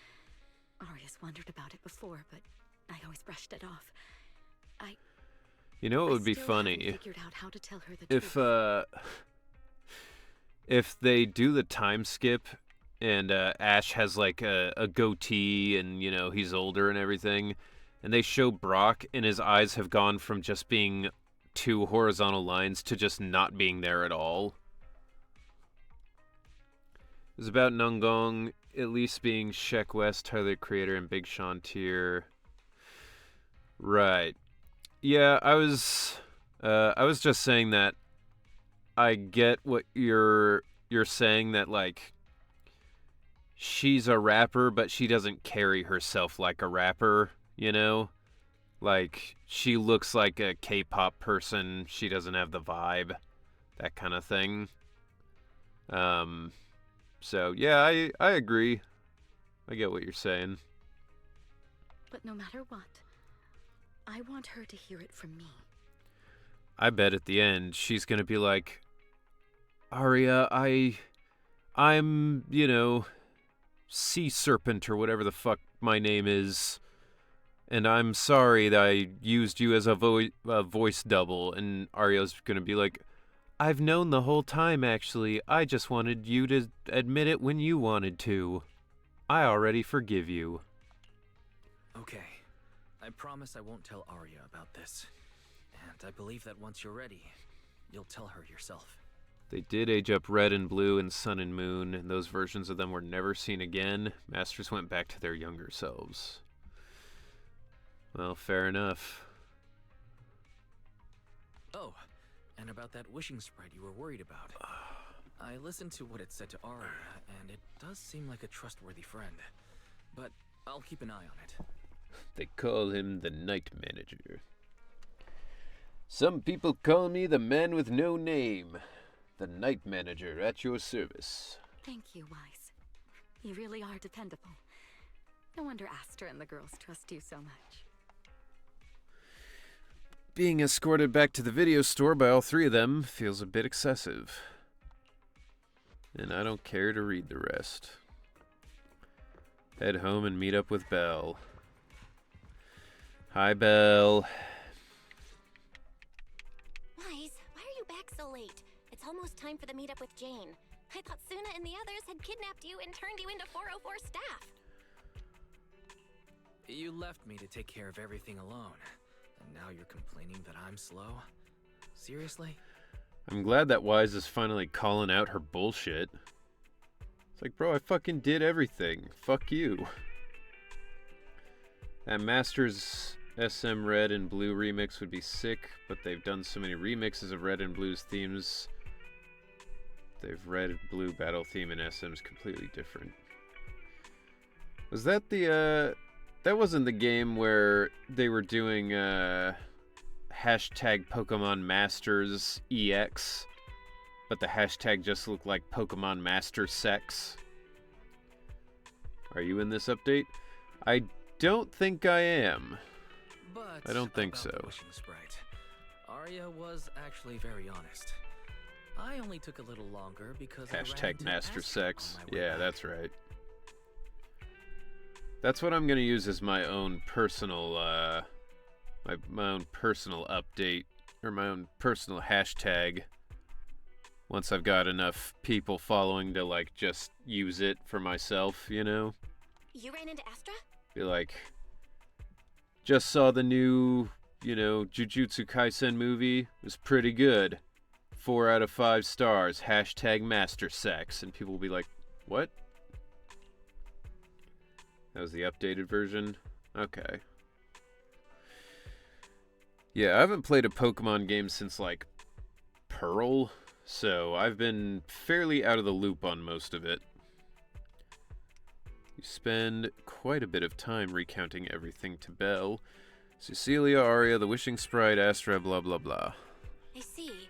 Aria's wondered about it before, but I always brushed it off. You know what would be still funny? haven't figured out how to tell her the truth. If they do the time skip and Ash has like a goatee and he's older and everything, and they show Brock and his eyes have gone from just being 2 horizontal lines to just not being there at all. It was about Nungong at least being Sheck West, Tyler the Creator, and Big Sean tier. Right. Yeah, I was just saying that I get what you're saying, that like she's a rapper but she doesn't carry herself like a rapper, you know? Like, she looks like a K-pop person. She doesn't have the vibe. That kind of thing. So, yeah, I agree. I get what you're saying. But no matter what, I want her to hear it from me. I bet at the end she's gonna be like, Arya, I'm, Sea Serpent or whatever the fuck my name is, and I'm sorry that I used you as a voice double. And Arya's gonna be like, I've known the whole time, actually. I just wanted you to admit it when you wanted to. I already forgive you. Okay. I promise I won't tell Arya about this. And I believe that once you're ready, you'll tell her yourself. They did age up Red and Blue and Sun and Moon, and those versions of them were never seen again. Masters went back to their younger selves. Well, fair enough. Oh, and about that wishing sprite you were worried about. I listened to what it said to Arya, and it does seem like a trustworthy friend. But I'll keep an eye on it. They call him the Night Manager. Some people call me the man with no name. The Night Manager at your service. Thank you, Wise. You really are dependable. No wonder Astra and the girls trust you so much. Being escorted back to the video store by all three of them feels a bit excessive. And I don't care to read the rest. Head home and meet up with Belle. Hi, Belle. Wise, why are you back so late? It's almost time for the meetup with Jane. I thought Suna and the others had kidnapped you and turned you into 404 staff. You left me to take care of everything alone. And now you're complaining that I'm slow? Seriously? I'm glad that Wise is finally calling out her bullshit. It's like, bro, I fucking did everything. Fuck you. That Masters SM Red and Blue remix would be sick, but they've done so many remixes of Red and Blue's themes. They've Red, Blue battle theme and SM's completely different. Was that the, that wasn't the game where they were doing, hashtag Pokemon Masters EX, but the hashtag just looked like Pokemon Master Sex? Are you in this update? I don't think I am. But I don't think about so. the wishing sprite, Arya was actually very honest. I only took a little longer because I ran Hashtag into Master Astra Sex. on my way Yeah, back. that's right. That's what I'm gonna use as my own personal, my own personal update, or my own personal hashtag. Once I've got enough people following to, like, just use it for myself, you know? You ran into Astra? Be like, just saw the new, Jujutsu Kaisen movie. It was pretty good. 4 out of 5 stars. Hashtag Master Sex. And people will be like, what? That was the updated version? Okay. Yeah, I haven't played a Pokemon game since, like, Pearl. So I've been fairly out of the loop on most of it. You spend quite a bit of time recounting everything to Belle. Cecilia, Arya, the Wishing Sprite, Astra, blah blah blah. I see.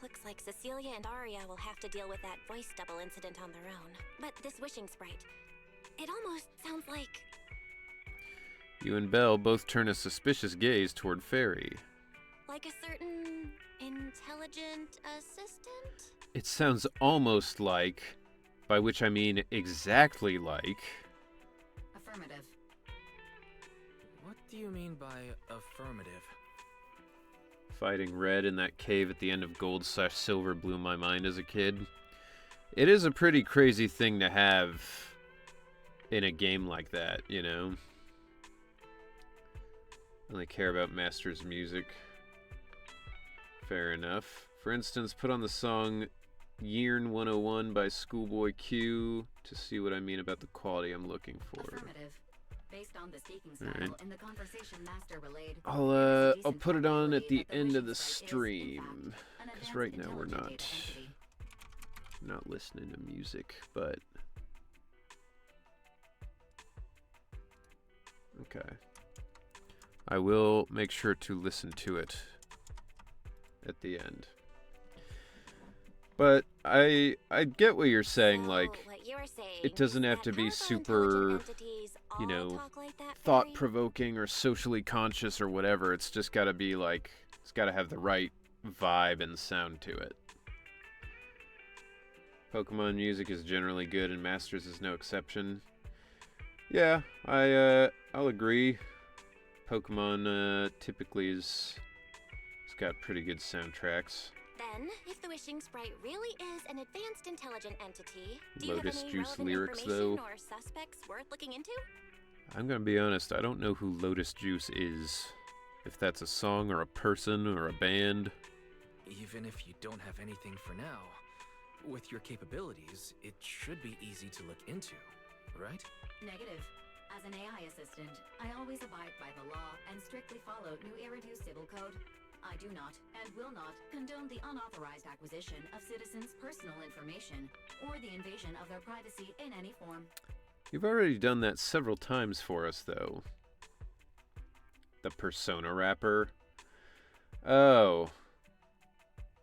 Looks like Cecilia and Arya will have to deal with that voice double incident on their own. But this wishing sprite, it almost sounds like... You and Belle both turn a suspicious gaze toward Fairy. like a certain intelligent assistant? It sounds almost like, by which I mean exactly like... Affirmative. What do you mean by affirmative? Fighting Red in that cave at the end of Gold/Silver blew my mind as a kid. It is a pretty crazy thing to have in a game like that, you know? Only care about Master's music. Fair enough. For instance, put on the song Yearn 101 by Schoolboy Q to see what I mean about the quality I'm looking for. Affirmative. Based on the speaking style Alright. in the conversation Master relayed. I'll put it on at the end of the stream, because right now we're not listening to music, but Okay. I will make sure to listen to it at the end. But I get what you're saying, So, like, what you're saying it doesn't is have that to be powerful super, intelligent entities you all know, talk like that, Fairy? thought-provoking or socially conscious or whatever. It's just got to be like, it's got to have the right vibe and sound to it. Pokemon music is generally good and Masters is no exception. Yeah, I'll agree. Pokemon typically it's got pretty good soundtracks. Then, if the Wishing Sprite really is an advanced intelligent entity, do you Lotus have any Juice relevant lyrics, information though. or suspects worth looking into? I'm gonna be honest, I don't know who Lotus Juice is. If that's a song or a person or a band. Even if you don't have anything for now, with your capabilities, it should be easy to look into, right? Negative. As an AI assistant, I always abide by the law and strictly follow new irreducible code. I do not, and will not, condone the unauthorized acquisition of citizens' personal information, or the invasion of their privacy in any form. You've already done that several times for us, though. The Persona rapper. Oh.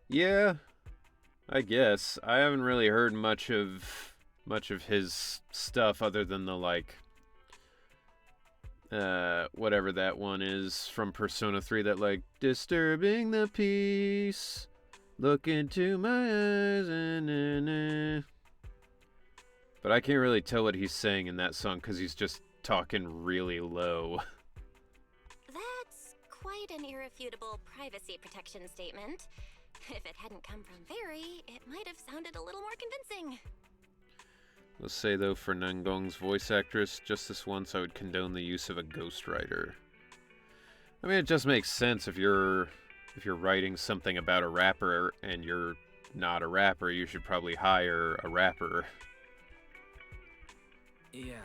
Yeah, I guess. I haven't really heard much of his stuff other than the, like, whatever that one is from Persona 3 that, like, disturbing the peace, look into my eyes, But I can't really tell what he's saying in that song because he's just talking really low. That's quite an irrefutable privacy protection statement. If it hadn't come from Fairy, it might have sounded a little more convincing. Let's say, though, for Nangong's voice actress, just this once I would condone the use of a ghostwriter. I mean, it just makes sense if you're writing something about a rapper and you're not a rapper, you should probably hire a rapper. Yeah.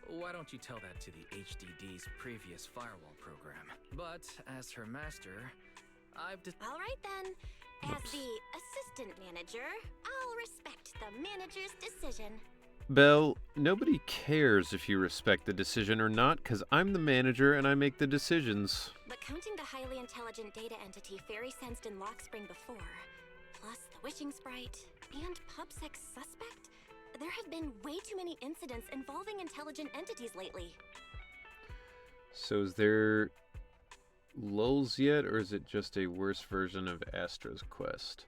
Why don't you tell that to the HDD's previous firewall program? But as her master, All right then. As the assistant manager, I'll respect the manager's decision. Belle, nobody cares if you respect the decision or not, because I'm the manager and I make the decisions. But counting the highly intelligent data entity Fairy sensed in Lock Spring before, plus the Wishing Sprite, and PubSec suspect, there have been way too many incidents involving intelligent entities lately. So is there lulls yet, or is it just a worse version of Astra's Quest?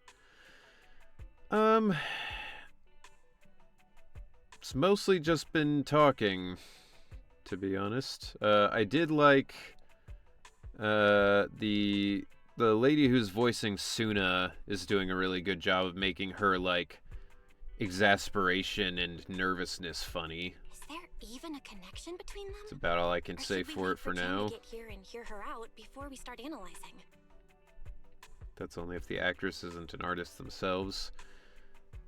It's mostly just been talking, to be honest. I did like the lady who's voicing Suna is doing a really good job of making her, like, exasperation and nervousness funny. Is there even a connection between them? That's about all I can Or say should we for wait it for Jen now. to get here and hear her out before we start analyzing? That's only if the actress isn't an artist themselves.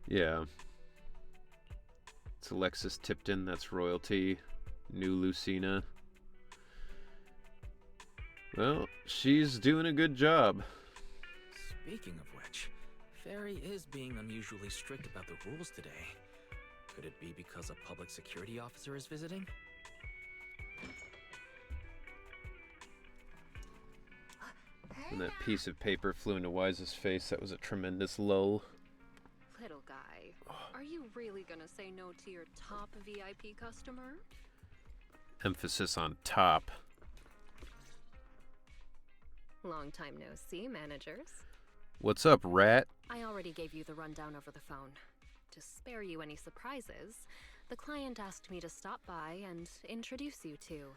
Yeah. It's Alexis Tipton, that's royalty. New Lucina. Well, she's doing a good job. Speaking of which, Fairy is being unusually strict about the rules today. Could it be because a public security officer is visiting? When that piece of paper flew into Wise's face, that was a tremendous lull. Little guy, are you really gonna say no to your top VIP customer? Emphasis on top. Long time no see, managers. What's up, rat? I already gave you the rundown over the phone. To spare you any surprises, the client asked me to stop by and introduce you to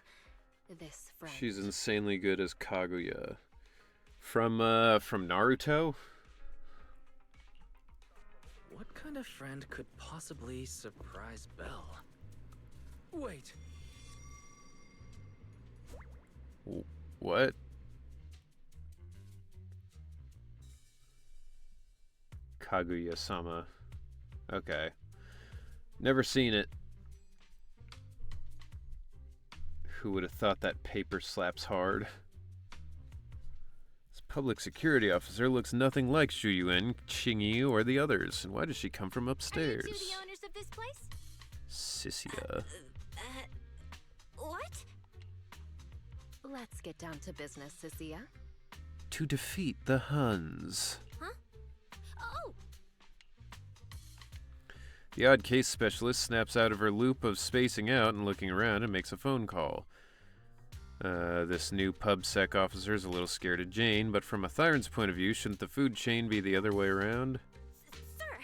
this friend. She's insanely good as Kaguya. From Naruto? What kind of friend could possibly surprise Belle? Wait, What? Kaguya-sama. Okay. Never seen it. Who would have thought that paper slaps hard? This public security officer looks nothing like Shu Yuen, Qingyu, or the others. And why does she come from upstairs? Are you two the owners of this place? Sissia. What? Let's get down to business, Cecilia. To defeat the Huns. Huh? Oh! The odd case specialist snaps out of her loop of spacing out and looking around and makes a phone call. This new pub sec officer is a little scared of Jane, but from a Thyron's point of view, shouldn't the food chain be the other way around? Sir,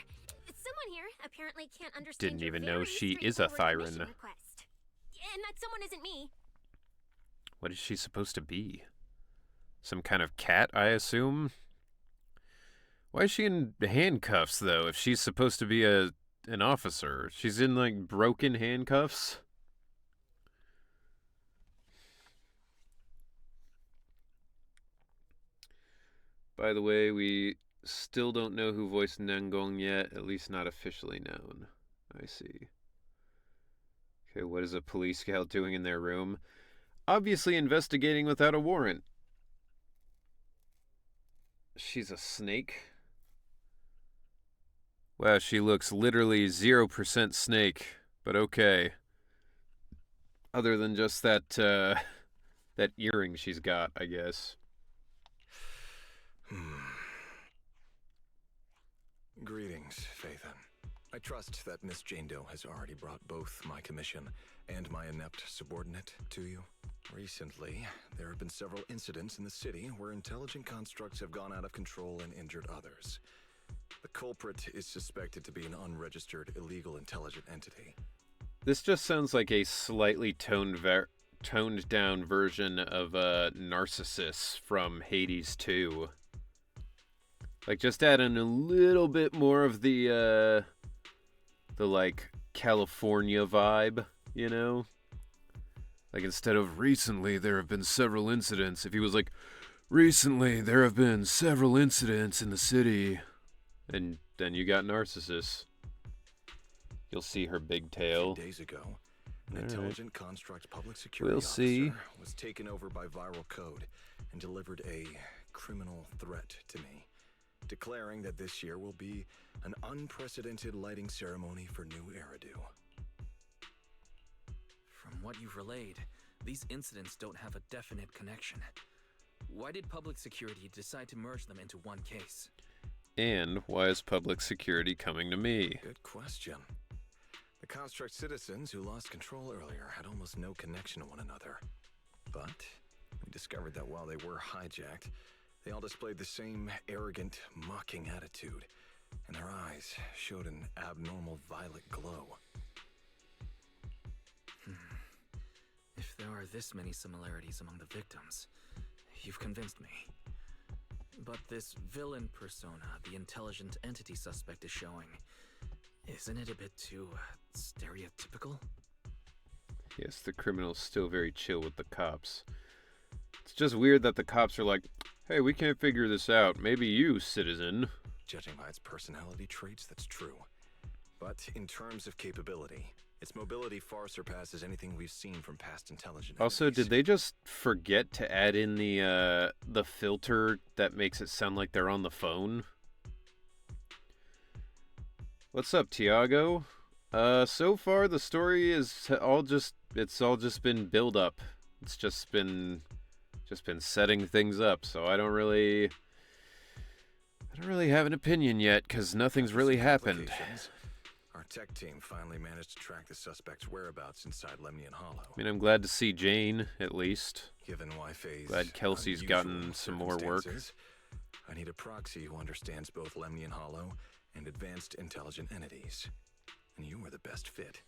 someone here apparently can't understand Didn't your even know very she is a straightforward Thyron. commission request. And that someone isn't me. What is she supposed to be? Some kind of cat, I assume? Why is she in handcuffs, though, if she's supposed to be an officer? She's in, like, broken handcuffs? By the way, we still don't know who voiced Nangong yet, at least not officially known. I see. Okay, what is a police scout doing in their room? Obviously investigating without a warrant. She's a snake? Wow, she looks literally 0% snake, but okay. Other than just that, that earring she's got, I guess. Greetings, Phaethon. I trust that Miss Jane Doe has already brought both my commission and my inept subordinate to you. Recently, there have been several incidents in the city where intelligent constructs have gone out of control and injured others. The culprit is suspected to be an unregistered illegal intelligent entity. This just sounds like a slightly toned down version of Narcissus from Hades 2. Like, just add in a little bit more of the like, California vibe, you know? Like, instead of recently there have been several incidents, if he was like, recently there have been several incidents in the city, and then you got Narcissus. You'll see her big tail. A few days ago, an intelligent construct public security We'll officer see. was taken over by viral code and delivered a criminal threat to me, declaring that this year will be an unprecedented lighting ceremony for New Eridu. From what you've relayed, these incidents don't have a definite connection. Why did public security decide to merge them into one case? And why is public security coming to me? Good question. The construct citizens who lost control earlier had almost no connection to one another. But we discovered that while they were hijacked, they all displayed the same arrogant, mocking attitude, and their eyes showed an abnormal violet glow. If there are this many similarities among the victims, you've convinced me. But this villain persona the intelligent entity suspect is showing, isn't it a bit too stereotypical? Yes, the criminal's still very chill with the cops. It's just weird that the cops are like, hey, we can't figure this out. Maybe you, citizen. Judging by its personality traits, that's true. But in terms of capability, its mobility far surpasses anything we've seen from past intelligent Also, entities. did they just forget to add in the filter that makes it sound like they're on the phone? What's up, Tiago? So far the story is all just been build up. It's just been setting things up, so I don't really have an opinion yet cuz nothing's really happened. Our tech team finally managed to track the suspect's whereabouts inside Lemnian Hollow. I mean, I'm glad to see Jane at least. Given Wi-Fi's Glad Kelsey's gotten some more work. I need a proxy who understands both Lemnian Hollow and advanced intelligent entities. And you were the best fit.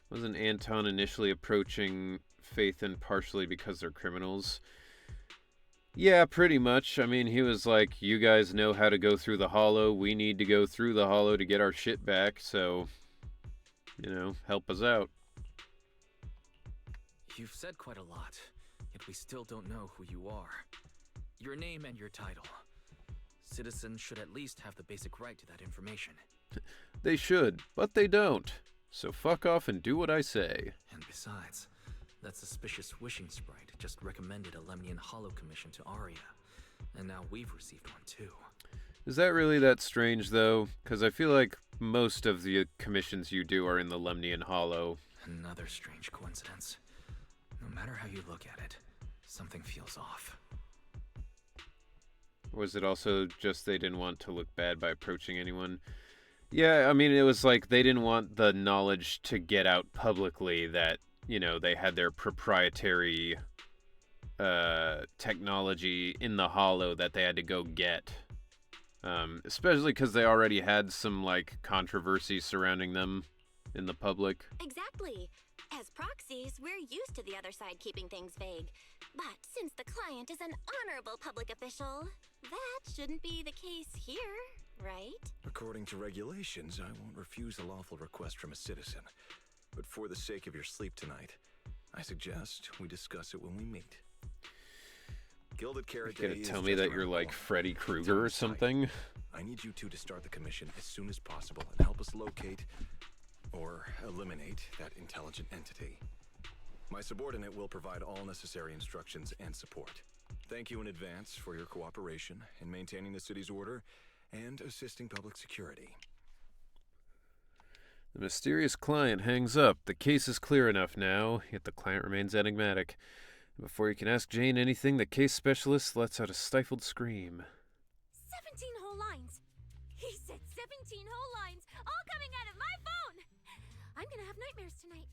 Wasn't Anton initially approaching Phaethon partially because they're criminals? Yeah, pretty much. I mean, he was like, you guys know how to go through the Hollow. We need to go through the Hollow to get our shit back, so, you know, help us out. You've said quite a lot, yet we still don't know who you are. Your name and your title. Citizens should at least have the basic right to that information. They should, but they don't. So fuck off and do what I say. And besides, that suspicious wishing sprite just recommended a Lemnian Hollow commission to Arya, and now we've received one too. Is that really that strange, though? Because I feel like most of the commissions you do are in the Lemnian Hollow. Another strange coincidence. No matter how you look at it, something feels off. Was it also just they didn't want to look bad by approaching anyone? Yeah, I mean, it was like they didn't want the knowledge to get out publicly that, you know, they had their proprietary technology in the Hollow that they had to go get. Especially because they already had some, like, controversy surrounding them in the public. Exactly. As proxies, we're used to the other side keeping things vague. But since the client is an honorable public official, that shouldn't be the case here, right? According to regulations, I won't refuse a lawful request from a citizen. But for the sake of your sleep tonight, I suggest we discuss it when we meet. Gilded Carrot Day You're gonna is tell me just that around you're the like corner. Freddy It's Krueger on or site. something? I need you two to start the commission as soon as possible and help us locate or eliminate that intelligent entity. My subordinate will provide all necessary instructions and support. Thank you in advance for your cooperation in maintaining the city's order and assisting public security. The mysterious client hangs up. The case is clear enough now, yet the client remains enigmatic. Before you can ask Jane anything, the case specialist lets out a stifled scream. 17 whole lines. He said 17 whole lines, all coming out of my phone. I'm gonna have nightmares tonight.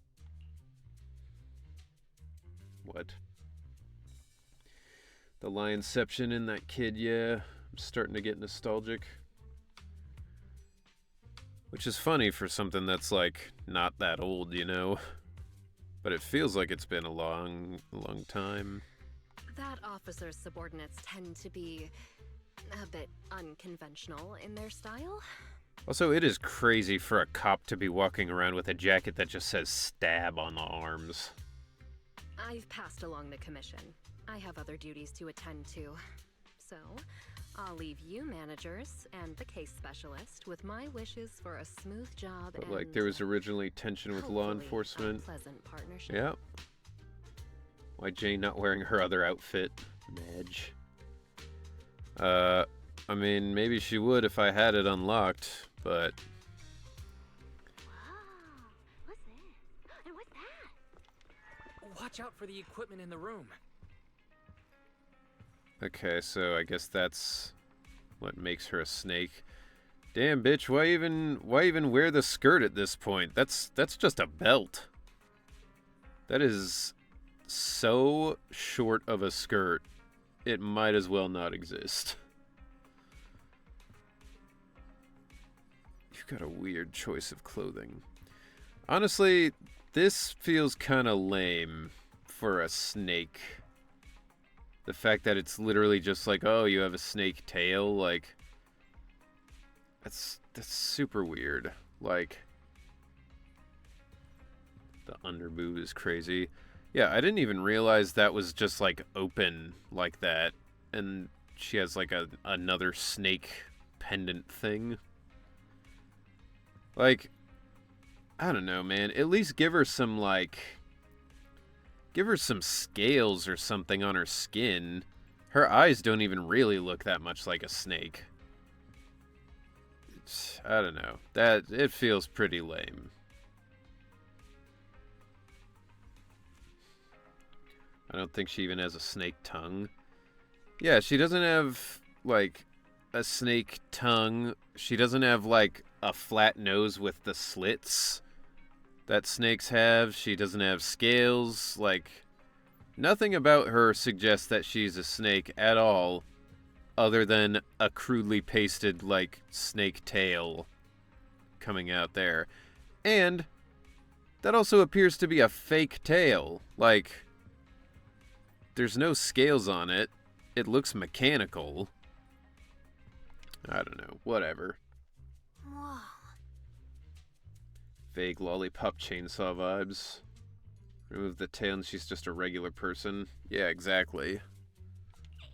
What? The lionception in that kid, yeah. I'm starting to get nostalgic. Which is funny for something that's, like, not that old, you know? But it feels like it's been a long time. That officer's subordinates tend to be a bit unconventional in their style. Also, it is crazy for a cop to be walking around with a jacket that just says stab on the arms. I've passed along the commission. I have other duties to attend to. So, I'll leave you managers and the case specialist with my wishes for a smooth job But, and like, there was originally tension with law hopefully enforcement. a pleasant partnership. Yeah. Why Jane not wearing her other outfit? Madge. I mean, maybe she would if I had it unlocked, but... Wow, what's this? And what's that? Watch out for the equipment in the room. Okay, so I guess that's what makes her a snake. Damn, bitch, why even wear the skirt at this point? That's just a belt. That is so short of a skirt, it might as well not exist. You've got a weird choice of clothing. Honestly, this feels kind of lame for a snake. The fact that it's literally just like, oh, you have a snake tail, like, that's super weird. Like, the underboob is crazy. Yeah, I didn't even realize that was just, like, open like that. And she has, like, another snake pendant thing. Like, I don't know, man. At least give her some, like... Give her some scales or something on her skin. Her eyes don't even really look that much like a snake. I don't know. It feels pretty lame. I don't think she even has a snake tongue. Yeah, she doesn't have, like, a snake tongue. She doesn't have, like, a flat nose with the slits that snakes have. She doesn't have scales. Like, nothing about her suggests that she's a snake at all, other than a crudely pasted, like, snake tail coming out there. And that also appears to be a fake tail. Like, there's no scales on it. It looks mechanical. I don't know. Whatever. Whoa. Vague lollipop chainsaw vibes. Remove the tail and she's just a regular person. Yeah, exactly.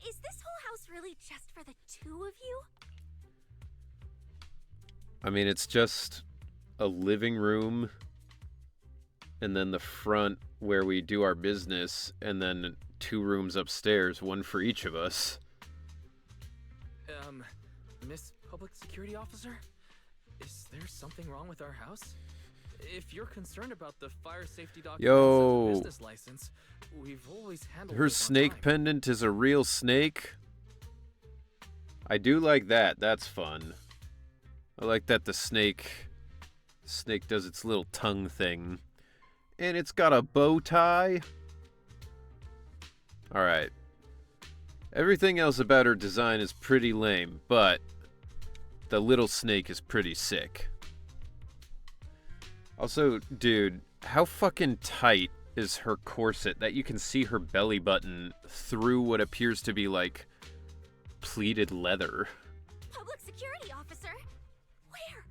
Is this whole house really just for the two of you? I mean, it's just a living room, and then the front where we do our business, and then 2 rooms upstairs, one for each of us. Miss Public Security Officer? Is there something wrong with our house? If you're concerned about the fire safety documents Yo. and the business license, we've always handled Her those on snake time. pendant is a real snake. I do like that. That's fun. I like that the snake does its little tongue thing. And it's got a bow tie. Alright. Everything else about her design is pretty lame, but the little snake is pretty sick. Also, dude, how fucking tight is her corset that you can see her belly button through what appears to be like pleated leather? Public security officer? Where?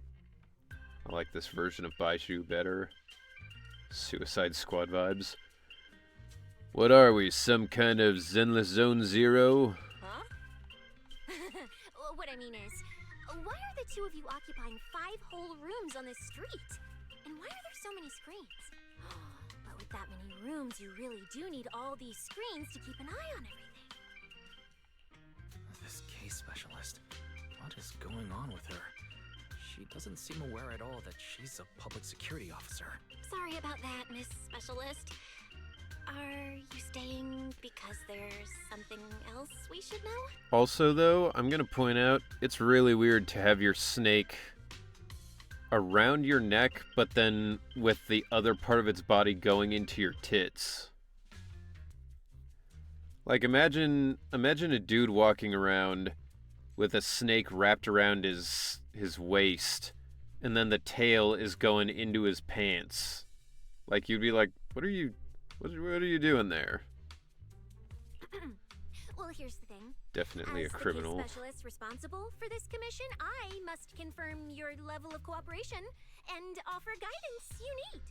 I like this version of Baishu better. Suicide Squad vibes. What are we, some kind of Zenless Zone Zero? Huh? What I mean is, why are the two of you occupying 5 whole rooms on this street? And why are there so many screens? But with that many rooms, you really do need all these screens to keep an eye on everything. This case specialist. What is going on with her? She doesn't seem aware at all that she's a public security officer. Sorry about that, Miss Specialist. Are you staying because there's something else we should know? Also, though, I'm gonna point out, it's really weird to have your snake around your neck, but then with the other part of its body going into your tits. Like, imagine a dude walking around with a snake wrapped around his waist, and then the tail is going into his pants. Like, you'd be like, what are you doing there? Well, here's the thing. Definitely As a criminal. the case specialist responsible for this commission, I must confirm your level of cooperation and offer guidance you need.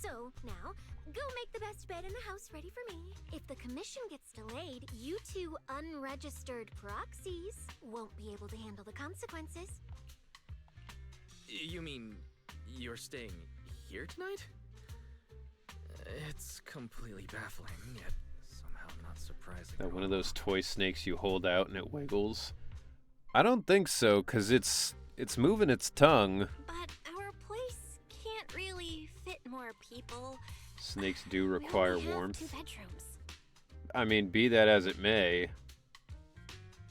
So, now, go make the best bed in the house ready for me. If the commission gets delayed, you two unregistered proxies won't be able to handle the consequences. You mean you're staying here tonight? It's completely baffling, yet somehow not surprising. That at one of all. those toy snakes you hold out and it wiggles? I don't think so, because it's moving its tongue. But our place can't really fit more people. Snakes do We require only have warmth. 2 bedrooms. I mean, be that as it may,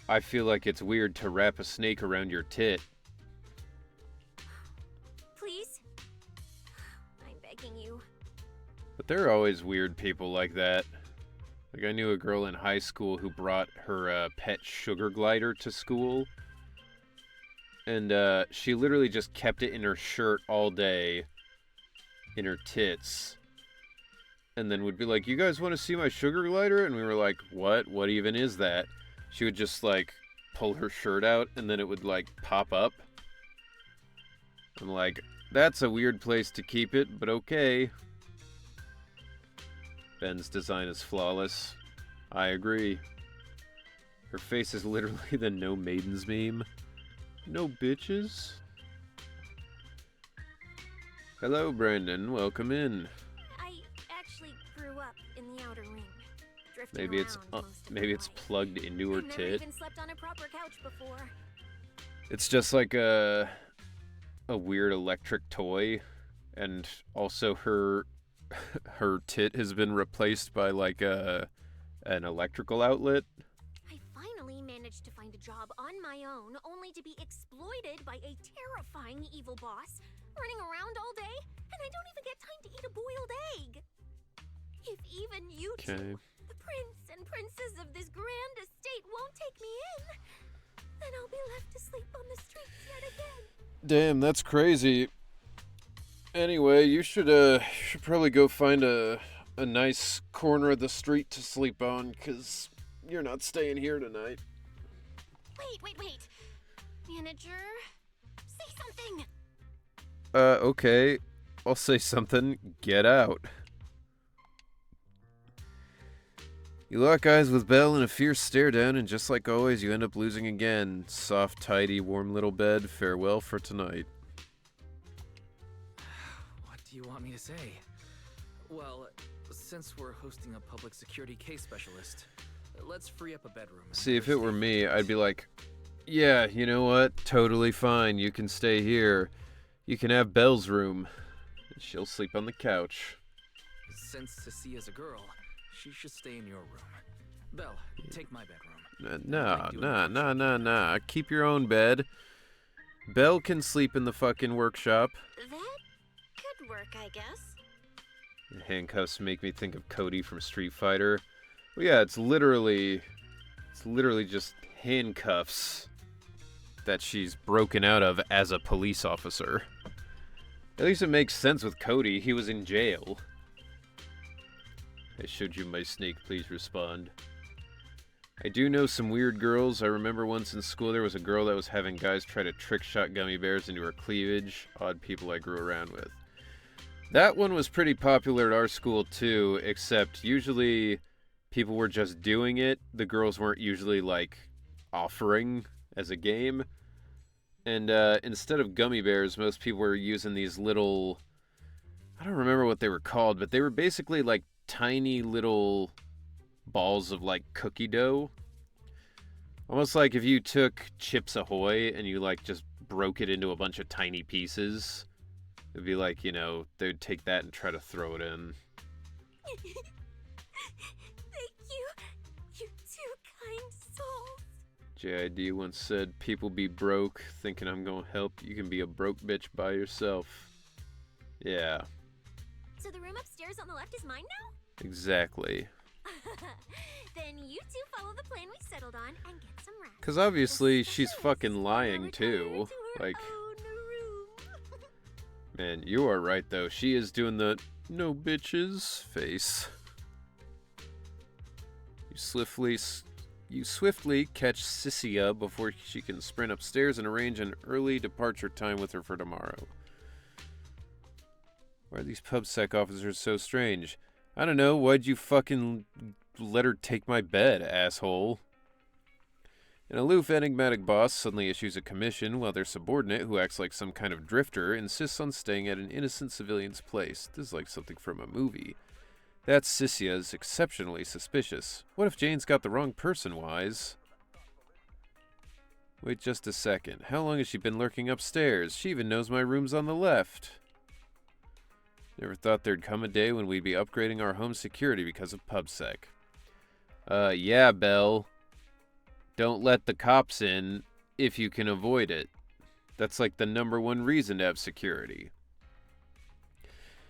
I feel like it's weird to wrap a snake around your tit. Please? I'm begging you. But there are always weird people like that. Like, I knew a girl in high school who brought her pet sugar glider to school. And she literally just kept it in her shirt all day, in her tits. And then would be like, you guys want to see my sugar glider? And we were like, what? What even is that? She would just, like, pull her shirt out, and then it would, like, pop up. I'm like, that's a weird place to keep it, but okay. Ben's design is flawless. I agree. Her face is literally the no maidens meme. No bitches. Hello, Brandon. Welcome in. I actually grew up in the outer ring. Drifting Maybe it's around most of maybe my it's life. plugged into her I've never tit. even slept on a proper couch before. It's just like a weird electric toy, and also her tit has been replaced by like an electrical outlet. I finally managed to find a job on my own, only to be exploited by a terrifying evil boss, running around all day, and I don't even get time to eat a boiled egg. If even you two, Okay. the prince and princess of this grand estate, won't take me in, then I'll be left to sleep on the streets yet again. Damn, that's crazy. Anyway, you should probably go find a nice corner of the street to sleep on, 'cause you're not staying here tonight. Wait. Manager, say something. Okay. I'll say something. Get out. You lock eyes with Belle in a fierce stare down, and just like always, you end up losing again. Soft, tidy, warm little bed. Farewell for tonight. What do you want me to say? Well, since we're hosting a public security case specialist, let's free up a bedroom. and See, let if her it were stay me, for the I'd be night. like, yeah, you know what? Totally fine. You can stay here. You can have Belle's room. She'll sleep on the couch. Since Cecia's a girl, she should stay in your room. Belle, take my bedroom. Nah. Keep your own bed. Belle can sleep in the fucking workshop. That could work, I guess. The handcuffs make me think of Cody from Street Fighter. Well, yeah, it's literally just handcuffs that she's broken out of as a police officer. At least it makes sense with Cody. He was in jail. I showed you my snake, please respond. I do know some weird girls. I remember once in school there was a girl that was having guys try to trick shot gummy bears into her cleavage. Odd people I grew around with. That one was pretty popular at our school too, except usually people were just doing it. The girls weren't usually like offering as a game. And instead of gummy bears, most people were using these little, I don't remember what they were called, but they were basically like tiny little balls of like cookie dough. Almost like if you took Chips Ahoy and you like just broke it into a bunch of tiny pieces. It'd be like, you know, they'd take that and try to throw it in. Thank you. You two kind souls. JID once said, people be broke thinking I'm gonna help. You can be a broke bitch by yourself. Yeah. So the room upstairs on the left is mine now? Exactly. Then you two follow the plan we settled on and get some rest. Because obviously she's fucking lying too. Like, man, you are right though. She is doing the no bitches face. You swiftly catch Cecilia before she can sprint upstairs and arrange an early departure time with her for tomorrow. Why are these PubSec officers so strange? I don't know, why'd you fucking let her take my bed, asshole? An aloof, enigmatic boss suddenly issues a commission while their subordinate, who acts like some kind of drifter, insists on staying at an innocent civilian's place. This is like something from a movie. That Cecilia is exceptionally suspicious. What if Jane's got the wrong person, Wise? Wait just a second. How long has she been lurking upstairs? She even knows my room's on the left. Never thought there'd come a day when we'd be upgrading our home security because of PubSec. Yeah, Belle. Don't let the cops in if you can avoid it. That's like the #1 reason to have security.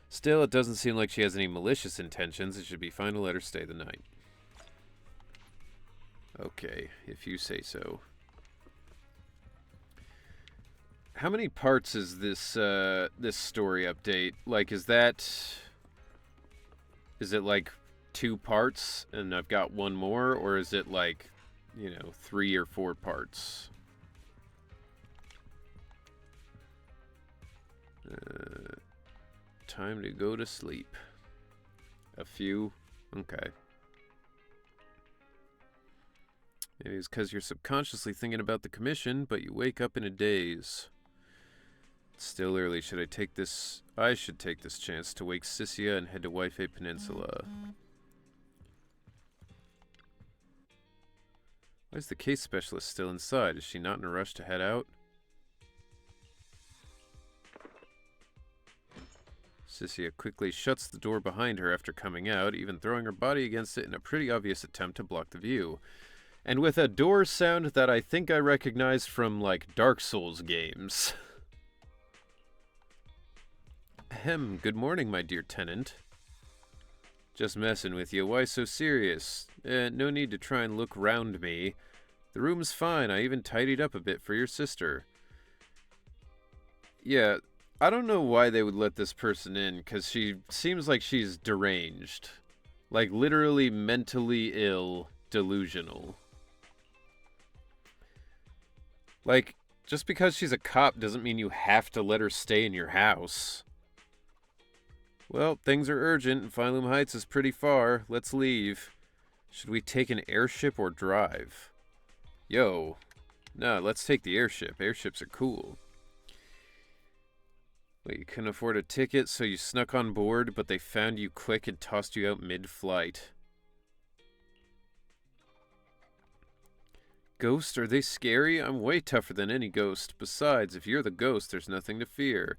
Still, it doesn't seem like she has any malicious intentions. It should be fine to let her stay the night. Okay, if you say so. How many parts is this this story update? Like, is it like 2 parts and I've got one more, or is it like, you know, 3 or 4 parts? Time to go to sleep. A few? Okay. Maybe it's because you're subconsciously thinking about the commission, but you wake up in a daze. It's still early. Should I take this? I should take this chance to wake Cecilia and head to Wi-Fi Peninsula. Why is the case specialist still inside? Is she not in a rush to head out? Cecilia quickly shuts the door behind her after coming out, even throwing her body against it in a pretty obvious attempt to block the view. And with a door sound that I think I recognized from, like, Dark Souls games. Ahem, good morning, my dear tenant. Just messing with you. Why so serious? No need to try and look round me. The room's fine. I even tidied up a bit for your sister. Yeah, I don't know why they would let this person in, because she seems like she's deranged. Like, literally mentally ill, delusional. Like, just because she's a cop doesn't mean you have to let her stay in your house. Well, things are urgent, and Phylum Heights is pretty far. Let's leave. Should we take an airship or drive? Yo. No, let's take the airship. Airships are cool. Wait, you couldn't afford a ticket, so you snuck on board, but they found you quick and tossed you out mid-flight. Ghosts, are they scary? I'm way tougher than any ghost. Besides, if you're the ghost, there's nothing to fear.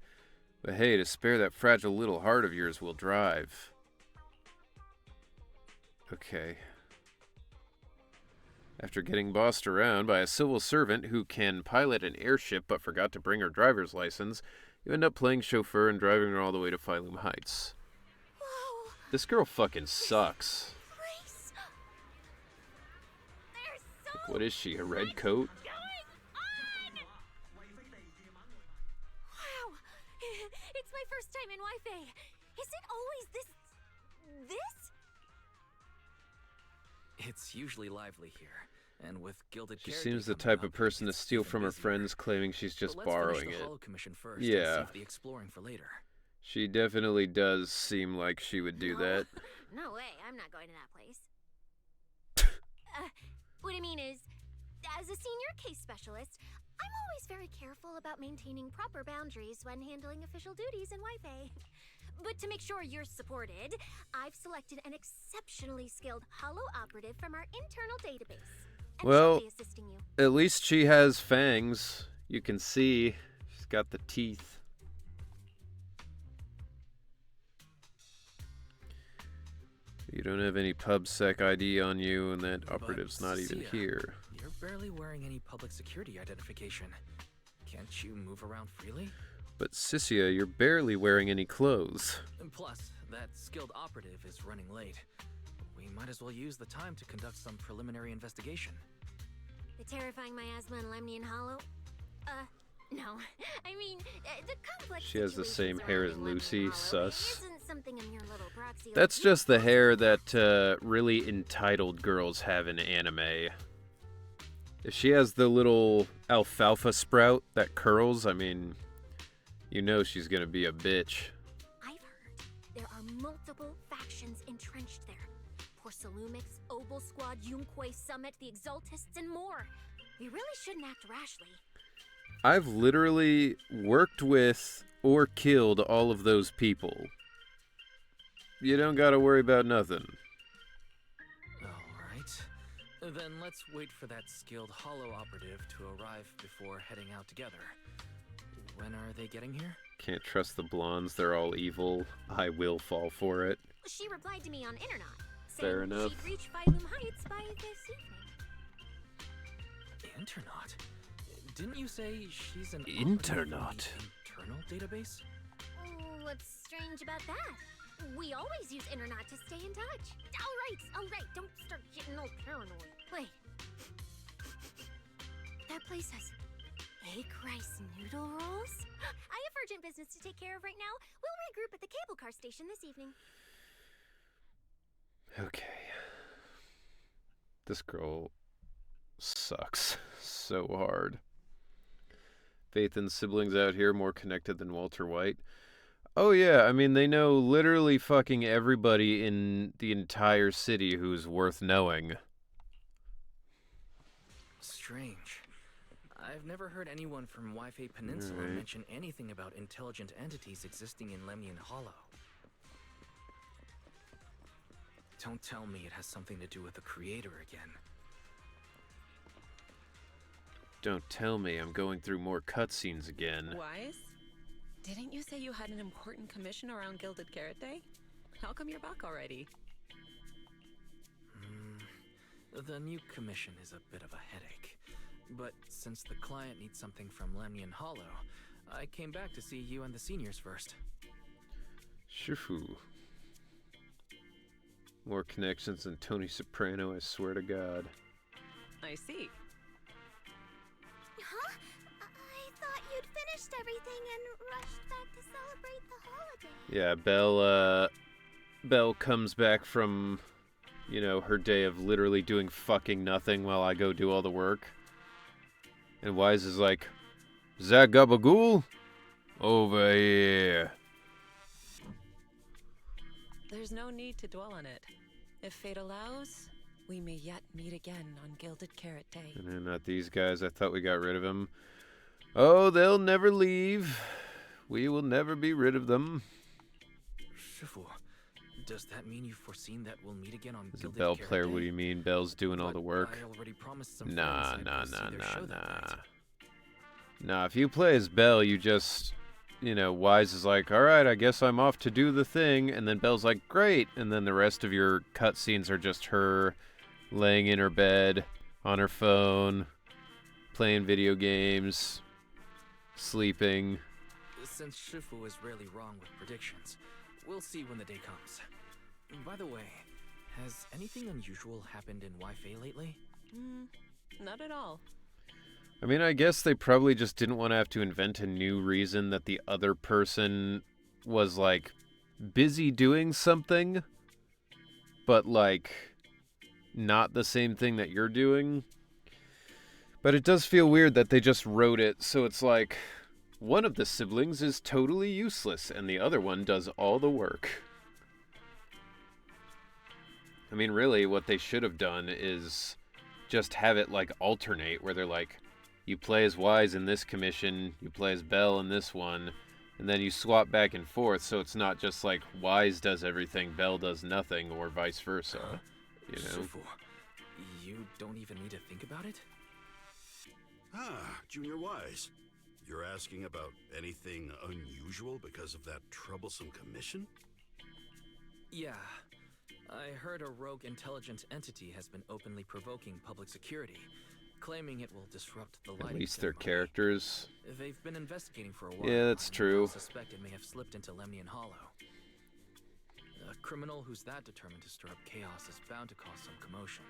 But hey, to spare that fragile little heart of yours, we'll drive. Okay. After getting bossed around by a civil servant who can pilot an airship but forgot to bring her driver's license, you end up playing chauffeur and driving her all the way to Phylum Heights. Whoa! This girl fucking sucks. Race! They're so Like, what is she, a red coat? going on! Wow! It's my first time in Wi-Fi. Is it always this? It's usually lively here, and with Gilded She Carrot seems Day the coming type of up, person to it's steal even from her busier. friends, claiming she's just But let's borrowing finish the it. Hollow Commission first and Yeah. save the exploring for later. She definitely does seem like she would do that. No way, I'm not going to that place. What I mean is, as a senior case specialist, I'm always very careful about maintaining proper boundaries when handling official duties in Wi-Fi. But to make sure you're supported, I've selected an exceptionally skilled Hollow operative from our internal database. And Well, she'll be assisting you. at least she has fangs. You can see she's got the teeth. You don't have any PubSec ID on you, and that operative's not even Sia, here. You're barely wearing any public security identification. Can't you move around freely? But Sissia, you're barely wearing any clothes. And plus, that skilled operative is running late. We might as well use the time to conduct some preliminary investigation. The terrifying miasma in Lemnian Hollow? No. I mean, the complex She has the same situations hair as surrounding Lemnian Lucy, Hollow sus. isn't something a mere little proxy like That's you just the can hair possibly that really entitled girls have in anime. If she has the little alfalfa sprout that curls, I mean, you know she's gonna be a bitch. I've heard there are multiple factions entrenched there. Porcelumix, Obel Squad, Yunquay Summit, the Exaltists, and more. We really shouldn't act rashly. I've literally worked with or killed all of those people. You don't gotta worry about nothing. Alright. Then let's wait for that skilled Hollow operative to arrive before heading out together. When are they getting here? Can't trust the blondes, they're all evil. I will fall for it. She replied to me on Internet, Fair saying enough. she'd reach Phylum Heights by this evening. Internaut? Didn't you say she's an Internaut? operative from the internal database? What's strange about that? We always use Internet to stay in touch. All right, don't start getting all paranoid. Wait. That place has egg rice noodle rolls? I have urgent business to take care of right now. We'll regroup at the cable car station this evening. Okay. This girl sucks so hard. Faith and siblings out here more connected than Walter White. Oh yeah, I mean they know literally fucking everybody in the entire city who's worth knowing. Strange. I've never heard anyone from Wi-Fi Peninsula Alright. mention anything about intelligent entities existing in Lemnian Hollow. Don't tell me it has something to do with the creator again. Don't tell me I'm going through more cutscenes again. Wise? Didn't you say you had an important commission around Gilded Carrot Day? How come you're back already? The new commission is a bit of a headache. But since the client needs something from Lemnian Hollow, I came back to see you and the seniors first. Shoo. More connections than Tony Soprano, I swear to God. I see. Huh? I thought you'd finished everything and rushed back to celebrate the holiday. Yeah, Belle comes back from, you know, her day of literally doing fucking nothing while I go do all the work. And Wise is like, "Is that Gabagool? Over here." There's no need to dwell on it. If fate allows, we may yet meet again on Gilded Carrot Day. And then not these guys, I thought we got rid of them. Oh, they'll never leave. We will never be rid of them. Shifu, does that mean you've foreseen that we'll meet again on As a Gilded Belle Carrot player, Day? what do you mean? Belle's doing all But the work. I already promised some Nah, friends nah, I'd go see nah, their nah, show that nah. night. Nah, if you play as Belle, you just you know, Wise is like, all right, I guess I'm off to do the thing. And then Belle's like, great. And then the rest of your cutscenes are just her laying in her bed, on her phone, playing video games, sleeping. Since Shifu is rarely wrong with predictions, we'll see when the day comes. By the way, has anything unusual happened in Wi-Fi lately? Not at all. I mean, I guess they probably just didn't want to have to invent a new reason that the other person was, like, busy doing something, but, like, not the same thing that you're doing. But it does feel weird that they just wrote it, so it's like, one of the siblings is totally useless, and the other one does all the work. I mean, really, what they should have done is just have it, like, alternate, where they're like, you play as Wise in this commission, you play as Belle in this one, and then you swap back and forth, so it's not just like Wise does everything, Belle does nothing, or vice versa. You know? Shifu, you don't even need to think about it? Ah, Junior Wise. You're asking about anything unusual because of that troublesome commission? Yeah. I heard a rogue intelligent entity has been openly provoking public security, claiming it will disrupt the lighting At least their ceremony. characters. They've been investigating for a while. Yeah, that's and true. I suspect it may have slipped into Lemnian Hollow. A criminal who's that determined to stir up chaos is bound to cause some commotion.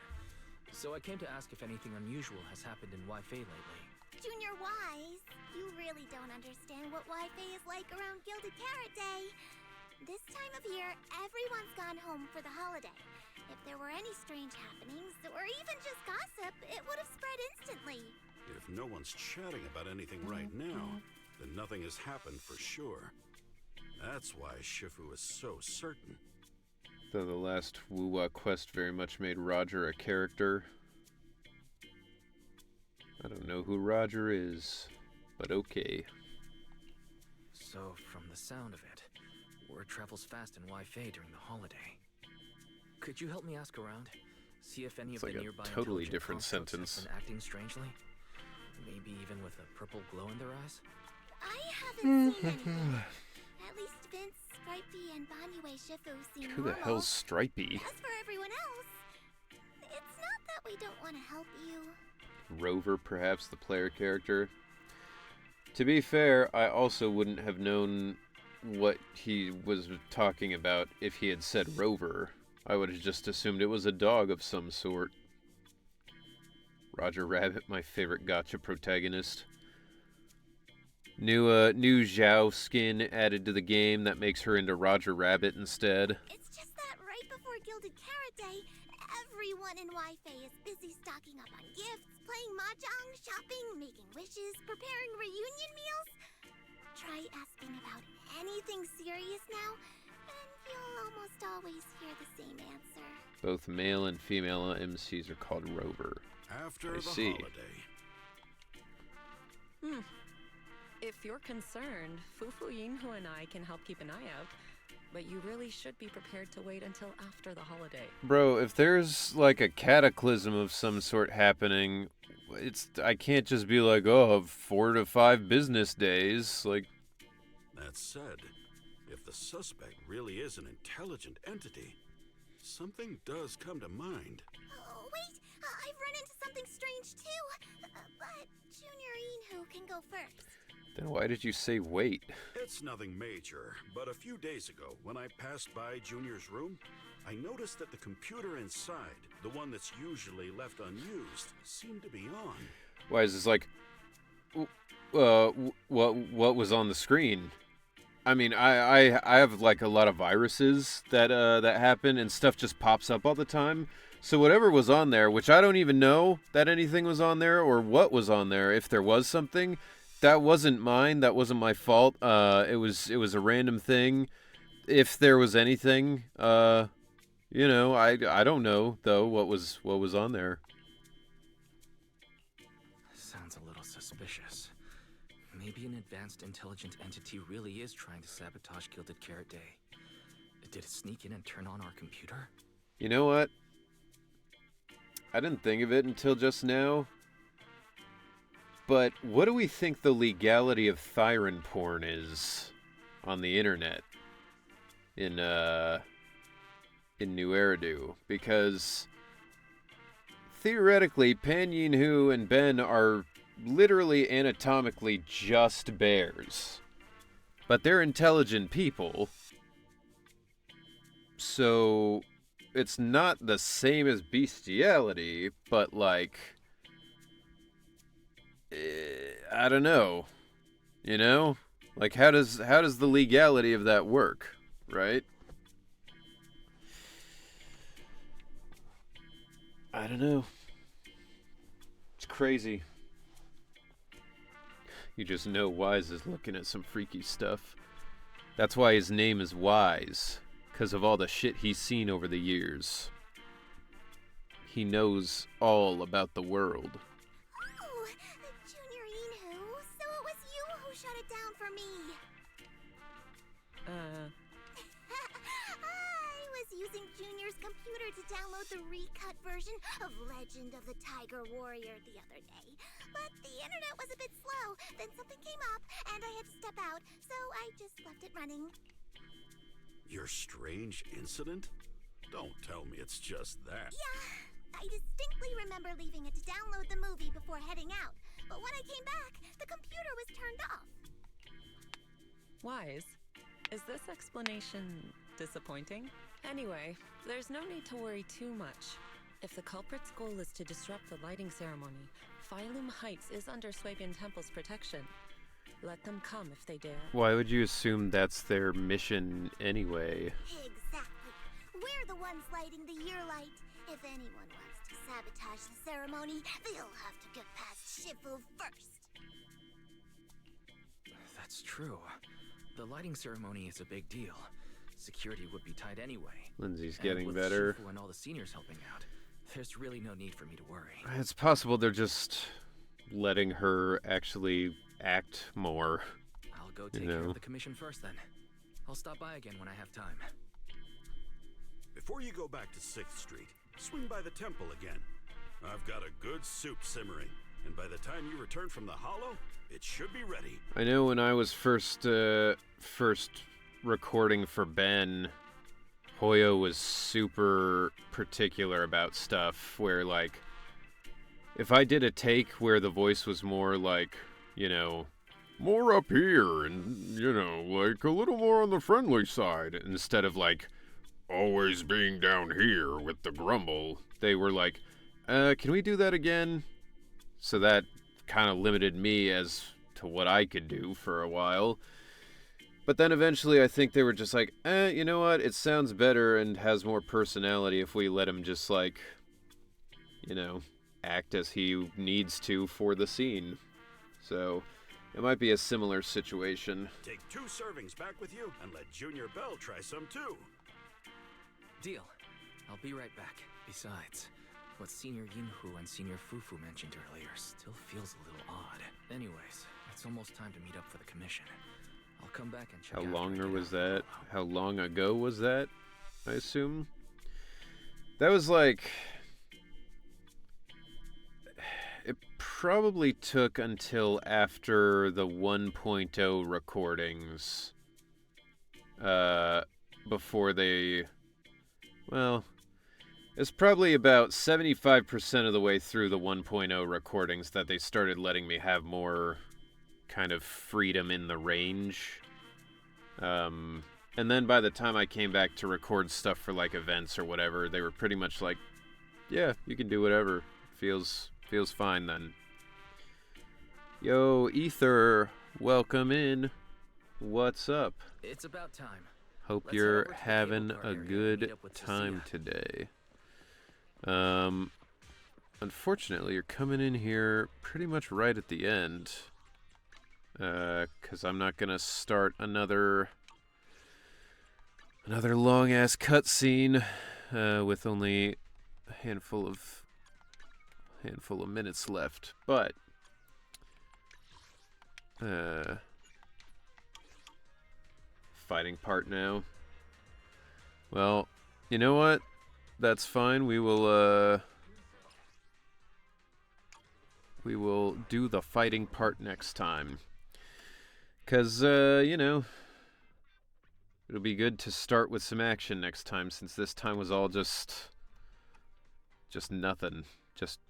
So I came to ask if anything unusual has happened in Wi-Fi lately. Junior Wise, you really don't understand what Wi-Fi is like around Gilded Carrot Day. This time of year, everyone's gone home for the holiday. If there were any strange happenings, or even just gossip, it would have spread instantly. If no one's chatting about anything right now, then nothing has happened for sure. That's why Shifu is so certain. Though the last Wuwa quest very much made Roger a character. I don't know who Roger is, but okay. So, from the sound of it, word travels fast in Wi-Fi during the holiday. Could you help me ask around? See if any It's of like the a nearby totally intelligent different constructs sentence. have been acting strangely? Maybe even with a purple glow in their eyes? I haven't seen anything. At least Vince, Stripey, and Banyue Shifu seem Who the normal. hell's Stripey? As for everyone else, it's not that we don't want to help you. Rover, perhaps, the player character. To be fair, I also wouldn't have known what he was talking about if he had said Rover. I would have just assumed it was a dog of some sort. Roger Rabbit, my favorite gacha protagonist. New Zhao skin added to the game that makes her into Roger Rabbit instead. It's just that right before Gilded Carrot Day, everyone in Wi-Fi is busy stocking up on gifts, playing mahjong, shopping, making wishes, preparing reunion meals. Try asking about anything serious now, and you'll almost always hear the same answer. Both male and female MCs are called Rover. After I the see. holiday. If you're concerned, Fufu Yinhu and I can help keep an eye out. But you really should be prepared to wait until after the holiday. Bro, if there's like a cataclysm of some sort happening, I can't just be like, oh, 4 to 5 business days. Like, That said, if the suspect really is an intelligent entity, something does come to mind. Oh, wait, I've run into something strange too. But Junior Yinhu can go first. then why did you say wait? It's nothing major, but a few days ago, when I passed by Junior's room, I noticed that the computer inside, the one that's usually left unused, seemed to be on. Why is this like, what was on the screen? I mean, I have like a lot of viruses that happen, and stuff just pops up all the time. So whatever was on there, which I don't even know that anything was on there or what was on there, if there was something, that wasn't mine. That wasn't my fault. It was a random thing. If there was anything, I don't know though what was on there. Sounds a little suspicious. Maybe an advanced intelligent entity really is trying to sabotage Gilded Carrot Day. Did it sneak in and turn on our computer? You know what? I didn't think of it until just now. But what do we think the legality of Thyron porn is on the internet in New Eridu? Because theoretically, Pan Yin-Hu and Ben are literally anatomically just bears. But they're intelligent people. So it's not the same as bestiality, but like, I don't know. You know? Like how does the legality of that work, right? I don't know. It's crazy. You just know Wise is looking at some freaky stuff. That's why his name is Wise, because of all the shit he's seen over the years. He knows all about the world. Oh, Junior Inu, so it was you who shut it down for me. I was using Junior's computer to download the recut version of Legend of the Tiger Warrior the other day. But the internet was a bit slow, then something came up, and I had to step out, so I just left it running. Your strange incident? Don't tell me it's just that. Yeah, I distinctly remember leaving it to download the movie before heading out. But when I came back, the computer was turned off. Wise, is this explanation disappointing? Anyway, there's no need to worry too much. If the culprit's goal is to disrupt the lighting ceremony, Phylum Heights is under Swabian Temple's protection. Let them come if they dare. Why would you assume that's their mission anyway? Exactly. We're the ones lighting the year light. If anyone wants to sabotage the ceremony, they'll have to get past Shifu first. That's true. The lighting ceremony is a big deal. Security would be tight anyway. Lindsay's And getting with better. Shifu and all the seniors helping out, there's really no need for me to worry. It's possible they're just letting her actually act more. I'll go take care of the commission first then. I'll stop by again when I have time. Before you go back to 6th Street, swing by the temple again. I've got a good soup simmering, and by the time you return from the hollow, it should be ready. I know when I was first recording for Ben, Hoyo was super particular about stuff where, like, if I did a take where the voice was more like, you know, more up here and, you know, like a little more on the friendly side instead of like always being down here with the grumble, they were like, can we do that again? So that kind of limited me as to what I could do for a while. But then eventually I think they were just like, you know what? It sounds better and has more personality if we let him just, like, you know, act as he needs to for the scene. So it might be a similar situation. Take 2 servings back with you and let Junior Bell try some too. Deal. I'll be right back. Besides, what Senior Yinhu and Senior Fufu mentioned earlier still feels a little odd. Anyways, it's almost time to meet up for the commission. I'll come back and check How out long after I get was out of the that? hollow. How long ago was that? I assume. That was like... It probably took until after the 1.0 recordings. Before they... Well... It's probably about 75% of the way through the 1.0 recordings that they started letting me have more kind of freedom in the range. And then by the time I came back to record stuff for like events or whatever, they were pretty much like, yeah, you can do whatever. Feels fine then. Yo, Ether, welcome in. What's up? It's about time. Hope Let's head you're over to the having cable car a area and good meet up with time Cecilia. today. Unfortunately, you're coming in here pretty much right at the end. 'Cause I'm not gonna start another long-ass cutscene with only a handful of minutes left. But fighting part now. Well, you know what? That's fine. We will We will do the fighting part next time. Because, it'll be good to start with some action next time, since this time was all just nothing. Just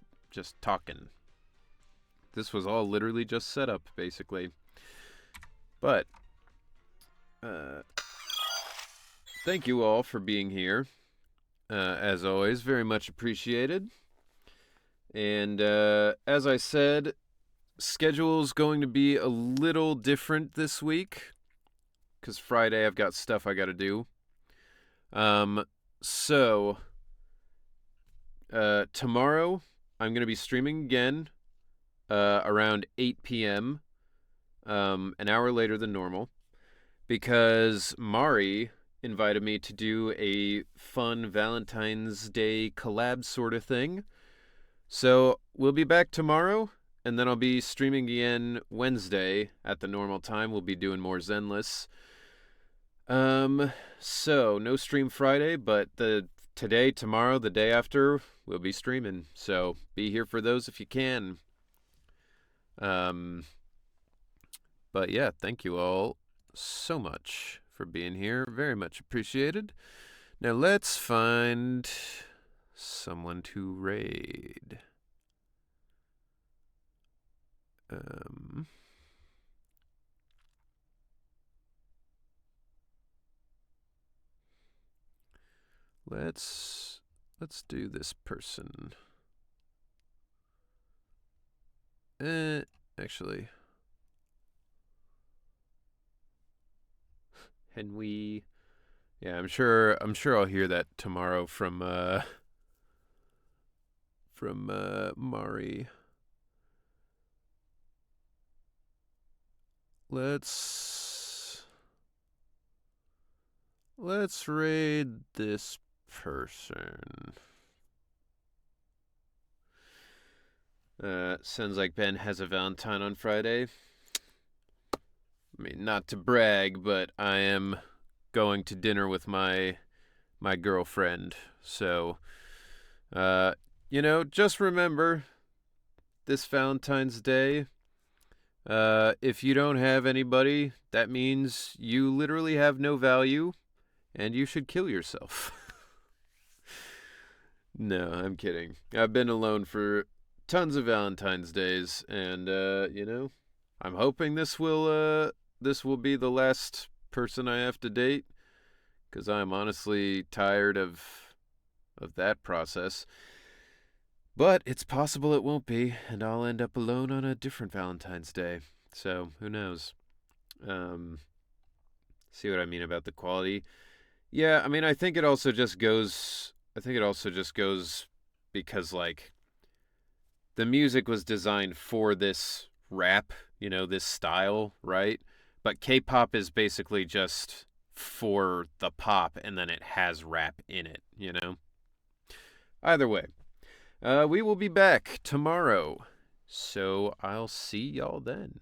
talking. This was all literally just set up, basically. But, thank you all for being here. As always, very much appreciated. And as I said, schedule's going to be a little different this week, because Friday I've got stuff I got to do. So tomorrow I'm going to be streaming again around 8 p.m., an hour later than normal, because Mari invited me to do a fun Valentine's Day collab sort of thing. So we'll be back tomorrow, and then I'll be streaming again Wednesday at the normal time. We'll be doing more Zenless. So no stream Friday, but today, tomorrow, the day after, we'll be streaming. So be here for those if you can. But yeah, thank you all so much for being here. Very much appreciated. Now let's find someone to raid. Let's do this person. Actually, and we, yeah, I'm sure I'll hear that tomorrow from Mari. Let's raid this person. Sounds like Ben has a Valentine on Friday. I mean, not to brag, but I am going to dinner with my girlfriend. So, just remember this Valentine's Day, if you don't have anybody, that means you literally have no value, and you should kill yourself. No, I'm kidding. I've been alone for tons of Valentine's Days, and I'm hoping this will be the last person I have to date, because I'm honestly tired of that process. But it's possible it won't be, and I'll end up alone on a different Valentine's Day. So who knows? See what I mean about the quality? Yeah, I mean, I think it also just goes because, like, the music was designed for this rap, this style, right? But K-pop is basically just for the pop, and then it has rap in it, Either way, we will be back tomorrow, so I'll see y'all then.